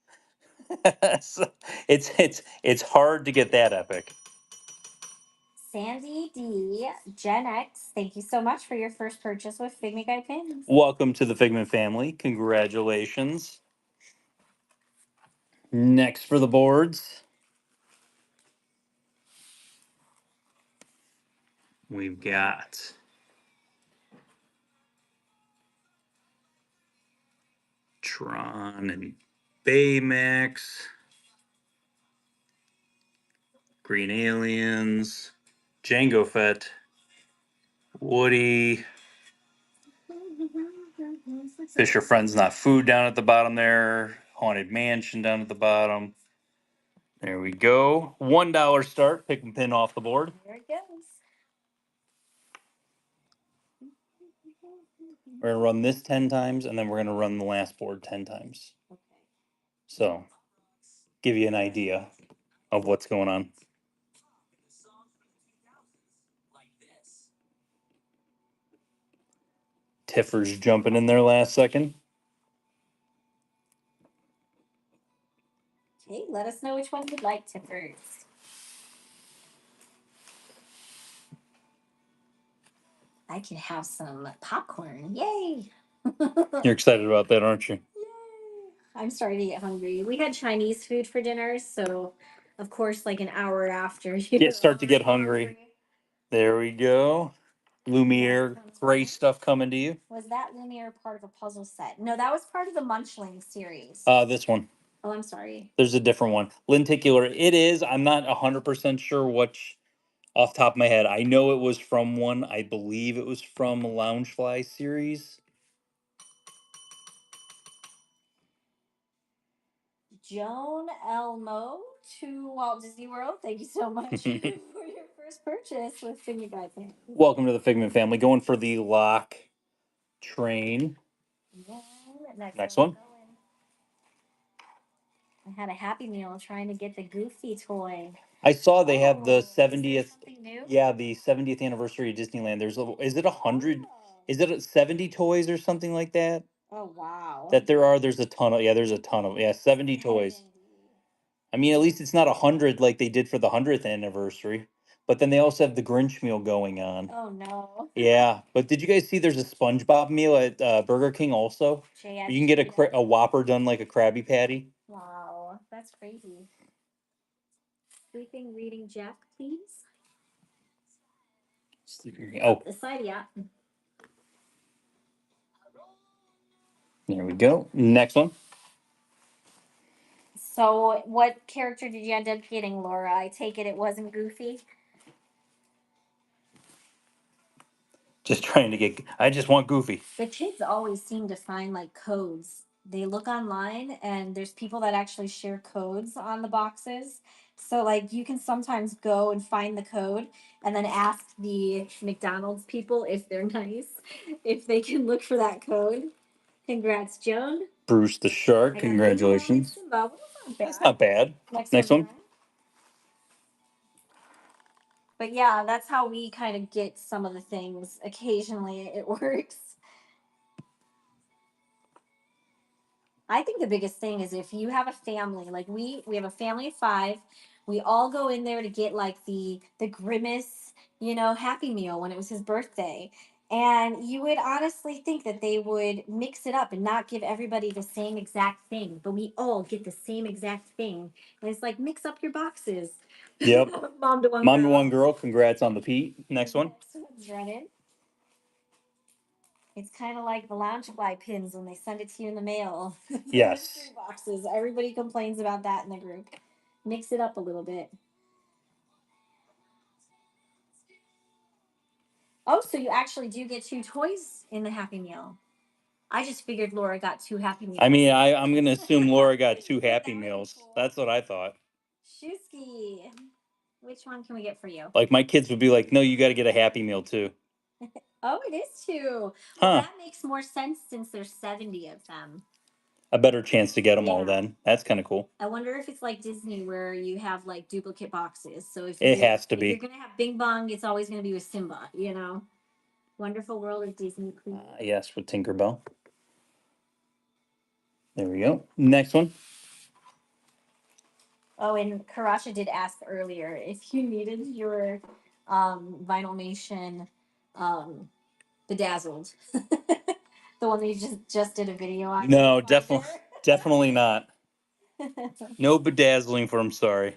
So it's hard to get that epic. Sandy D, Gen X, thank you so much for your first purchase with Figment Guy pins. Welcome to the Figment family. Congratulations. Next for the boards, we've got Tron and Baymax, Green Aliens, Jango Fett, Woody, Fisher Friends Not Food down at the bottom there, Haunted Mansion down at the bottom. There we go. $1 start. Pick and pin off the board. There it goes. We're going to run this 10 times, and then we're going to run the last board 10 times. Okay. So, give you an idea of what's going on. Tiffer's jumping in there last second. Okay, let us know which one you'd like to first. I can have some popcorn. Yay! You're excited about that, aren't you? Yay! I'm starting to get hungry. We had Chinese food for dinner, so of course, like an hour after you Start to get hungry. There we go. Lumiere, great stuff coming to you. Was that Lumiere part of a puzzle set? No, that was part of the Munchling series. This one. Oh, I'm sorry. There's a different one. Lenticular. It is. I'm not 100% sure which off the top of my head. I know it was from one. I believe it was from a Loungefly series. Joan Elmo to Walt Disney World. Thank you so much for your first purchase with Figment Guy Pants. Welcome to the Figment family. Going for the lock train. Yeah, Next one. I had a Happy Meal trying to get the Goofy toy. I saw they have the Oh, is there 70th. something new? Yeah, the 70th anniversary of Disneyland. There's a, is it 100? Is it 70 toys or something like that? Oh, wow. That there's a ton of, yeah, there's a ton of, yeah, 70 toys. I mean, at least it's not 100 like they did for the 100th anniversary. But then they also have the Grinch meal going on. Oh, no. Yeah, but did you guys see there's a SpongeBob meal at Burger King also? You can get a Whopper done like a Krabby Patty. Wow, that's crazy. Sleeping, reading Jack, please. Oh, The side, yeah. there we go. Next one. So, what character did you end up getting, Laura? I take it wasn't Goofy. Just trying to get. I just want Goofy. The kids always seem to find like codes. They look online, and there's people that actually share codes on the boxes. So, like, you can sometimes go and find the code and then ask the McDonald's people if they're nice, if they can look for that code. Congrats, Joan. Bruce the Shark. Congratulations. That's not bad. Next one. But yeah, that's how we kind of get some of the things. Occasionally it works. I think the biggest thing is if you have a family, like we have a family of 5, we all go in there to get like the Grimace, Happy Meal when it was his birthday. And you would honestly think that they would mix it up and not give everybody the same exact thing, but we all get the same exact thing. And it's like mix up your boxes. Yep. Mom to one Mom to girl. one girl. Congrats on the Pete. Next one. Next one's running. It's kind of like the Loungefly pins when they send it to you in the mail. Yes. Mystery boxes. Everybody complains about that in the group. Mix it up a little bit. Oh, so you actually do get 2 toys in the Happy Meal. I just figured Laura got 2 Happy Meals. I mean, I'm going to assume Laura got 2 Happy Meals. That's what I thought. Shusky. Which one can we get for you? Like my kids would be like, no, you got to get a Happy Meal too. Oh, it is 2. Well, Huh. that makes more sense since there's 70 of them. A better chance to get them all Yeah. then. That's kind of cool. I wonder if it's like Disney where you have like duplicate boxes. So It has to if you're be. gonna have Bing Bong, it's always gonna be with Simba, you know? Wonderful World of Disney, please. Yes, with Tinkerbell. There we go. Next one. Oh, and Karasha did ask earlier if you needed your Vinyl Nation um, bedazzled. The one that you just did a video on. No, definitely definitely not. No bedazzling for him, sorry.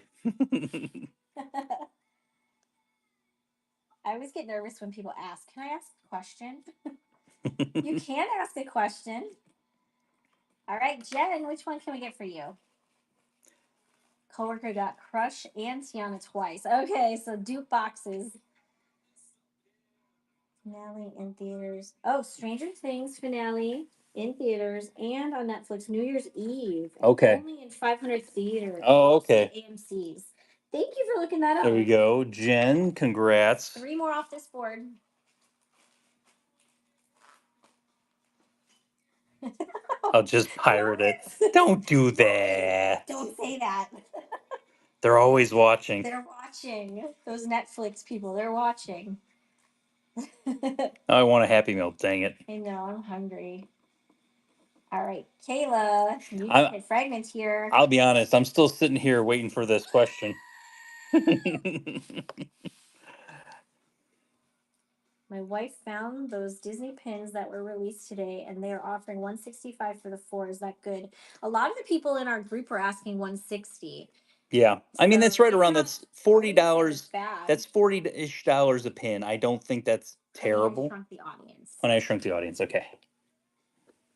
I always get nervous when people ask, can I ask a question? You can ask a question. All right, Jen, which one can we get for you? Coworker got Crush and Tiana twice. Okay, so dupe boxes. Finale in theaters. Oh, Stranger Things finale in theaters and on Netflix New Year's Eve. Okay. Only in 500 theaters. Oh, okay. AMC's. Thank you for looking that up. There we go. Jen, congrats. 3 more off this board. I'll just pirate it. Don't do that. Don't say that. They're always watching. They're watching. Those Netflix people, they're watching. I want a Happy Meal, dang it. I know, I'm hungry. All right, Kayla, you I- hit fragment here. I'll be honest, I'm still sitting here waiting for this question. My wife found those Disney pins that were released today, and they are offering 165 for the 4. Is that good? A lot of the people in our group are asking 160. Yeah, I mean that's right it's around. not- That's I wouldn't say $40. it's bad. That's $40-ish a pin. I don't think that's Honey, I terrible. Shrunk the Audience. When I Shrunk the Audience, okay.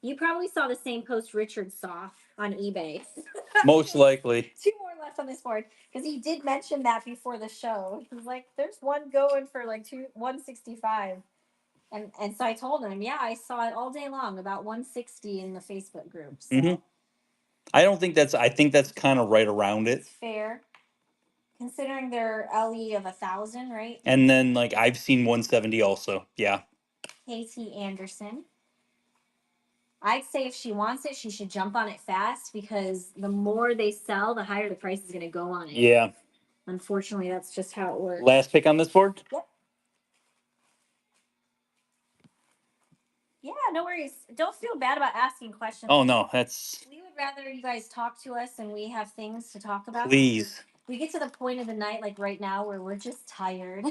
You probably saw the same post Richard saw on eBay. Most likely. 2 more left on this board because he did mention that before the show. He's like, "There's one going for like 165." And so I told him, yeah, I saw it all day long, about 160 in the Facebook group. So I don't think that's. I think that's kind of right around it. it's fair, considering their LE of 1,000, right? And then like I've seen 170 also. Yeah. KT Anderson. I'd say if she wants it, she should jump on it fast because the more they sell, the higher the price is going to go on it. Yeah. Unfortunately, that's just how it works. Last pick on this board? Yep. Yeah, no worries. Don't feel bad about asking questions. Oh no, that's. We would rather you guys talk to us and we have things to talk about. Please. We get to the point of the night, like right now, where we're just tired.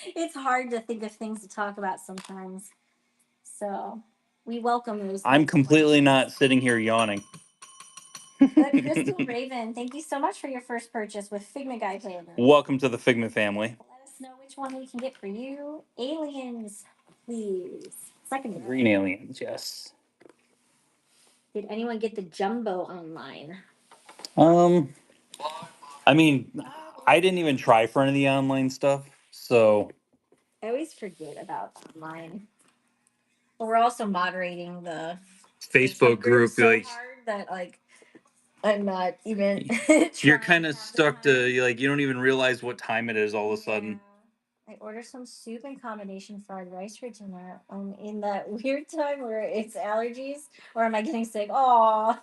It's hard to think of things to talk about sometimes. So we welcome those. I'm completely not sitting here yawning. But Crystal Raven, thank you so much for your first purchase with Figment Guy Flavor. Welcome to the Figment family. Let us know which one we can get for you. Aliens, please. Second Green aliens, yes. Did anyone get the jumbo online? I mean, I didn't even try for any of the online stuff, so I always forget about online. But we're also moderating the Facebook group so like hard that like I'm not even. you're kind of stuck to like you don't even realize what time it is all of a sudden. I ordered some soup and combination fried rice for dinner. In that weird time where it's allergies, or am I getting sick? Oh.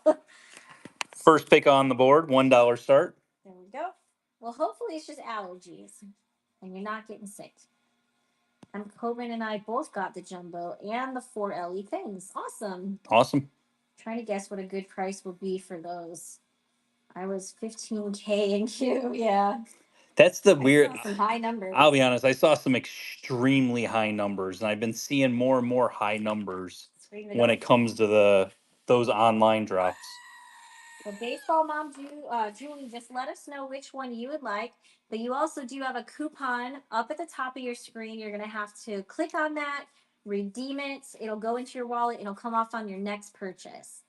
First pick on the board, $1 start. There we go. Well, hopefully it's just allergies, and you're not getting sick. And Coben and I both got the jumbo and the 4 LE things. Awesome. Awesome. Trying to guess what a good price will be for those. I was 15K in Q. Yeah. That's the weird. Some high numbers. I'll be honest. I saw some extremely high numbers, and I've been seeing more and more high numbers when it comes to those online drops. So baseball mom Julie, just let us know which one you would like. But you also do have a coupon up at the top of your screen. You're gonna have to click on that, redeem it. It'll go into your wallet. It'll come off on your next purchase.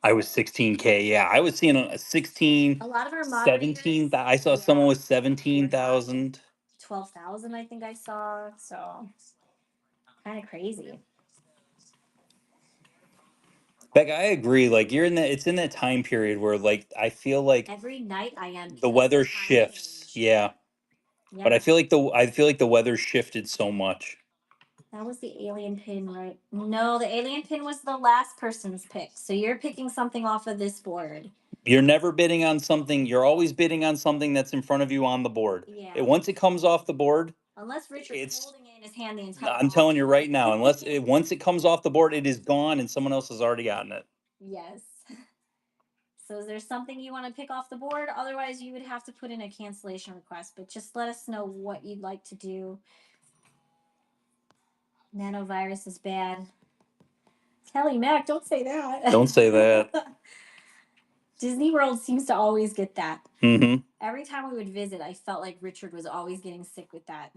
I was 16K. Yeah, I was seeing a 16. A lot of our 17. I saw someone with 17,000. 12,000. I think I saw. So kind of crazy. Beck, I agree. Like you're in that. It's in that time period where like I feel like every night I am. The weather shifts. Yeah. But I feel like the weather shifted so much. That was the alien pin, right? No, the alien pin was the last person's pick. So you're picking something off of this board. You're never bidding on something. You're always bidding on something that's in front of you on the board. Yeah. Once it comes off the board, unless Richard's it's. holding it in his hand the entire I'm telling you right now, once it comes off the board, it is gone, and someone else has already gotten it. Yes. So is there something you want to pick off the board? Otherwise, you would have to put in a cancellation request. But just let us know what you'd like to do. Nanovirus is bad. Kelly Mac, don't say that. Don't say that. Disney World seems to always get that. Mm-hmm. Every time we would visit, I felt like Richard was always getting sick with that.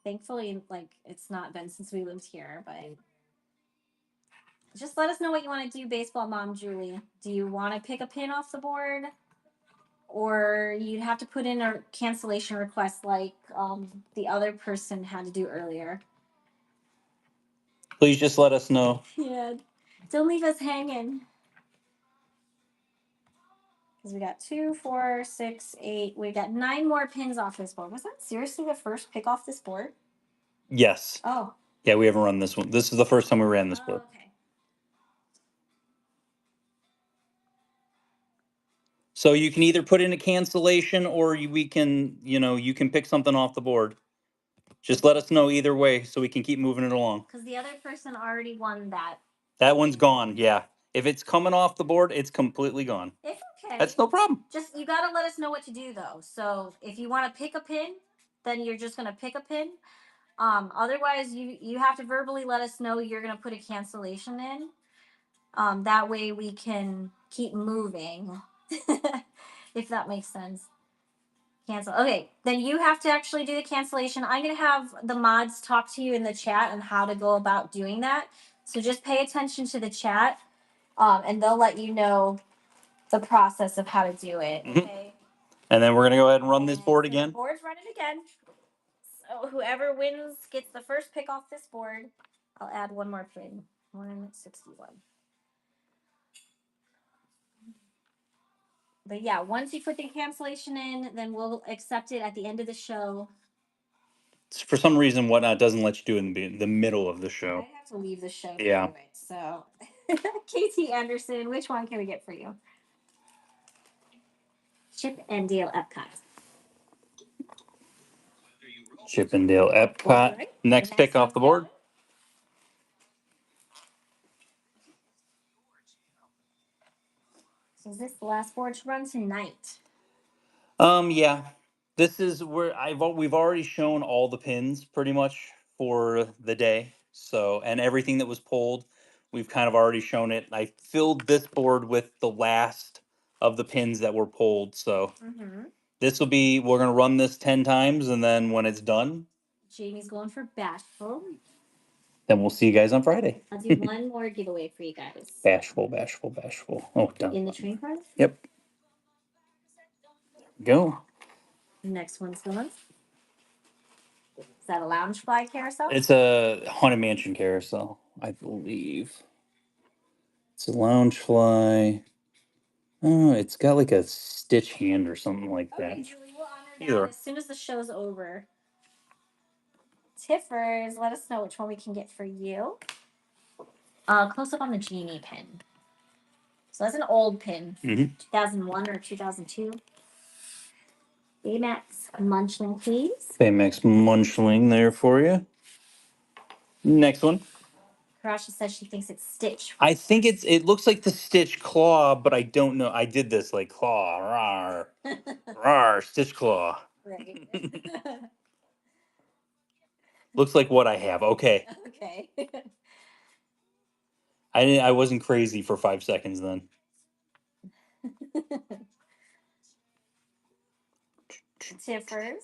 Thankfully, like it's not been since we lived here, but just let us know what you want to do, baseball mom Julie. Do you want to pick a pin off the board? Or you'd have to put in a cancellation request like the other person had to do earlier. Please just let us know. Yeah. Don't leave us hanging. Because we got 2, 4, 6, 8. We got 9 more pins off this board. Was that seriously the first pick off this board? Yes. Oh. Yeah, we haven't run this one. This is the first time we ran this board. Okay. So you can either put in a cancellation or we can, you can pick something off the board. Just let us know either way so we can keep moving it along. Because the other person already won that. That one's gone, yeah. If it's coming off the board, it's completely gone. It's okay. That's no problem. Just, you got to let us know what to do, though. So if you want to pick a pin, then you're just going to pick a pin. Otherwise, you have to verbally let us know you're going to put a cancellation in. That way we can keep moving. If that makes sense. Cancel. Okay, then you have to actually do the cancellation. I'm going to have the mods talk to you in the chat on how to go about doing that. So just pay attention to the chat, and they'll let you know the process of how to do it. Okay. Mm-hmm. And then we're going to go ahead and run this board again. The board's running again. So whoever wins gets the first pick off this board. I'll add one more pin. 161. But yeah, once you put the cancellation in, then we'll accept it at the end of the show. For some reason, Whatnot doesn't let you do it in the middle of the show. I have to leave the show to Yeah. do it. So, Katie Anderson, which one can we get for you? Chip and Dale Epcot. Chip and Dale Epcot. Right. Next pick off the board. So is this the last board to run tonight? Yeah. This is where we've already shown all the pins pretty much for the day. So, and everything that was pulled, we've kind of already shown it. I filled this board with the last of the pins that were pulled. So this will be, we're going to run this 10 times. And then when it's done, Jamie's going for bashful. Then we'll see you guys on Friday. I'll do one more giveaway for you guys. Bashful, bashful, bashful. Oh, done. In the train card? Yep. There we go. The next one's going. Is that a Loungefly carousel? It's a Haunted Mansion carousel, I believe. It's a Loungefly. Oh, it's got like a Stitch hand or something like that. Okay, Julie, we'll honor that as soon as the show's over. Tiffers, let us know which one we can get for you. Close up on the Genie pin. So that's an old pin. 2001 or 2002. Baymax Munchling, please. Baymax Munchling there for you. Next one. Karasha says she thinks it's Stitch. I think it looks like the Stitch claw, but I don't know. I did this like claw, rawr, rawr, Stitch claw. Right. Looks like what I have. Okay. Okay. I wasn't crazy for 5 seconds then. Tiffers.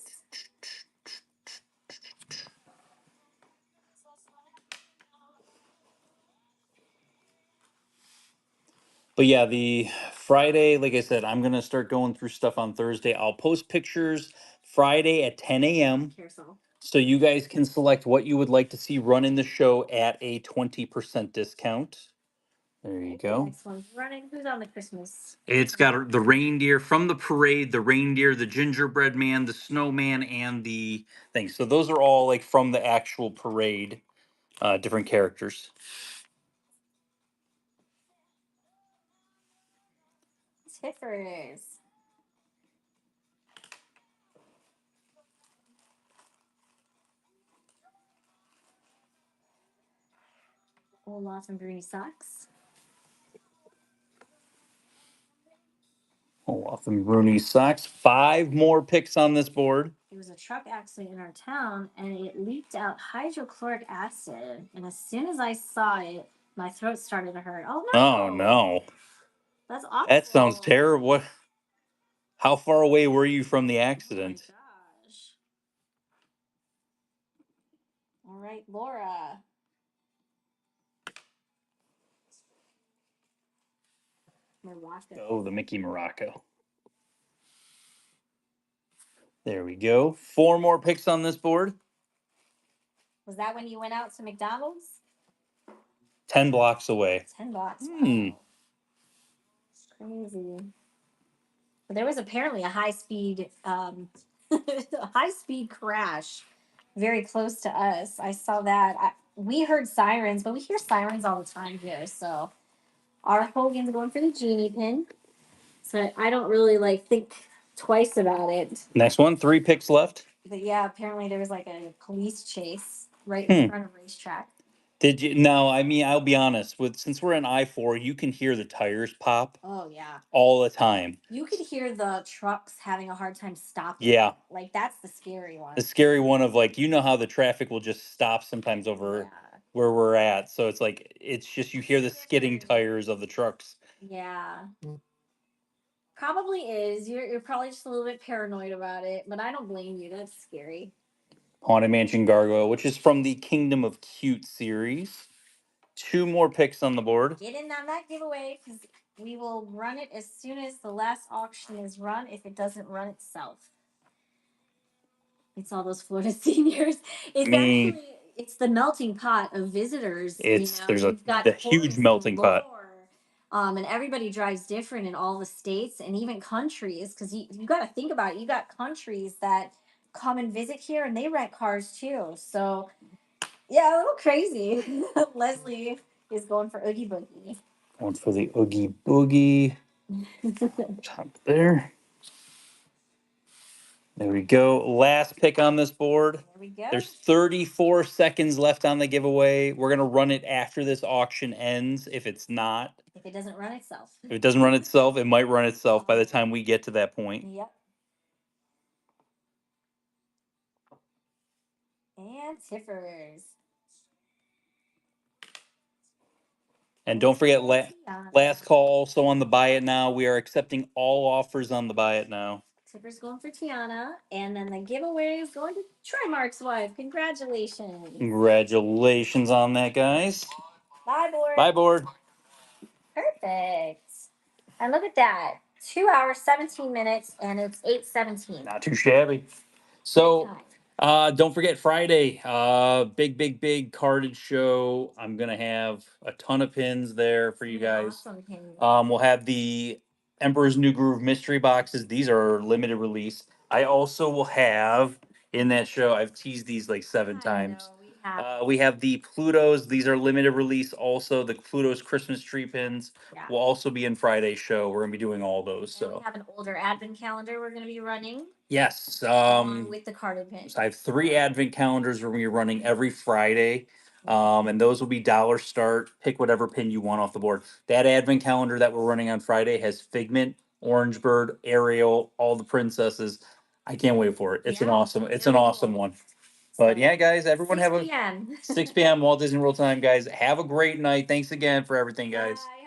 But yeah, the Friday, like I said, I'm going to start going through stuff on Thursday. I'll post pictures Friday at 10 a.m. So you guys can select what you would like to see run in the show at a 20% discount. There you go. Next one's running. Who's on the Christmas? It's got the reindeer from the parade, the reindeer, the gingerbread man, the snowman, and the thing. So those are all like from the actual parade. different characters. Tiffers. Olaf and Bruni socks. Olaf and Bruni socks. 5 more picks on this board. There was a truck accident in our town and it leaked out hydrochloric acid. And as soon as I saw it, my throat started to hurt. Oh no! Oh no. That's awful. That sounds terrible. What? How far away were you from the accident? Oh my gosh. All right, Laura. Morocco. Oh, the Mickey Morocco. There we go. 4 more picks on this board. Was that when you went out to McDonald's? 10 blocks away. 10 blocks. Wow. Crazy. But there was apparently a high speed crash very close to us. I saw that. We heard sirens, but we hear sirens all the time here. So our Hogan's going for the genie pin. So I don't really think twice about it. Next one, 3 picks left. But yeah, apparently there was a police chase right in front of racetrack. Did you? No, I mean, I'll be honest. Since we're in I-4, you can hear the tires pop. Oh yeah, all the time. You could hear the trucks having a hard time stopping. Yeah, that's the scary one. The scary one of how the traffic will just stop sometimes over where we're at. So it's just you hear the skidding tires of the trucks. Yeah. Probably is. You're probably just a little bit paranoid about it, but I don't blame you. That's scary. Haunted Mansion Gargoyle, which is from the Kingdom of Cute series. 2 more picks on the board. Get in on that giveaway because we will run it as soon as the last auction is run if it doesn't run itself. It's all those Florida seniors. It's the melting pot of visitors. There's a huge melting pot. And everybody drives different in all the states and even countries because you got to think about it. You got countries that come and visit here and they rent cars too. So, yeah, a little crazy. Leslie is going for Oogie Boogie. Going for the Oogie Boogie. Top there. There we go. Last pick on this board. There we go. There's 34 seconds left on the giveaway. We're going to run it after this auction ends if it's not. If it doesn't run itself. If it doesn't run itself, it might run itself by the time we get to that point. Yep. And Tiffers. And don't forget, last call also on the buy it now. We are accepting all offers on the buy it now. Tipper's going for Tiana, and then the giveaway is going to Trimark's wife. Congratulations. Congratulations on that, guys. Bye, board. Bye, board. Perfect. And look at that. 2 hours, 17 minutes, and it's 8:17. Not too shabby. So, don't forget Friday, big carded show. I'm gonna have a ton of pins there for you guys. Awesome pins. We'll have the Emperor's New Groove mystery boxes. These are limited release. I also will have in that show. I've teased these 7 times. We have the Plutos. These are limited release. Also, the Plutos Christmas tree pins will also be in Friday's show. We're gonna be doing all those. And we have an older advent calendar we're gonna be running. Yes. Along with the carded pins. So I have 3 advent calendars we're gonna be running every Friday. And those will be dollar start. Pick whatever pin you want off the board. That advent calendar that we're running on Friday has Figment, Orange Bird, Ariel, all the princesses. I can't wait for it. It's an awesome one. But yeah, guys, everyone have a 6 p.m. Walt Disney World time, guys. Have a great night. Thanks again for everything, guys. Bye.